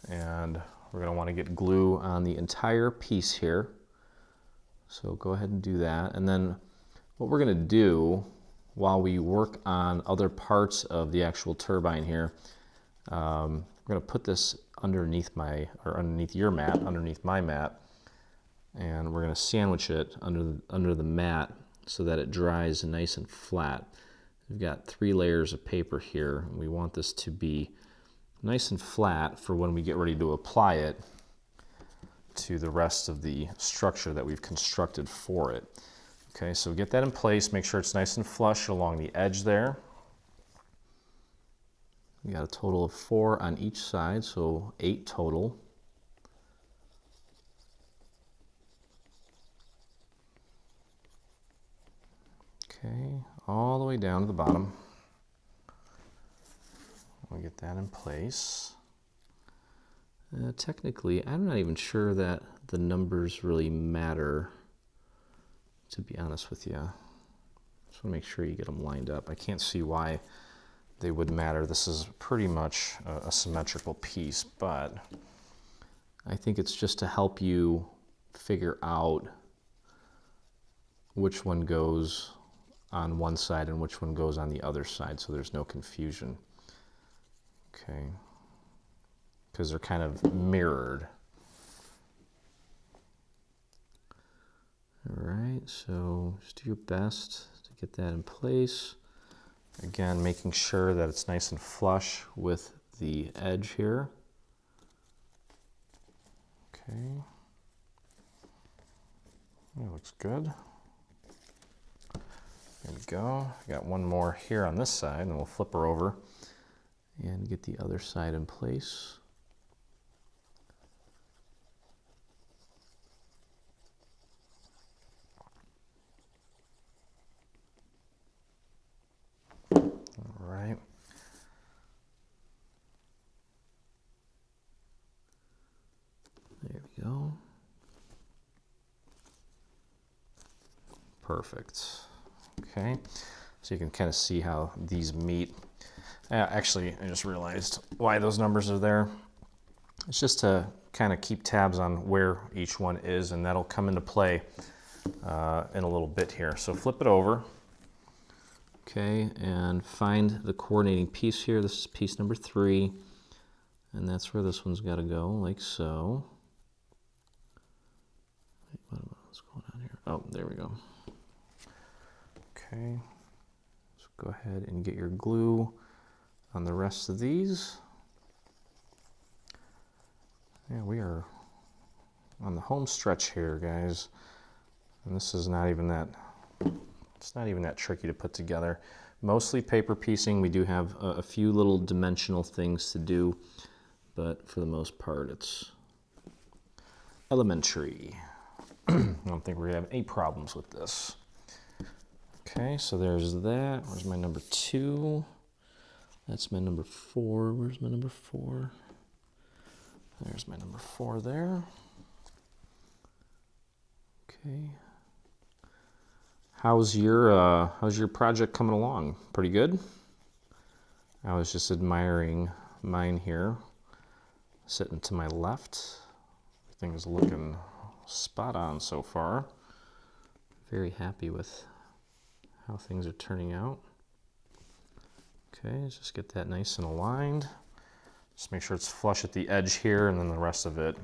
and we're gonna wanna get glue on the entire piece here. So go ahead and do that. And then what we're gonna do while we work on other parts of the actual turbine here, we're gonna put this underneath your mat, underneath my mat, and we're going to sandwich it under the mat so that it dries nice and flat. We've got 3 layers of paper here, and we want this to be nice and flat for when we get ready to apply it to the rest of the structure that we've constructed for it. Okay, so get that in place, make sure it's nice and flush along the edge there. We got a total of 4 on each side, so 8 total. Okay, all the way down to the bottom. We'll get that in place. Technically, I'm not even sure that the numbers really matter, to be honest with you. Just want to make sure you get them lined up. I can't see why they would matter. This is pretty much a symmetrical piece, but I think it's just to help you figure out which one goes on one side and which one goes on the other side, so there's no confusion. Okay, because they're kind of mirrored. All right, so just do your best to get that in place. Again, making sure that it's nice and flush with the edge here. Okay, that looks good. There we go. I got one more here on this side, and we'll flip her over and get the other side in place. All right. There we go. Perfect. Okay, so you can kind of see how these meet. Actually, I just realized why those numbers are there. It's just to kind of keep tabs on where each one is, and that'll come into play in a little bit here. So flip it over, okay, and find the coordinating piece here. This is piece number 3, and that's where this one's got to go, like so. What's going on here? Oh, there we go. Okay, so go ahead and get your glue on the rest of these. Yeah, we are on the home stretch here, guys. And this is not even that, it's not even that tricky to put together. Mostly paper piecing. We do have a few little dimensional things to do, but for the most part, it's elementary. I don't think we're gonna have any problems with this. Okay, so there's that. Where's my number 2? That's my number 4. Where's my number 4? There's my number 4 there. Okay. How's your project coming along? Pretty good? I was just admiring mine here, sitting to my left. Everything is looking spot on so far. very happy with how things are turning out. Okay, just get that nice and aligned. Just make sure it's flush at the edge here, and then the rest of it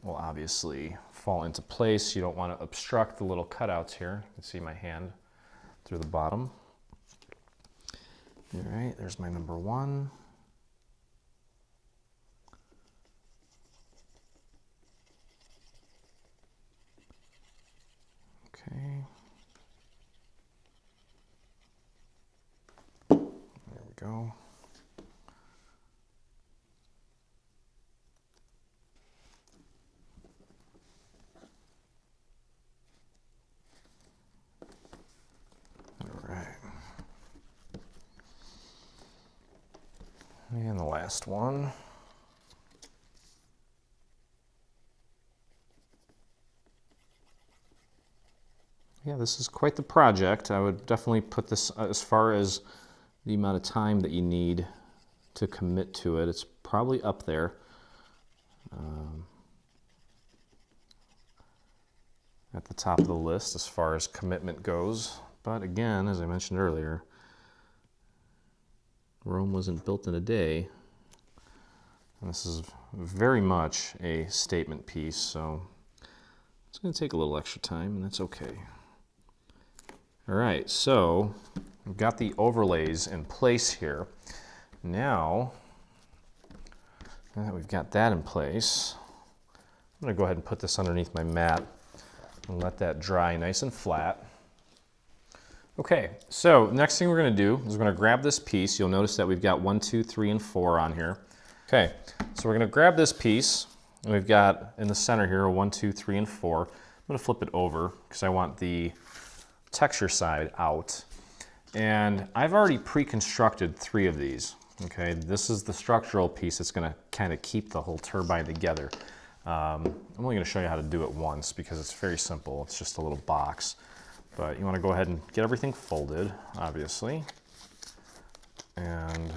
will obviously fall into place. You don't want to obstruct the little cutouts here. You can see my hand through the bottom. All right, there's my number one. Okay. There we go. All right. And the last one. Yeah, this is quite the project. I would definitely put this, as far as the amount of time that you need to commit to it, it's probably up there. At the top of the list as far as commitment goes. But again, as I mentioned earlier, Rome wasn't built in a day. And this is very much a statement piece, so it's going to take a little extra time, and that's okay. All right, so we've got the overlays in place here. Now that we've got that in place, I'm going to go ahead and put this underneath my mat and let that dry nice and flat. Okay, so next thing we're going to do is we're going to grab this piece. You'll notice that we've got 1, 2, 3, and 4 on here. Okay, so we're going to grab this piece, and we've got in the center here a 1, 2, 3, and 4. I'm going to flip it over because I want the texture side out. And I've already pre-constructed 3 of these. Okay, this is the structural piece that's going to kind of keep the whole turbine together. I'm only going to show you how to do it once because it's very simple. It's just a little box. But you want to go ahead and get everything folded, obviously. And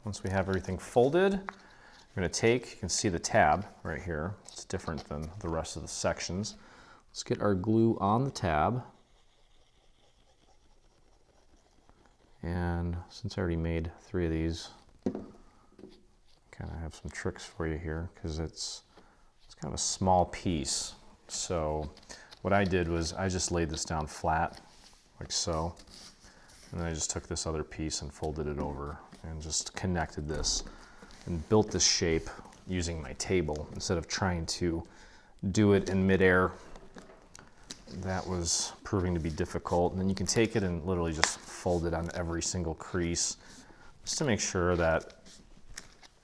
once we have everything folded, we're going to take, you can see the tab right here. It's different than the rest of the sections. Let's get our glue on the tab. And since I already made 3 of these, kind of have some tricks for you here because it's kind of a small piece. So what I did was I just laid this down flat, like so. And then I just took this other piece and folded it over and just connected this and built this shape using my table instead of trying to do it in midair. That was proving to be difficult. And then you can take it and literally just fold it on every single crease just to make sure that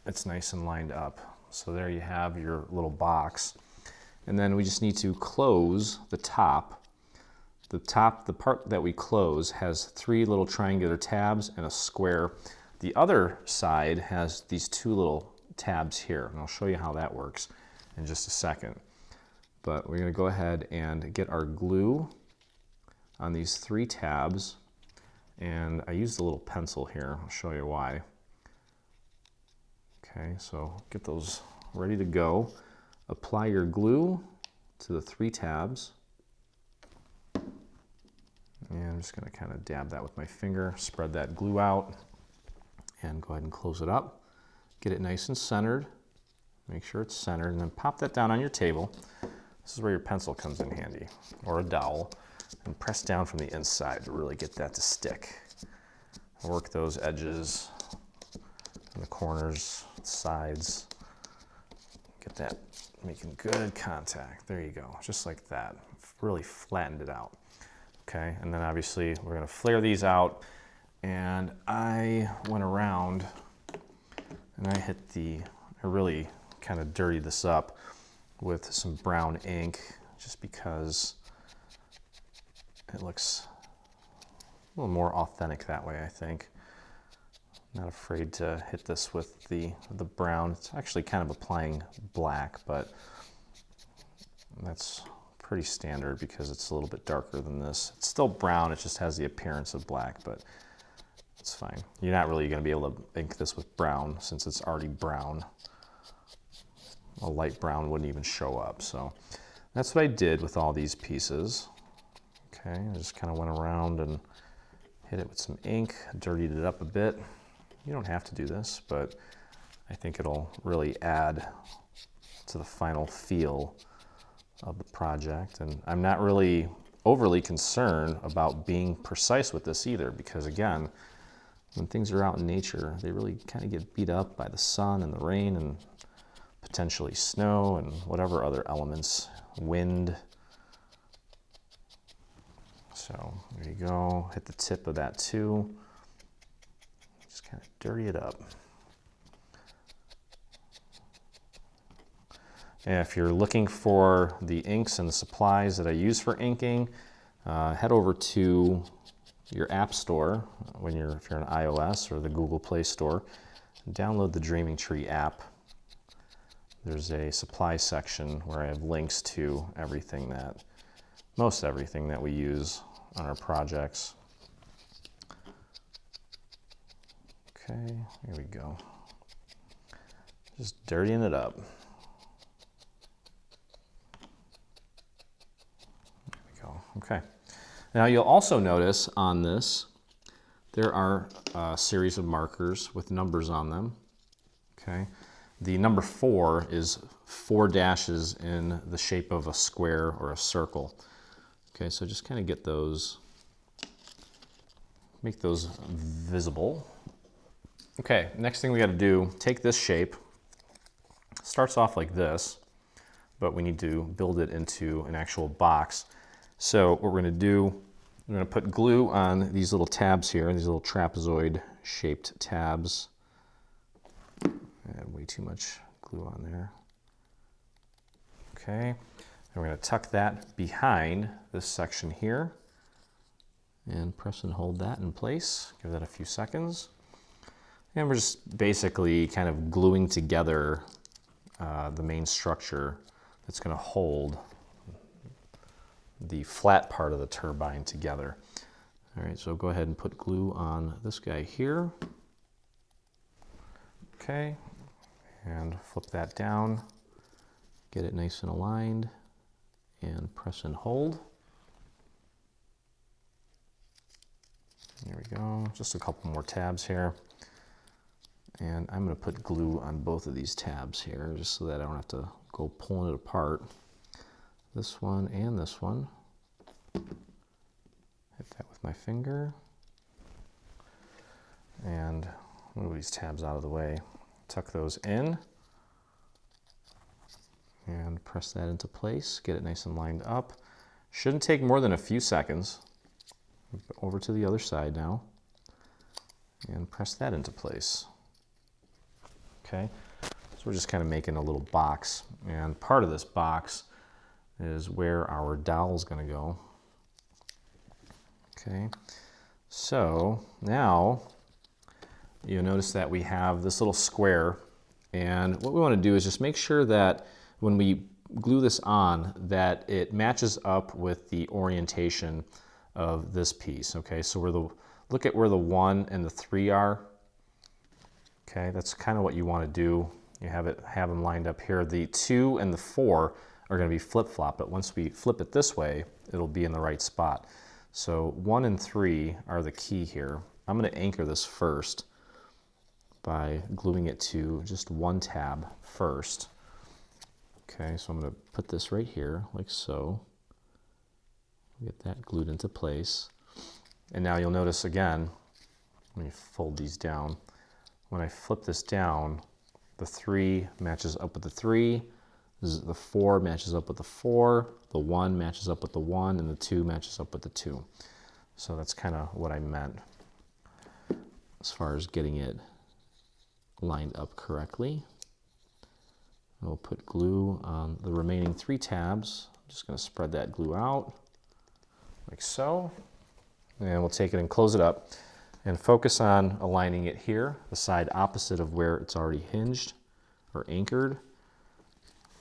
it's nice and lined up. So there you have your little box. And then we just need to close the top. The part that we close has 3 little triangular tabs and a square. The other side has these 2 little tabs here, and I'll show you how that works in just a second. But we're going to go ahead and get our glue on these 3 tabs, and I used a little pencil here. I'll show you why. Okay, so get those ready to go. Apply your glue to the 3 tabs. And I'm just going to kind of dab that with my finger, spread that glue out, and go ahead and close it up. Get it nice and centered. Make sure it's centered, and then pop that down on your table. This is where your pencil comes in handy, or a dowel, and press down from the inside to really get that to stick. Work those edges and the corners, sides. Get that making good contact. There you go, just like that. Really flattened it out. Okay, and then obviously we're gonna flare these out, and I went around and I really kind of dirtied this up with some brown ink just because it looks a little more authentic that way, I think. Not afraid to hit this with the brown. It's actually kind of applying black, but that's pretty standard because it's a little bit darker than this. It's still brown, it just has the appearance of black, but it's fine. You're not really going to be able to ink this with brown since it's already brown. A light brown wouldn't even show up. So that's what I did with all these pieces. Okay, I just kind of went around and hit it with some ink, dirtied it up a bit. You don't have to do this, but I think it'll really add to the final feel of the project. And I'm not really overly concerned about being precise with this either, because again, when things are out in nature, they really kind of get beat up by the sun and the rain and potentially snow and whatever other elements, wind. So there you go, hit the tip of that too. Just kind of dirty it up. And if you're looking for the inks and the supplies that I use for inking, head over to your app store if you're on iOS or the Google Play Store, and download the Dreaming Tree app. There's a supply section where I have links to most everything that we use on our projects. Okay, here we go. Just dirtying it up. There we go. Okay. Now you'll also notice on this, there are a series of markers with numbers on them. Okay. The number 4 is 4 dashes in the shape of a square or a circle. Okay, so just kind of get those, make those visible. Okay, next thing we got to do, take this shape. Starts off like this, but we need to build it into an actual box. So what we're going to do, we're going to put glue on these little tabs here, these little trapezoid shaped tabs. I had way too much glue on there. Okay, and we're going to tuck that behind this section here and press and hold that in place. Give that a few seconds. And we're just basically kind of gluing together the main structure that's going to hold the flat part of the turbine together. All right, so go ahead and put glue on this guy here. Okay, and flip that down, get it nice and aligned, and press and hold. There we go, just a couple more tabs here. And I'm going to put glue on both of these tabs here, just so that I don't have to go pulling it apart. This one and this one. Hit that with my finger. And move these tabs out of the way. Tuck those in. And press that into place. Get it nice and lined up. Shouldn't take more than a few seconds. Over to the other side now. And press that into place. Okay, so we're just kind of making a little box, and part of this box is where our dowel is going to go. Okay, so now you'll notice that we have this little square, and what we want to do is just make sure that when we glue this on, that it matches up with the orientation of this piece. Okay, so look at where the 1 and the 3 are. Okay, that's kind of what you want to do. You have them lined up here. The 2 and the 4 are going to be flip-flop, but once we flip it this way, it'll be in the right spot. So 1 and 3 are the key here. I'm going to anchor this first by gluing it to just one tab first. Okay, so I'm going to put this right here, like so. Get that glued into place. And now you'll notice again, let me fold these down. When I flip this down, the 3 matches up with the 3, the 4 matches up with the 4, the 1 matches up with the 1, and the 2 matches up with the 2. So that's kind of what I meant as far as getting it lined up correctly. We'll put glue on the remaining 3 tabs. I'm just going to spread that glue out like so. And we'll take it and close it up. And focus on aligning it here, the side opposite of where it's already hinged or anchored.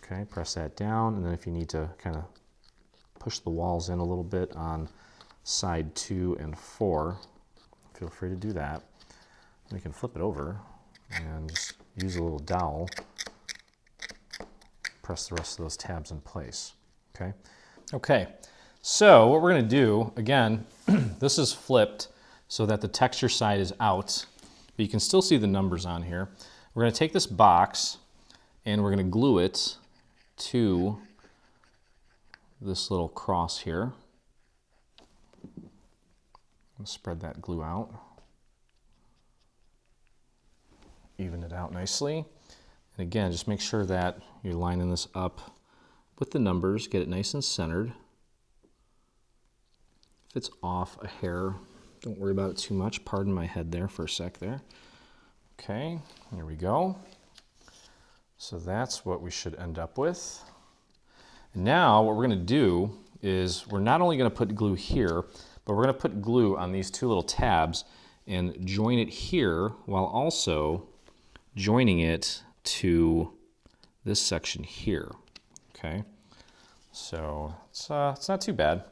Okay, press that down, and then if you need to kind of push the walls in a little bit on side 2 and 4, feel free to do that. We can flip it over and just use a little dowel, press the rest of those tabs in place. Okay. Okay, So what we're going to do, again, this is flipped so that the texture side is out, but you can still see the numbers on here. We're going to take this box and we're going to glue it to this little cross here. I'll spread that glue out. Even it out nicely. And again, just make sure that you're lining this up with the numbers, get it nice and centered. If it's off a hair, don't worry about it too much. Pardon my head there for a sec there. Okay, here we go. So that's what we should end up with. And now what we're going to do is we're not only going to put glue here, but we're going to put glue on these two little tabs and join it here while also joining it to this section here. Okay, so it's not too bad.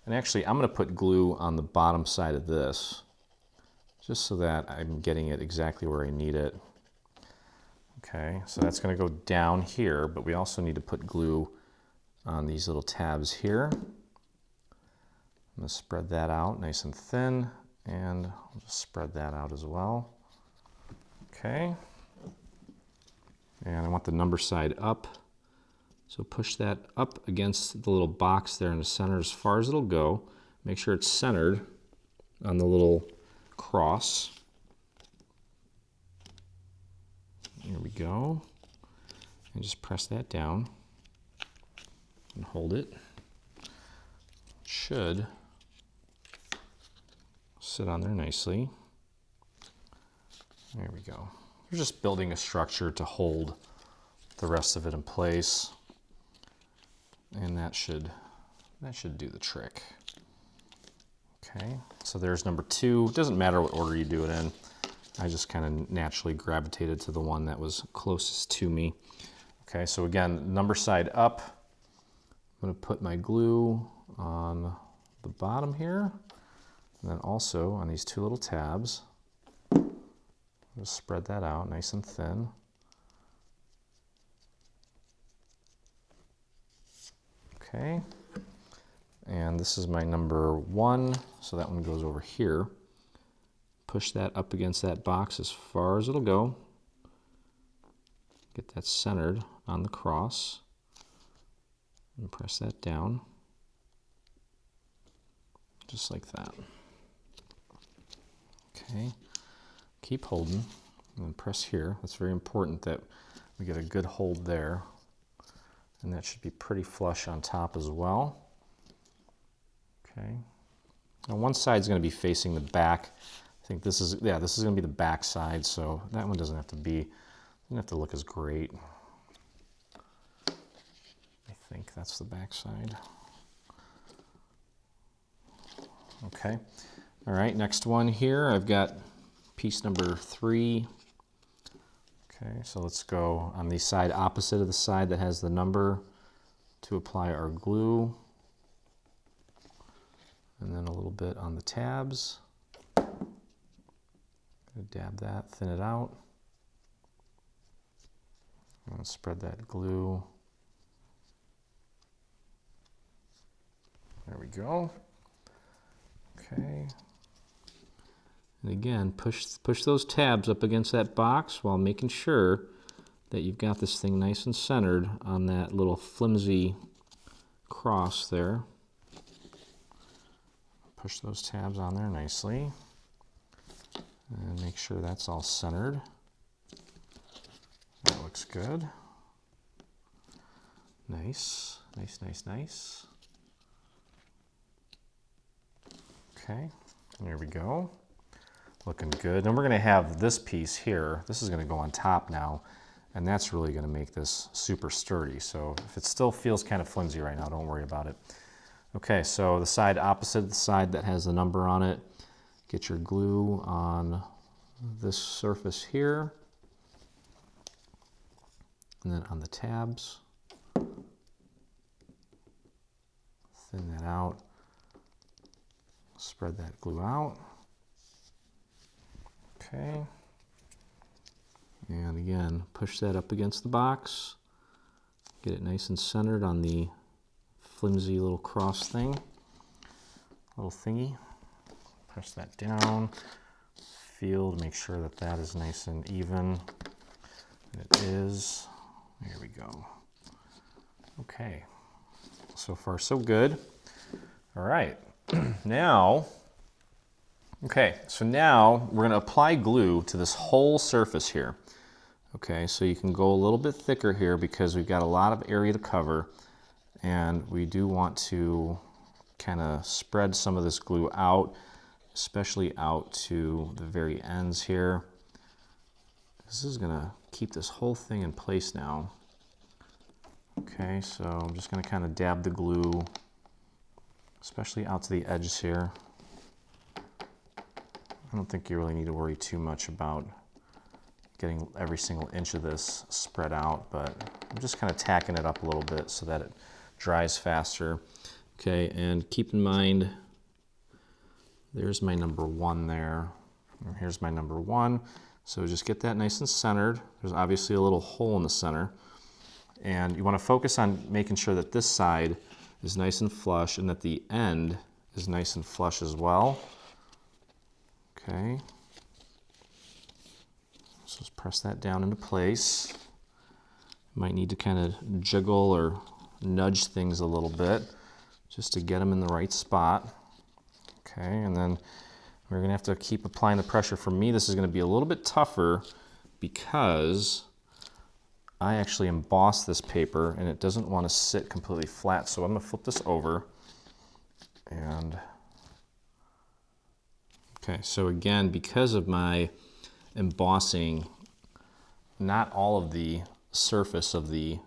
And actually, I'm going to put glue on the bottom side of this, just so that I'm getting it exactly where I need it. Okay, so that's going to go down here, but we also need to put glue on these little tabs here. I'm going to spread that out nice and thin, and I'll just spread that out as well. Okay, and I want the number side up. So push that up against the little box there in the center as far as it'll go. Make sure it's centered on the little cross. Here we go. And just press that down and hold it. It should sit on there nicely. There we go. We're just building a structure to hold the rest of it in place. And that should do the trick. Okay, so there's number 2. It doesn't matter what order you do it in. I just kind of naturally gravitated to the one that was closest to me. Okay, so again, number side up. I'm going to put my glue on the bottom here, and then also on these two little tabs. Just spread that out nice and thin. Okay, and this is my number 1, so that one goes over here. Push that up against that box as far as it'll go. Get that centered on the cross and press that down, just like that. Okay, keep holding and then press here. That's very important that we get a good hold there. And that should be pretty flush on top as well. Okay. Now one side is going to be facing the back. I think this is going to be the back side, so that one doesn't have to look as great. I think that's the back side. Okay. All right, next one here, I've got piece number 3. Okay, so let's go on the side opposite of the side that has the number to apply our glue. And then a little bit on the tabs. Dab that, thin it out. And spread that glue. There we go. Okay. And again, push those tabs up against that box while making sure that you've got this thing nice and centered on that little flimsy cross there. Push those tabs on there nicely. And make sure that's all centered. That looks good. Nice, nice, nice, nice. Okay, there we go. Looking good. And we're going to have this piece here. This is going to go on top now, and that's really going to make this super sturdy. So if it still feels kind of flimsy right now, don't worry about it. Okay, so the side opposite the side that has the number on it, get your glue on this surface here, and then on the tabs, thin that out, spread that glue out. Okay, and again, push that up against the box, get it nice and centered on the flimsy little cross thing. little thingy. Press that down. Feel to make sure that that is nice and even. And it is. There we go. Okay. So far, so good. All right. Now, okay, so now we're going to apply glue to this whole surface here. Okay, so you can go a little bit thicker here because we've got a lot of area to cover, and we do want to kind of spread some of this glue out, especially out to the very ends here. This is going to keep this whole thing in place now. Okay, so I'm just going to kind of dab the glue, especially out to the edges here. I don't think you really need to worry too much about getting every single inch of this spread out, but I'm just kind of tacking it up a little bit so that it dries faster. Okay, and keep in mind, there's my number 1 there, and here's my number 1. So just get that nice and centered. There's obviously a little hole in the center, and you want to focus on making sure that this side is nice and flush and that the end is nice and flush as well. Okay. So just press that down into place. Might need to kind of jiggle or nudge things a little bit just to get them in the right spot. Okay, and then we're going to have to keep applying the pressure. For me, this is going to be a little bit tougher because I actually embossed this paper and it doesn't want to sit completely flat. So I'm going to flip this over and okay, so again, because of my embossing, not all of the surface of this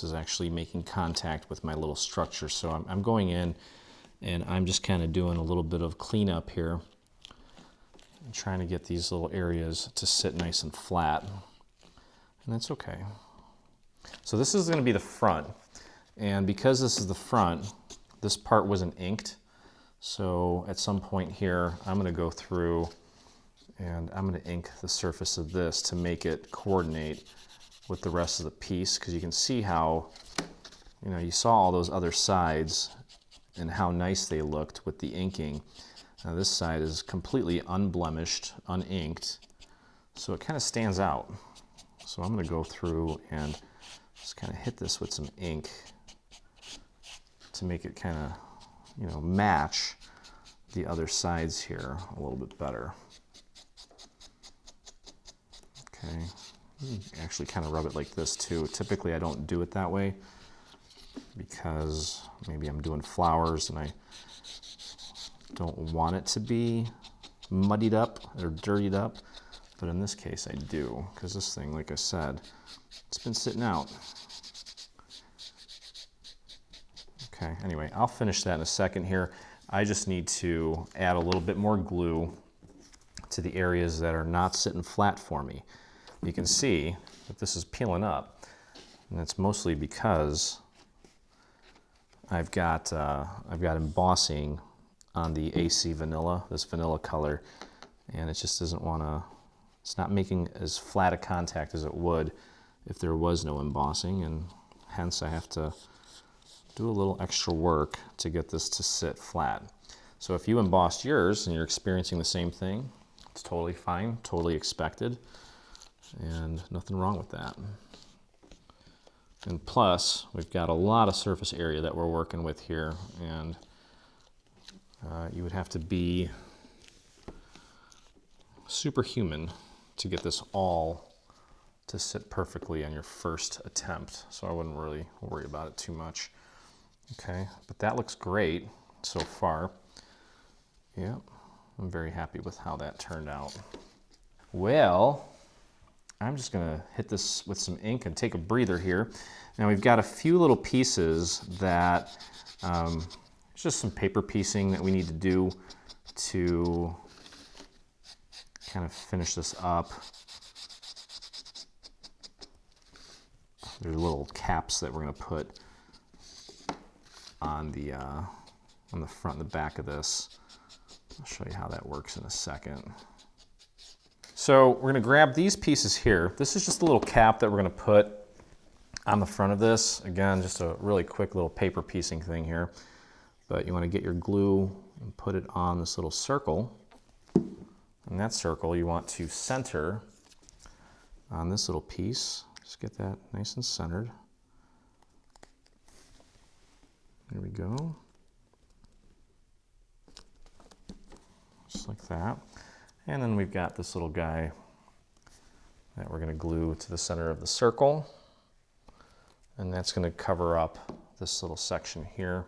is actually making contact with my little structure. So I'm going in and I'm just kind of doing a little bit of cleanup here and trying to get these little areas to sit nice and flat. And that's okay. So this is going to be the front. And because this is the front, this part wasn't inked. So at some point here, I'm going to go through and I'm going to ink the surface of this to make it coordinate with the rest of the piece, because you can see how, you saw all those other sides and how nice they looked with the inking. Now this side is completely unblemished, uninked, so it kind of stands out. So I'm going to go through and just kind of hit this with some ink to make it kind of, match the other sides here a little bit better. Okay, actually kind of rub it like this too. Typically I don't do it that way because maybe I'm doing flowers and I don't want it to be muddied up or dirtied up, but in this case I do, because this thing, like I said, it's been sitting out. Okay, anyway, I'll finish that in a second here. I just need to add a little bit more glue to the areas that are not sitting flat for me. You can see that this is peeling up, and that's mostly because I've got embossing on the AC vanilla, this vanilla color, and it just doesn't want to, it's not making as flat a contact as it would if there was no embossing, and hence I have to do a little extra work to get this to sit flat. So if you embossed yours and you're experiencing the same thing, it's totally fine, totally expected, and nothing wrong with that. And plus, we've got a lot of surface area that we're working with here, and you would have to be superhuman to get this all to sit perfectly on your first attempt, so I wouldn't really worry about it too much. Okay, but that looks great so far. Yeah, I'm very happy with how that turned out. Well, I'm just gonna hit this with some ink and take a breather here. Now we've got a few little pieces that, it's just some paper piecing that we need to do to kind of finish this up. There's little caps that we're gonna put on the front and the back of this. I'll show you how that works in a second. So we're going to grab these pieces here. This is just a little cap that we're going to put on the front of this. Again, just a really quick little paper piecing thing here. but you want to get your glue and put it on this little circle. And that circle you want to center on this little piece. Just get that nice and centered. There we go. Just like that. And then we've got this little guy that we're going to glue to the center of the circle. And that's going to cover up this little section here.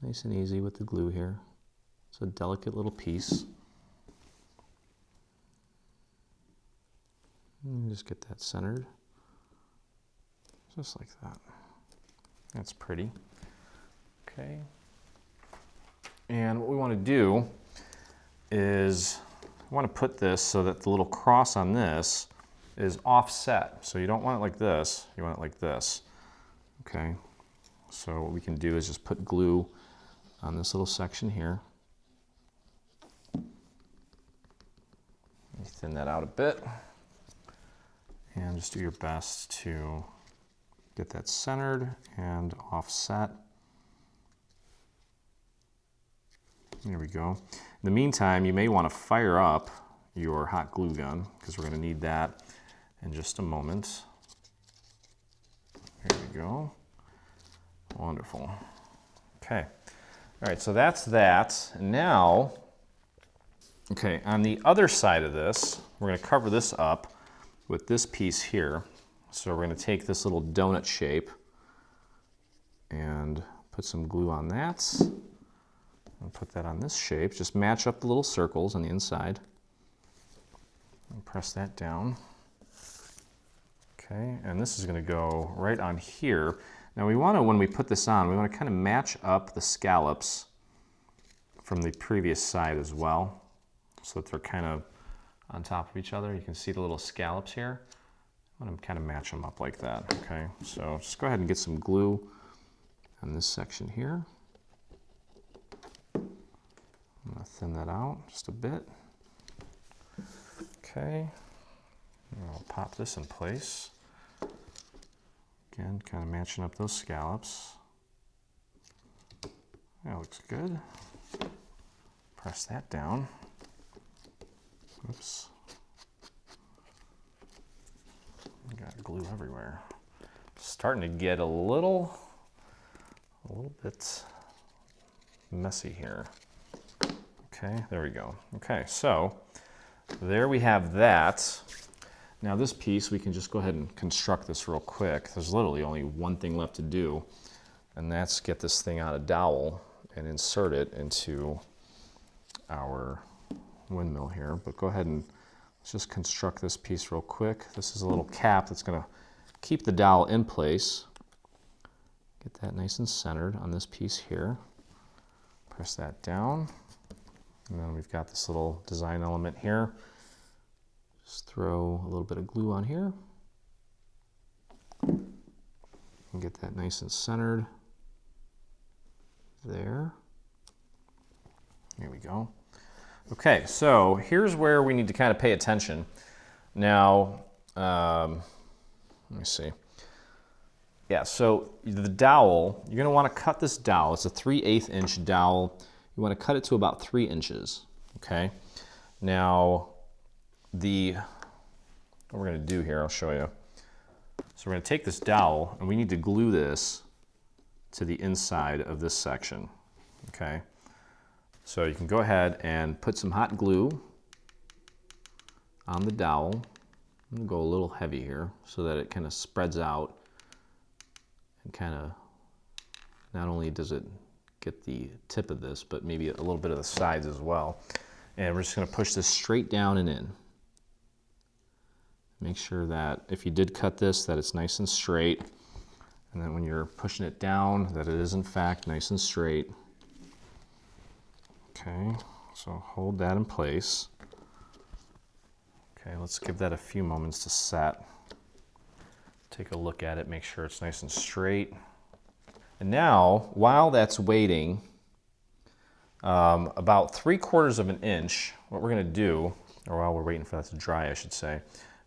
Nice and easy with the glue here. It's a delicate little piece. And just get that centered. Just like that. That's pretty. Okay. And what we want to do is we want to put this so that the little cross on this is offset. So you don't want it like this, you want it like this. Okay. So what we can do is just put glue on this little section here. Thin that out a bit. And just do your best to get that centered and offset. There we go. In the meantime, you may want to fire up your hot glue gun because we're going to need that in just a moment. There we go. Wonderful. Okay. All right, so that's that. And now, okay, on the other side of this, we're going to cover this up with this piece here. So we're going to take this little donut shape and put some glue on that. And put that on this shape. Just match up the little circles on the inside. And press that down. Okay, and this is going to go right on here. Now we want to, when we put this on, we want to kind of match up the scallops from the previous side as well, so that they're kind of on top of each other. You can see the little scallops here. I want to kind of match them up like that. Okay, so just go ahead and get some glue on this section here. I'm going to thin that out just a bit. Okay, and I'll pop this in place. Again, kind of matching up those scallops. That looks good. Press that down. Oops. Got glue everywhere. Starting to get a little bit messy here. Okay, there we go. Okay, so there we have that. Now this piece, we can just go ahead and construct this real quick. There's literally only one thing left to do, and that's get this thing on a dowel and insert it into our windmill here. But go ahead and let's just construct this piece real quick. This is a little cap that's going to keep the dowel in place. Get that nice and centered on this piece here. Press that down. And then we've got this little design element here. Just throw a little bit of glue on here. And get that nice and centered there. Here we go. Okay, so here's where we need to kind of pay attention. Now, let me see. Yeah, so the dowel, you're going to want to cut this dowel. It's a 3/8 inch dowel. You want to cut it to about 3 inches, okay? Now, what we're going to do here, I'll show you. So we're going to take this dowel, and we need to glue this to the inside of this section, okay? So you can go ahead and put some hot glue on the dowel. I'm going to go a little heavy here so that it kind of spreads out and kind of, not only does it get the tip of this, but maybe a little bit of the sides as well. And we're just going to push this straight down and in. Make sure that if you did cut this, that it's nice and straight. And then when you're pushing it down, that it is in fact nice and straight. Okay, so hold that in place. Okay, let's give that a few moments to set. Take a look at it, make sure it's nice and straight. And now, while that's waiting, about 3/4 of an inch, what we're going to do, or while we're waiting for that to dry, I should say,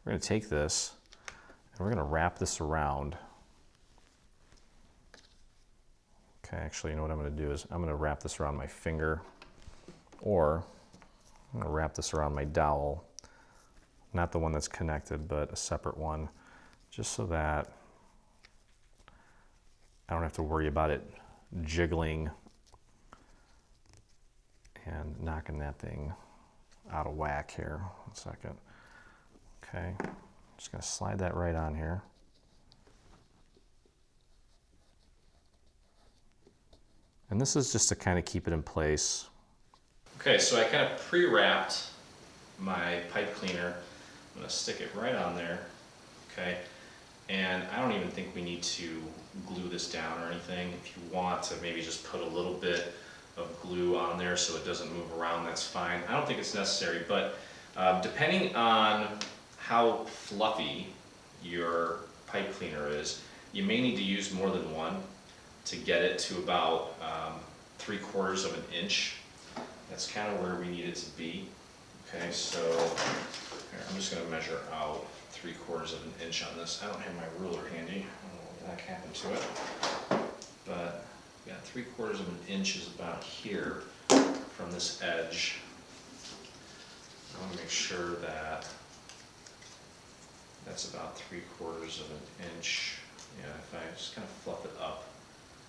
we're going to take this and we're going to wrap this around Okay, actually, you know what I'm going to do is I'm going to wrap this around my finger, or I'm going to wrap this around my dowel. Not the one that's connected, but a separate one, just so that I don't have to worry about it jiggling and knocking that thing out of whack here. 1 second. Okay, just gonna slide that right on here. And this is just to kind of keep it in place. Okay, so I kind of pre-wrapped my pipe cleaner. I'm gonna stick it right on there, okay? And I don't even think we need to glue this down or anything. If you want to maybe just put a little bit of glue on there so it doesn't move around, that's fine. I don't think it's necessary, but depending on how fluffy your pipe cleaner is, you may need to use more than one to get it to about 3/4 of an inch. That's kind of where we need it to be. Okay, so here, I'm just going to measure out 3/4 of an inch on this. I don't have my ruler handy. I don't know what the heck happened to it. But yeah, 3/4 of an inch is about here from this edge. I want to make sure that that's about 3/4 of an inch. Yeah, if I just kind of fluff it up,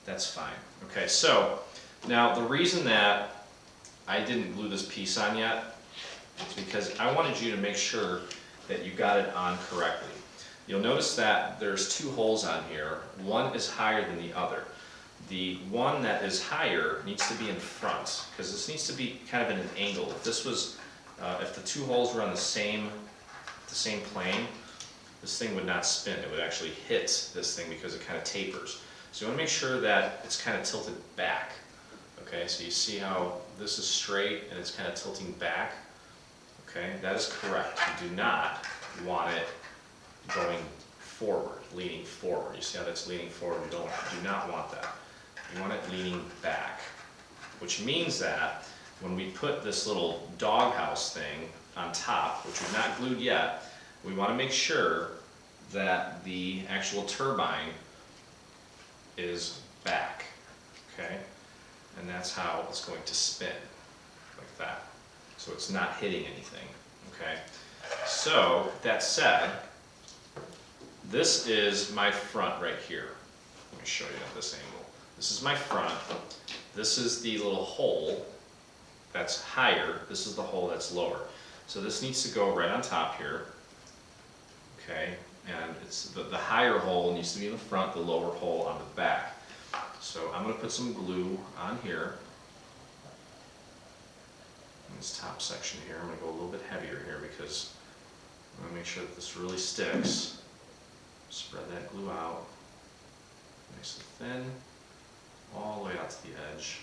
that's fine. Okay, so now the reason that I didn't glue this piece on yet is because I wanted you to make sure that you got it on correctly. You'll notice that there's 2 holes on here. One is higher than the other. The one that is higher needs to be in front, because this needs to be kind of in an angle. If this was, if the 2 holes were on the same plane, this thing would not spin. It would actually hit this thing because it kind of tapers. So you want to make sure that it's kind of tilted back. Okay, so you see how this is straight and it's kind of tilting back. Okay, that is correct. You do not want it going forward, leaning forward. You see how that's leaning forward? You do not want that. You want it leaning back, which means that when we put this little doghouse thing on top, which we've not glued yet, we want to make sure that the actual turbine is back, okay? And that's how it's going to spin, like that. So it's not hitting anything, okay? So, that said, this is my front right here. Let me show you at this angle. This is my front. This is the little hole that's higher. This is the hole that's lower. So this needs to go right on top here, okay? And it's the higher hole needs to be in the front, the lower hole on the back. So I'm going to put some glue on here. In this top section here, I'm going to go a little bit heavier here because I want to make sure that this really sticks. Spread that glue out, nice and thin, all the way out to the edge.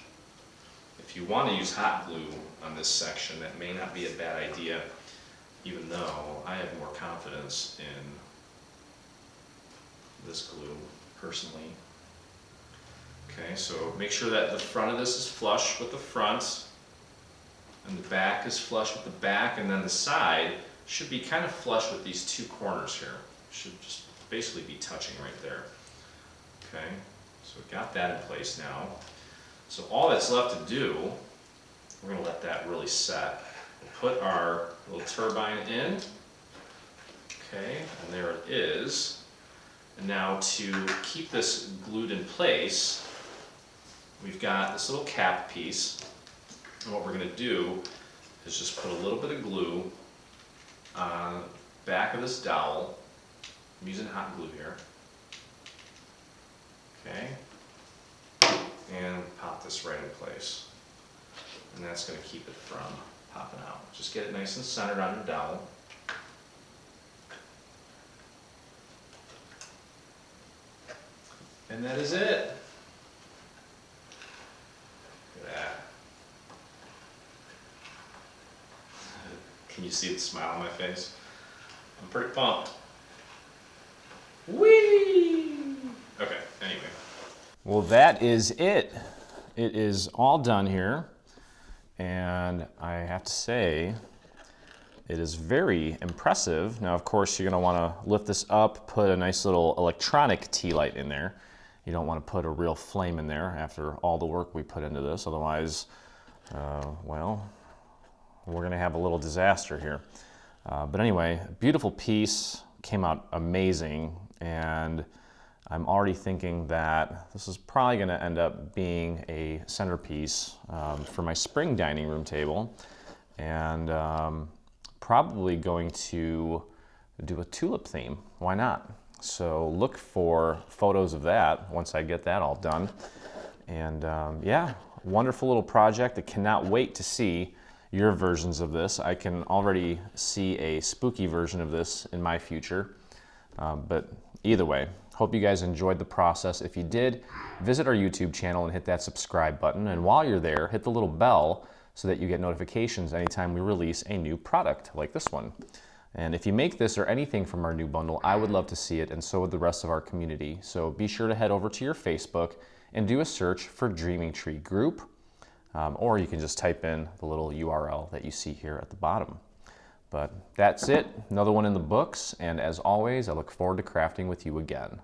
If you want to use hot glue on this section, that may not be a bad idea, even though I have more confidence in this glue personally. Okay, so make sure that the front of this is flush with the front, and the back is flush with the back, and then the side should be kind of flush with these 2 corners here. Should just basically be touching right there. Okay, so we've got that in place now. So all that's left to do, we're going to let that really set. We'll put our little turbine in. Okay, and there it is. And now to keep this glued in place, we've got this little cap piece. And what we're going to do is just put a little bit of glue on the back of this dowel. I'm using hot glue here. Okay. And pop this right in place. And that's going to keep it from popping out. Just get it nice and centered on your dowel. And that is it. Look at that. Can you see the smile on my face? I'm pretty pumped. Whee! Okay, anyway. Well, that is it. It is all done here. And I have to say, it is very impressive. Now, of course, you're going to want to lift this up, put a nice little electronic tea light in there. You don't want to put a real flame in there after all the work we put into this. Otherwise, well, we're going to have a little disaster here. But anyway, beautiful piece, came out amazing, and I'm already thinking that this is probably going to end up being a centerpiece for my spring dining room table, and probably going to do a tulip theme. Why not? So look for photos of that once I get that all done. And yeah, wonderful little project. I cannot wait to see your versions of this. I can already see a spooky version of this in my future. But either way, hope you guys enjoyed the process. If you did, visit our YouTube channel and hit that subscribe button. And while you're there, hit the little bell so that you get notifications anytime we release a new product like this one. And if you make this or anything from our new bundle, I would love to see it, and so would the rest of our community. So be sure to head over to your Facebook and do a search for Dreaming Tree Group, or you can just type in the little URL that you see here at the bottom. But that's it, another one in the books, and as always, I look forward to crafting with you again.